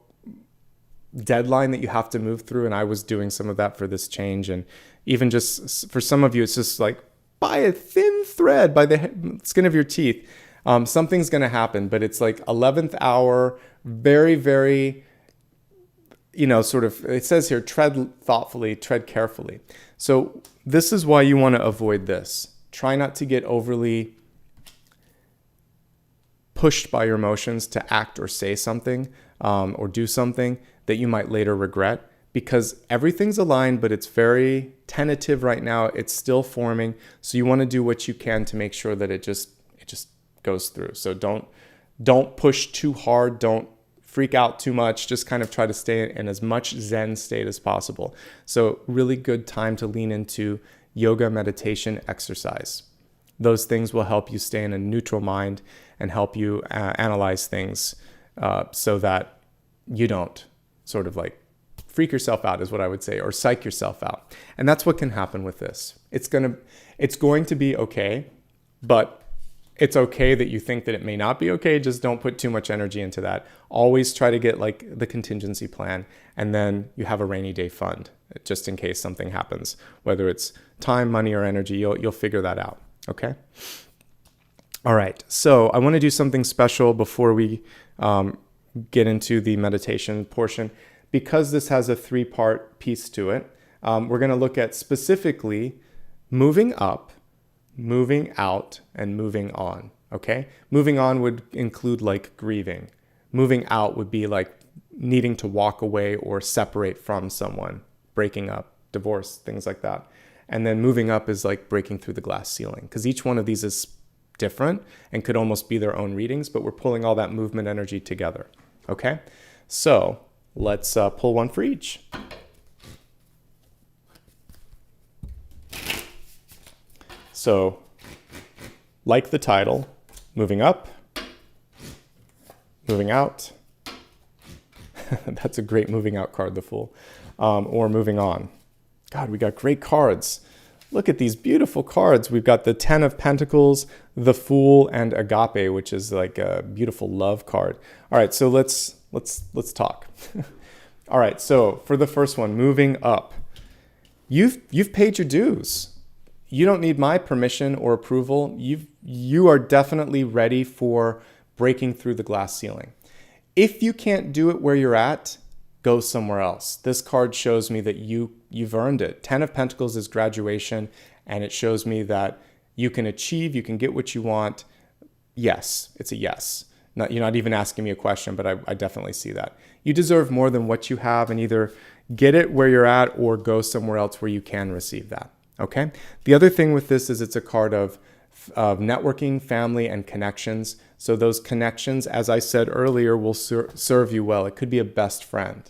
deadline that you have to move through. And I was doing some of that for this change. And even just for some of you, it's just like by a thin thread, by the skin of your teeth, something's going to happen. But it's like 11th hour, very, very, sort of, it says here, tread thoughtfully, tread carefully. So this is why you want to avoid this. Try not to get overly pushed by your emotions to act or say something or do something that you might later regret, because everything's aligned, but it's very tentative right now. It's still forming. So you want to do what you can to make sure that it just goes through. So don't push too hard. Don't freak out too much. Just kind of try to stay in as much Zen state as possible. So really good time to lean into yoga, meditation, exercise. Those things will help you stay in a neutral mind and help you analyze things so that you don't sort of like freak yourself out is what I would say, or psych yourself out. And that's what can happen with this. It's going to be okay, but it's okay that you think that it may not be okay. Just don't put too much energy into that. Always try to get like the contingency plan, and then you have a rainy day fund just in case something happens, whether it's time, money, or energy. You'll figure that out. Okay. All right. So I want to do something special before we get into the meditation portion. Because this has a 3-part piece to it, we're going to look at specifically moving up, moving out, and moving on. Okay. Moving on would include like grieving. Moving out would be like needing to walk away or separate from someone, breaking up, divorce, things like that. And then moving up is like breaking through the glass ceiling, because each one of these is different and could almost be their own readings, but we're pulling all that movement energy together. Okay. So let's pull one for each. So, like the title, moving up, moving out. That's a great moving out card, the Fool. Or moving on. God, we got great cards. Look at these beautiful cards. We've got the 10 of Pentacles, the Fool, and Agape, which is like a beautiful love card. All right, so let's talk. All right, so for the first one, moving up. You've paid your dues. You don't need my permission or approval. You are definitely ready for breaking through the glass ceiling. If you can't do it where you're at, go somewhere else. This card shows me that you've earned it. 10 of Pentacles is graduation, and it shows me that you can achieve, you can get what you want. Yes, it's a yes. You're not even asking me a question, but I definitely see that. You deserve more than what you have, and either get it where you're at or go somewhere else where you can receive that, okay? The other thing with this is it's a card of networking, family, and connections. So those connections, as I said earlier, will serve you well. It could be a best friend.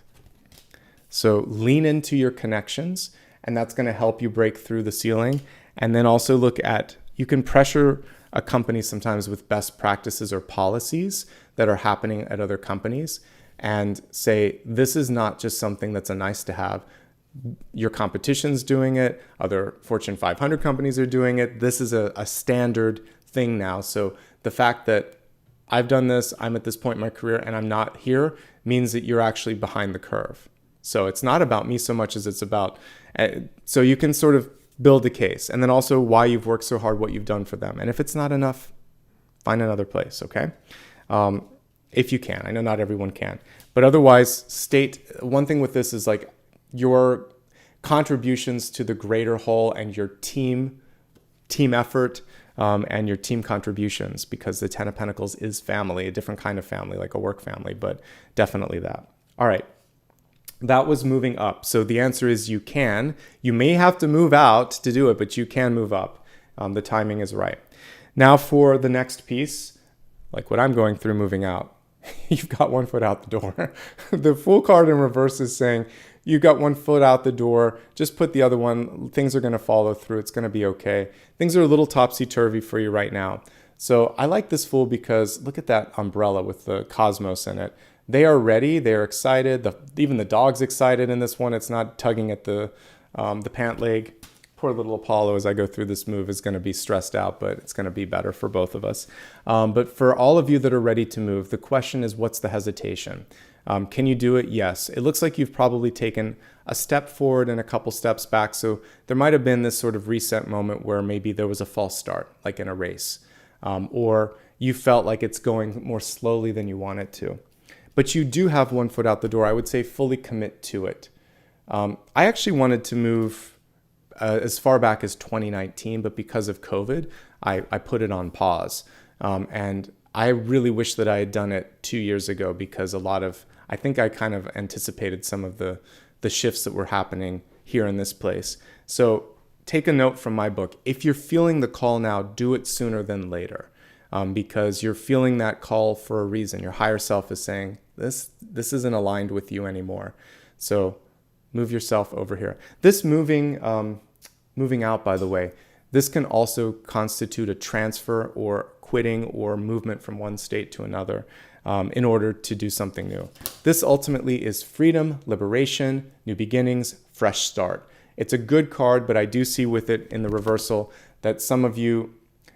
So lean into your connections, and that's going to help you break through the ceiling. And then also look at, you can pressure a company sometimes with best practices or policies that are happening at other companies and say, this is not just something that's a nice to have. Your competition's doing it. Other Fortune 500 companies are doing it. This is a standard thing now. So the fact that I've done this, I'm at this point in my career, and I'm not here means that you're actually behind the curve. So it's not about me so much as it's about, so you can sort of build a case. And then also why you've worked so hard, what you've done for them. And if it's not enough, find another place, okay? If you can. I know not everyone can. But otherwise, state, one thing with this is like your contributions to the greater whole and your team effort, and your team contributions, because the 10 of Pentacles is family, a different kind of family, like a work family, but definitely that. All right. That was moving up. So the answer is you can. You may have to move out to do it, but you can move up. The timing is right. Now for the next piece, like what I'm going through moving out, you've got 1 foot out the door. The Fool card in reverse is saying, you got 1 foot out the door, just put the other one, things are going to follow through, it's going to be okay. Things are a little topsy-turvy for you right now. So I like this Fool because look at that umbrella with the cosmos in it. They are ready, they're excited, even the dog's excited in this one, it's not tugging at the pant leg. Poor little Apollo, as I go through this move, is going to be stressed out, but it's going to be better for both of us. But for all of you that are ready to move, the question is, what's the hesitation? Can you do it? Yes. It looks like you've probably taken a step forward and a couple steps back. So there might have been this sort of reset moment where maybe there was a false start, like in a race, or you felt like it's going more slowly than you want it to. But you do have 1 foot out the door. I would say fully commit to it. I actually wanted to move as far back as 2019, but because of COVID, I put it on pause. And I really wish that I had done it 2 years ago, because I think I kind of anticipated some of the shifts that were happening here in this place. So take a note from my book. If you're feeling the call now, do it sooner than later, because you're feeling that call for a reason. Your higher self is saying, this isn't aligned with you anymore. So move yourself over here. This moving out, by the way, this can also constitute a transfer or quitting or movement from one state to another in order to do something new. This ultimately is freedom, liberation, new beginnings, fresh start. It's a good card, but I do see with it in the reversal that some of you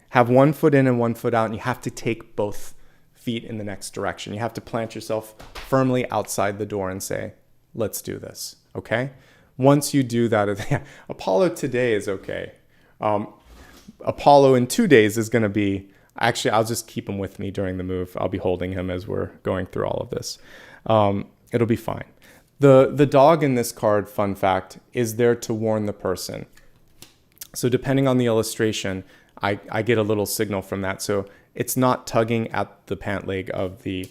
have 1 foot in and 1 foot out, and you have to take both feet in the next direction. You have to plant yourself firmly outside the door and say, let's do this, okay? Once you do that, Apollo today is okay. Apollo in 2 days is going to be, actually, I'll just keep him with me during the move. I'll be holding him as we're going through all of this. It'll be fine. The dog in this card, fun fact, is there to warn the person. So depending on the illustration, I get a little signal from that. So it's not tugging at the pant leg of the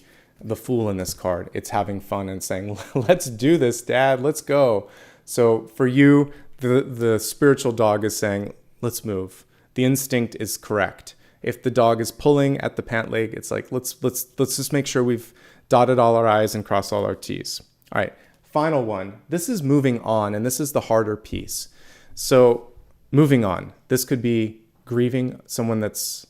Fool in this card. It's having fun and saying, let's do this, Dad, let's go. So for you, the spiritual dog is saying, let's move. The instinct is correct. If the dog is pulling at the pant leg, it's like, let's just make sure we've dotted all our I's and crossed all our T's. All right, final one. This is moving on, and this is the harder piece. So moving on, this could be grieving someone that's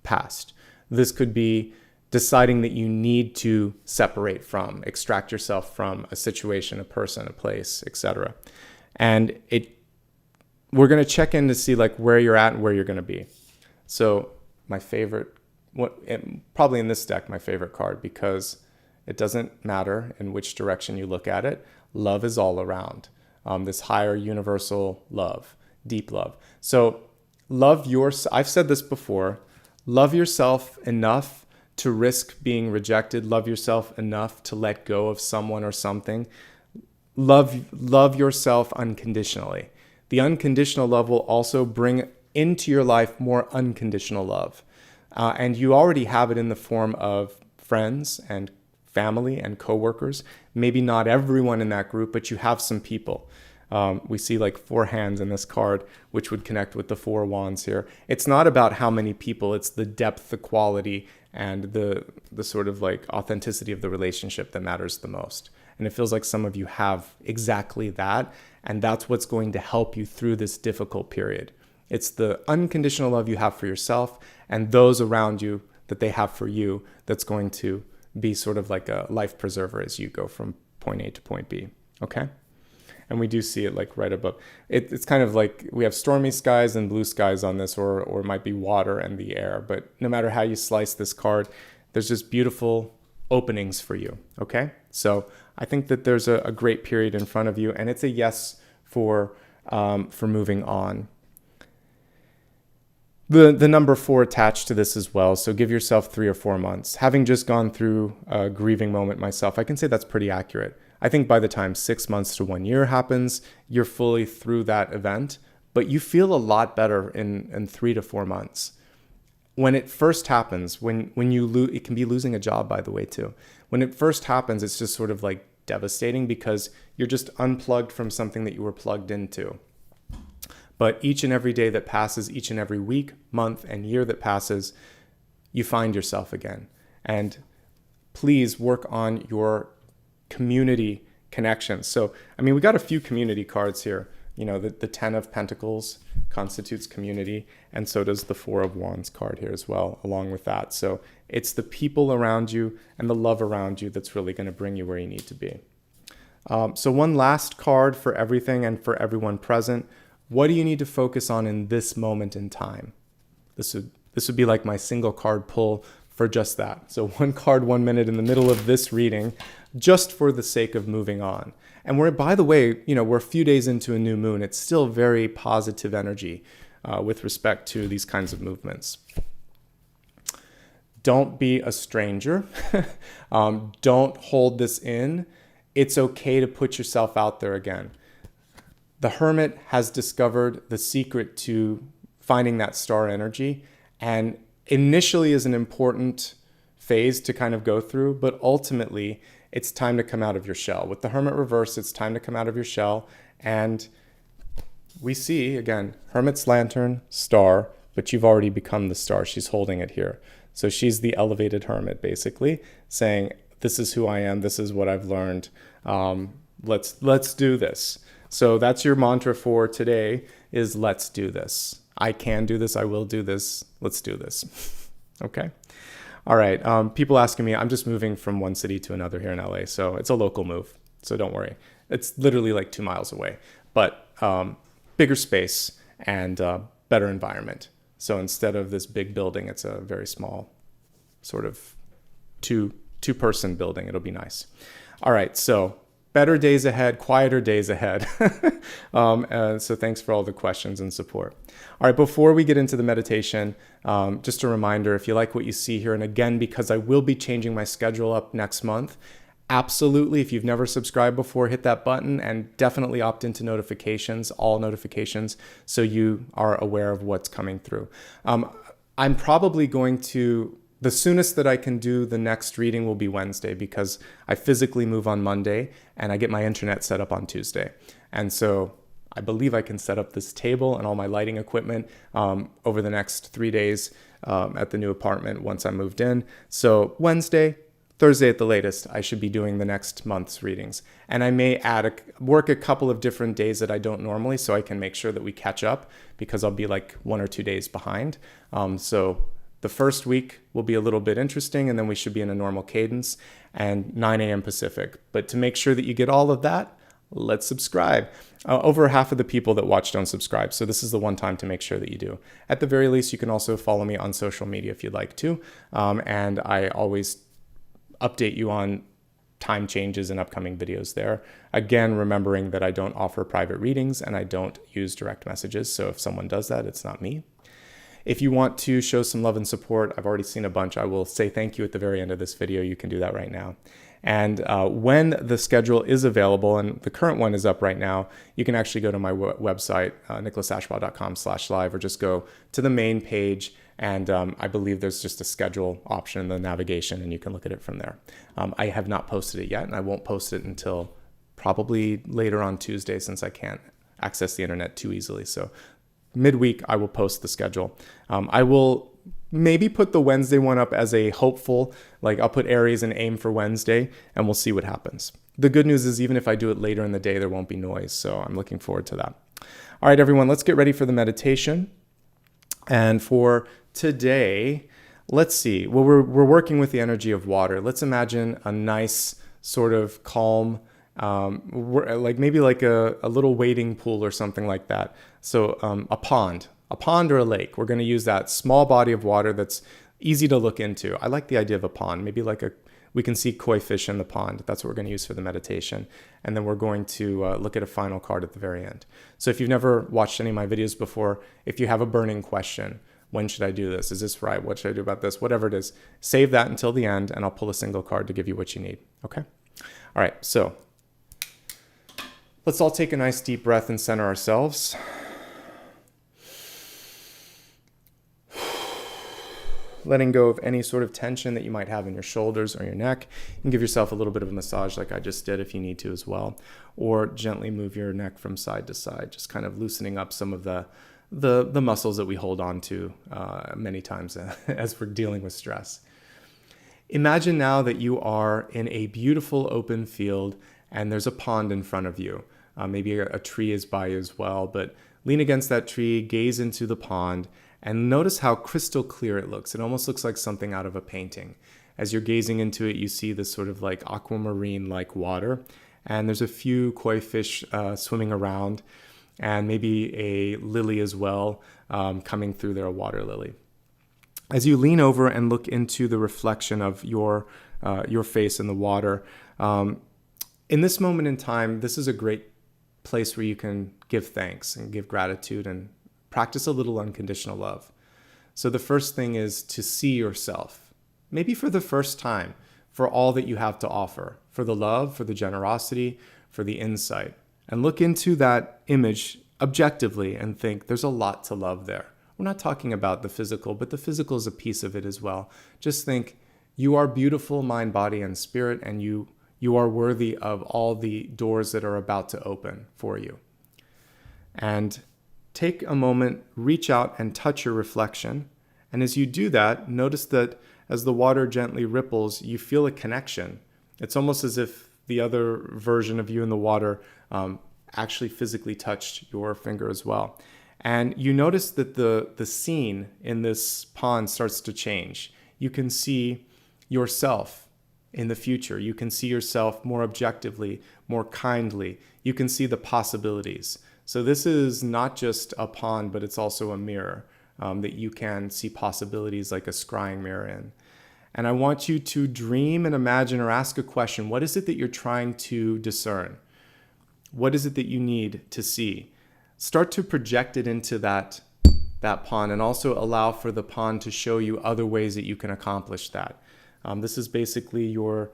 passed. This could be deciding that you need to separate from, extract yourself from a situation, a person, a place, etc. And we're going to check in to see like where you're at and where you're going to be. So my favorite, probably in this deck, my favorite card, because it doesn't matter in which direction you look at it. Love is all around. This higher universal love, deep love. So I've said this before, love yourself enough to risk being rejected. Love yourself enough to let go of someone or something. Love yourself unconditionally. The unconditional love will also bring into your life more unconditional love. And you already have it in the form of friends and family and coworkers. Maybe not everyone in that group, but you have some people. We see like 4 hands in this card, which would connect with the 4 wands here. It's not about how many people, it's the depth, the quality, and the sort of like authenticity of the relationship that matters the most. And it feels like some of you have exactly that. And that's what's going to help you through this difficult period. It's the unconditional love you have for yourself and those around you that they have for you that's going to be sort of like a life preserver as you go from point A to point B. Okay? And we do see it like right above. It's kind of like we have stormy skies and blue skies on this, or it might be water and the air. But no matter how you slice this card, there's just beautiful openings for you. Okay? So I think that there's a great period in front of you, and it's a yes for moving on. The number 4 attached to this as well. So give yourself 3 or 4 months. Having just gone through a grieving moment myself, I can say that's pretty accurate. I think by the time 6 months to 1 year happens, you're fully through that event, but you feel a lot better in 3 to 4 months. When it first happens, when you lose, it can be losing a job, by the way, too. When it first happens, it's just sort of like devastating because you're just unplugged from something that you were plugged into. But each and every day that passes, each and every week, month, and year that passes, you find yourself again. And please work on your community connections. So, I mean, we got a few community cards here. You know, the 10 of Pentacles constitutes community, and so does the 4 of Wands card here as well, along with that. So it's the people around you and the love around you that's really going to bring you where you need to be. So one last card for everything and for everyone present. What do you need to focus on in this moment in time? This would be like my single card pull for just that. So 1 card, 1 minute in the middle of this reading, just for the sake of moving on. And we're, by the way, we're a few days into a new moon. It's still very positive energy with respect to these kinds of movements. Don't be a stranger. Don't hold this in. It's okay to put yourself out there again. The Hermit has discovered the secret to finding that star energy, and initially is an important phase to kind of go through, but ultimately it's time to come out of your shell. With the Hermit reverse, it's time to come out of your shell, and we see, again, Hermit's lantern, star, but you've already become the star. She's holding it here. So she's the elevated Hermit, basically, saying, this is who I am, this is what I've learned, let's do this. So that's your mantra for today is let's do this. I can do this. I will do this. Let's do this. Okay. All right. People asking me, I'm just moving from one city to another here in LA. So it's a local move. So don't worry. It's literally like 2 miles away, but bigger space and better environment. So instead of this big building, it's a very small sort of two-person building. It'll be nice. All right. So better days ahead, quieter days ahead. So thanks for all the questions and support. All right, before we get into the meditation, just a reminder, if you like what you see here, and again, because I will be changing my schedule up next month, absolutely, if you've never subscribed before, hit that button and definitely opt into notifications, all notifications, so you are aware of what's coming through. I'm probably going to... The soonest that I can do the next reading will be Wednesday because I physically move on Monday and I get my internet set up on Tuesday. And so I believe I can set up this table and all my lighting equipment over the next 3 days at the new apartment once I moved in. So Wednesday, Thursday at the latest, I should be doing the next month's readings. And I may work a couple of different days that I don't normally so I can make sure that we catch up because I'll be like 1 or 2 days behind. So the first week will be a little bit interesting, and then we should be in a normal cadence and 9 a.m. Pacific. But to make sure that you get all of that, let's subscribe. Over half of the people that watch don't subscribe, so this is the one time to make sure that you do. At the very least, you can also follow me on social media if you'd like to, and I always update you on time changes and upcoming videos there. Again, remembering that I don't offer private readings and I don't use direct messages, so if someone does that, it's not me. If you want to show some love and support, I've already seen a bunch. I will say thank you at the very end of this video. You can do that right now. And when the schedule is available, and the current one is up right now, you can actually go to my website, nicholasashbaugh.com/live, or just go to the main page. And I believe there's just a schedule option in the navigation, and you can look at it from there. I have not posted it yet, and I won't post it until probably later on Tuesday, since I can't access the internet too easily. So midweek, I will post the schedule. I will maybe put the Wednesday one up as a hopeful, like I'll put Aries and aim for Wednesday, and we'll see what happens. The good news is even if I do it later in the day, there won't be noise. So I'm looking forward to that. All right, everyone, let's get ready for the meditation. And for today, let's see. Well, we're working with the energy of water. Let's imagine a nice sort of calm, like maybe like a little wading pool or something like that. So a pond or a lake. We're going to use that small body of water that's easy to look into. I like the idea of a pond, maybe like we can see koi fish in the pond. That's what we're going to use for the meditation. And then we're going to look at a final card at the very end. So if you've never watched any of my videos before, if you have a burning question, when should I do this? Is this right? What should I do about this? Whatever it is, save that until the end and I'll pull a single card to give you what you need. Okay? All right, so let's all take a nice deep breath and center ourselves. Letting go of any sort of tension that you might have in your shoulders or your neck. You can give yourself a little bit of a massage like I just did if you need to as well. Or gently move your neck from side to side, just kind of loosening up some of the muscles that we hold on to many times as we're dealing with stress. Imagine now that you are in a beautiful open field and there's a pond in front of you. Maybe a tree is by you as well, but lean against that tree, gaze into the pond, and notice how crystal clear it looks. It almost looks like something out of a painting. As you're gazing into it, you see this sort of like aquamarine-like water, and there's a few koi fish swimming around, and maybe a lily as well coming through there, a water lily. As you lean over and look into the reflection of your face in the water, in this moment in time, this is a great place where you can give thanks and give gratitude and practice a little unconditional love. So the first thing is to see yourself, maybe for the first time, for all that you have to offer, for the love, for the generosity, for the insight. And look into that image objectively and think there's a lot to love there. We're not talking about the physical, but the physical is a piece of it as well. Just think you are beautiful, mind, body, and spirit, and you are worthy of all the doors that are about to open for you. And take a moment, reach out and touch your reflection. And as you do that, notice that as the water gently ripples, you feel a connection. It's almost as if the other version of you in the water actually physically touched your finger as well. And you notice that the scene in this pond starts to change. You can see yourself in the future. You can see yourself more objectively, more kindly. You can see the possibilities. So this is not just a pond, but it's also a mirror that you can see possibilities like a scrying mirror in. And I want you to dream and imagine or ask a question. What is it that you're trying to discern? What is it that you need to see? Start to project it into that pond, and also allow for the pond to show you other ways that you can accomplish that. This is basically your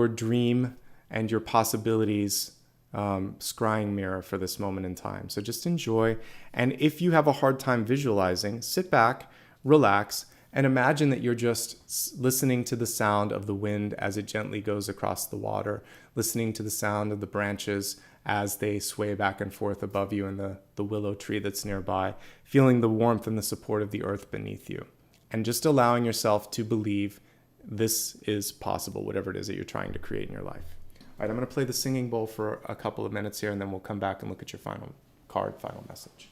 dream and your possibilities scrying mirror for this moment in time. So just enjoy. And if you have a hard time visualizing, sit back, relax, and imagine that you're just listening to the sound of the wind as it gently goes across the water, listening to the sound of the branches as they sway back and forth above you in the willow tree that's nearby, feeling the warmth and the support of the earth beneath you, and just allowing yourself to believe this is possible, whatever it is that you're trying to create in your life. All right, I'm going to play the singing bowl for a couple of minutes here, and then we'll come back and look at your final card, final message.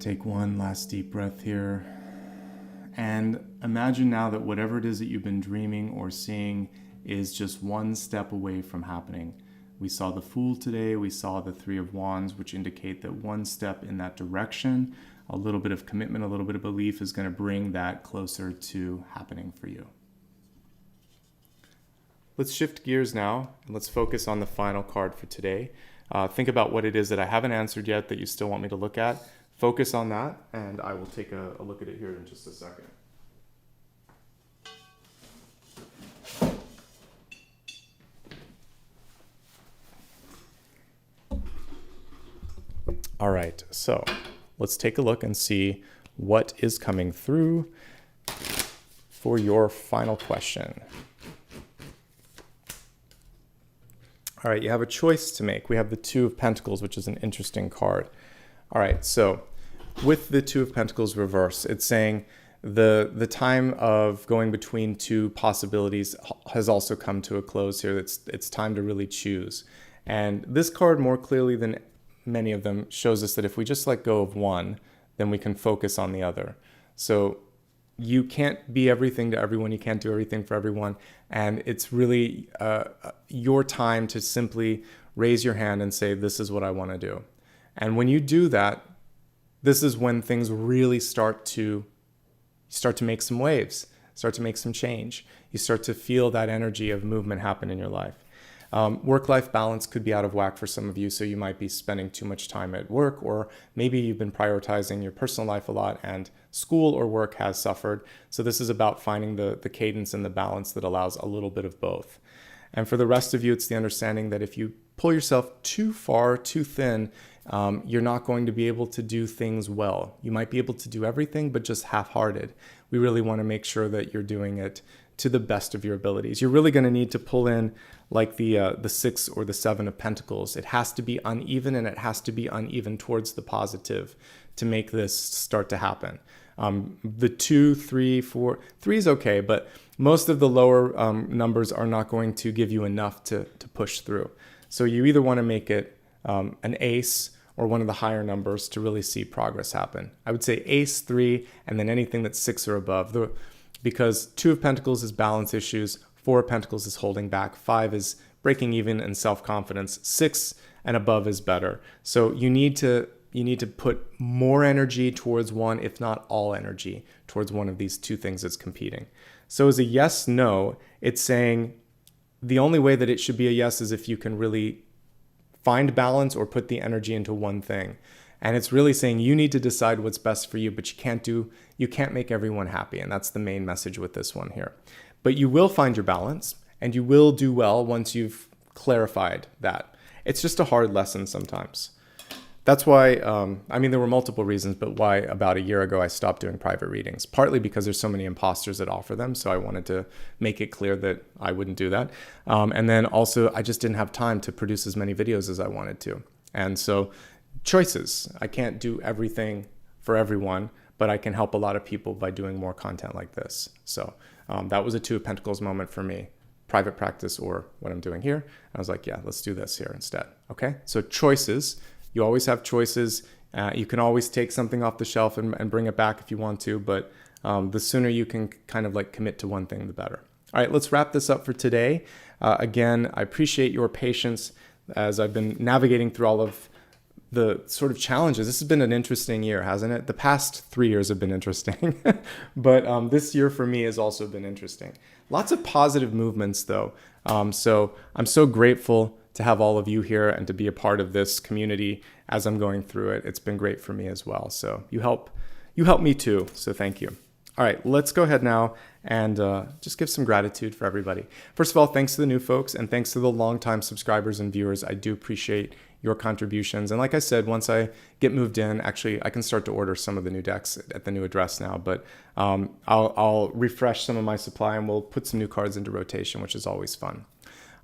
Take one last deep breath here. And imagine now that whatever it is that you've been dreaming or seeing is just one step away from happening. We saw the Fool today, we saw the Three of Wands, which indicate that one step in that direction, a little bit of commitment, a little bit of belief is going to bring that closer to happening for you. Let's shift gears now and let's focus on the final card for today. Think about what it is that I haven't answered yet that you still want me to look at. Focus on that, and I will take a look at it here in just a second. All right, so let's take a look and see what is coming through for your final question. All right, you have a choice to make. We have the Two of Pentacles, which is an interesting card. All right, so with the Two of Pentacles reverse, it's saying the time of going between two possibilities has also come to a close here. It's time to really choose. And this card, more clearly than many of them, shows us that if we just let go of one, then we can focus on the other. So you can't be everything to everyone. You can't do everything for everyone. And it's really your time to simply raise your hand and say, this is what I want to do. And when you do that, this is when things really start to make some waves, start to make some change. You start to feel that energy of movement happen in your life. Work-life balance could be out of whack for some of you, so you might be spending too much time at work, or maybe you've been prioritizing your personal life a lot and school or work has suffered. So this is about finding the cadence and the balance that allows a little bit of both. And for the rest of you, it's the understanding that if you pull yourself too far, too thin, you're not going to be able to do things well. You might be able to do everything, but just half-hearted. We really want to make sure that you're doing it to the best of your abilities. You're really going to need to pull in like the Six or the Seven of Pentacles. It has to be uneven, and it has to be uneven towards the positive to make this start to happen. The 2, 3, 4, 3 is okay, but most of the lower numbers are not going to give you enough to push through. So you either want to make it an ace or one of the higher numbers to really see progress happen. I would say ace, 3, and then anything that's 6 or above. Because 2 of Pentacles is balance issues, 4 of Pentacles is holding back, 5 is breaking even and self-confidence, 6 and above is better. So you need to put more energy towards one, if not all energy, towards one of these two things that's competing. So as a yes, no, it's saying the only way that it should be a yes is if you can really find balance or put the energy into one thing. And it's really saying you need to decide what's best for you, but you can't make everyone happy. And that's the main message with this one here. But you will find your balance and you will do well once you've clarified that. It's just a hard lesson sometimes. That's why, there were multiple reasons, but why about a year ago I stopped doing private readings. Partly because there's so many imposters that offer them, so I wanted to make it clear that I wouldn't do that. And then also, I just didn't have time to produce as many videos as I wanted to. And so, choices. I can't do everything for everyone, but I can help a lot of people by doing more content like this. So that was a Two of Pentacles moment for me. Private practice or what I'm doing here. I was like, yeah, let's do this here instead. Okay, so choices. You always have choices. You can always take something off the shelf and bring it back if you want to, but the sooner you can kind of like commit to one thing, the better. All right, let's wrap this up for today. Again, I appreciate your patience as I've been navigating through all of the sort of challenges. This has been an interesting year, hasn't it? The past 3 years have been interesting, but this year for me has also been interesting. Lots of positive movements though. So I'm so grateful to have all of you here and to be a part of this community as I'm going through it. It's been great for me as well. So you help me too. So thank you. All right, let's go ahead now and just give some gratitude for everybody. First of all, thanks to the new folks and thanks to the longtime subscribers and viewers. I do appreciate your contributions. And like I said, once I get moved in, actually, I can start to order some of the new decks at the new address now, but I'll refresh some of my supply and we'll put some new cards into rotation, which is always fun.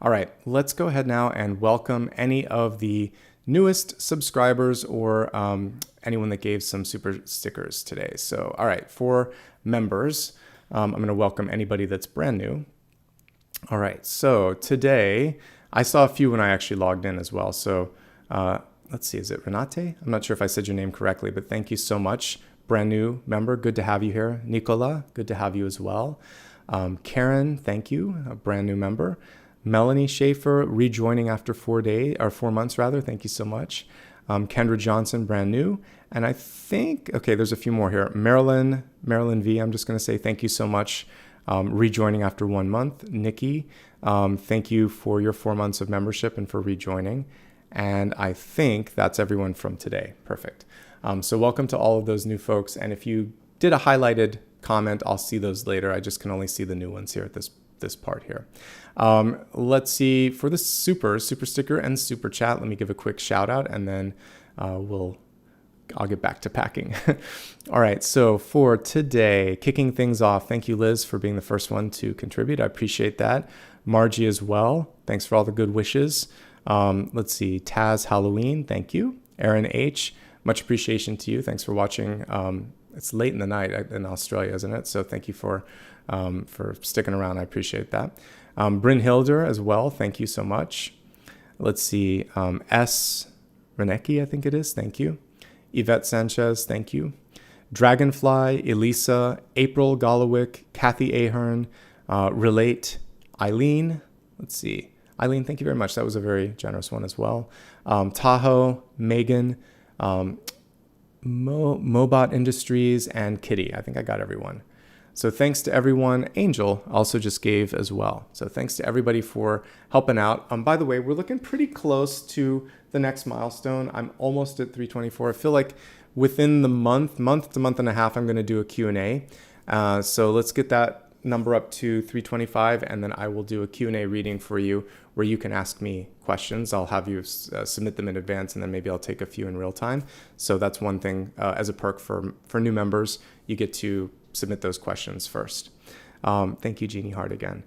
All right, let's go ahead now and welcome any of the newest subscribers or anyone that gave some super stickers today. So, all right, for members, I'm going to welcome anybody that's brand new. All right, so today I saw a few when I actually logged in as well. So let's see, is it Renate? I'm not sure if I said your name correctly, but thank you so much. Brand new member, good to have you here. Nicola, good to have you as well. Karen, thank you, a brand new member. Melanie Schaefer, rejoining after 4 months rather. Thank you so much. Kendra Johnson, brand new. And I think, okay, there's a few more here. Marilyn V, I'm just going to say thank you so much. Rejoining after 1 month. Nikki, thank you for your 4 months of membership and for rejoining. And I think that's everyone from today. Perfect. So welcome to all of those new folks. And if you did a highlighted comment, I'll see those later. I just can only see the new ones here at this part here. Let's see, for the super sticker and super chat, let me give a quick shout out and then I'll get back to packing. All right, so for today, kicking things off, thank you, Liz, for being the first one to contribute. I appreciate that. Margie as well. Thanks for all the good wishes. Let's see, Taz Halloween, thank you. Aaron H, much appreciation to you. Thanks for watching. It's late in the night in Australia, isn't it? So thank you for sticking around. I appreciate that. Bryn Hilder as well. Thank you so much. Let's see. S. Renecki, I think it is. Thank you. Yvette Sanchez. Thank you. Dragonfly, Elisa, April Golowick, Kathy Ahern, Relate, Eileen. Let's see. Eileen, thank you very much. That was a very generous one as well. Tahoe, Megan, Mobot Industries, and Kitty. I think I got everyone. So thanks to everyone. Angel also just gave as well. So thanks to everybody for helping out. By the way, we're looking pretty close to the next milestone. I'm almost at 324. I feel like within the month to month and a half, I'm going to do a Q&A. So let's get that number up to 325, and then I will do a Q&A reading for you where you can ask me questions. I'll have you submit them in advance, and then maybe I'll take a few in real time. So that's one thing as a perk for new members. You get to submit those questions first. Thank you, Jeannie Hart, again.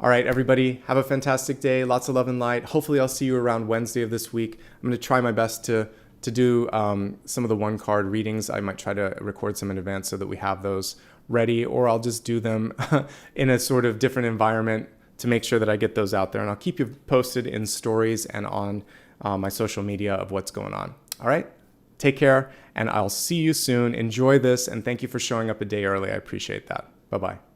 All right, everybody, have a fantastic day. Lots of love and light. Hopefully I'll see you around Wednesday of this week. I'm going to try my best to do some of the one card readings. I might try to record some in advance so that we have those ready, or I'll just do them in a sort of different environment to make sure that I get those out there. And I'll keep you posted in stories and on my social media of what's going on. All right, take care, and I'll see you soon. Enjoy this, and thank you for showing up a day early. I appreciate that. Bye-bye.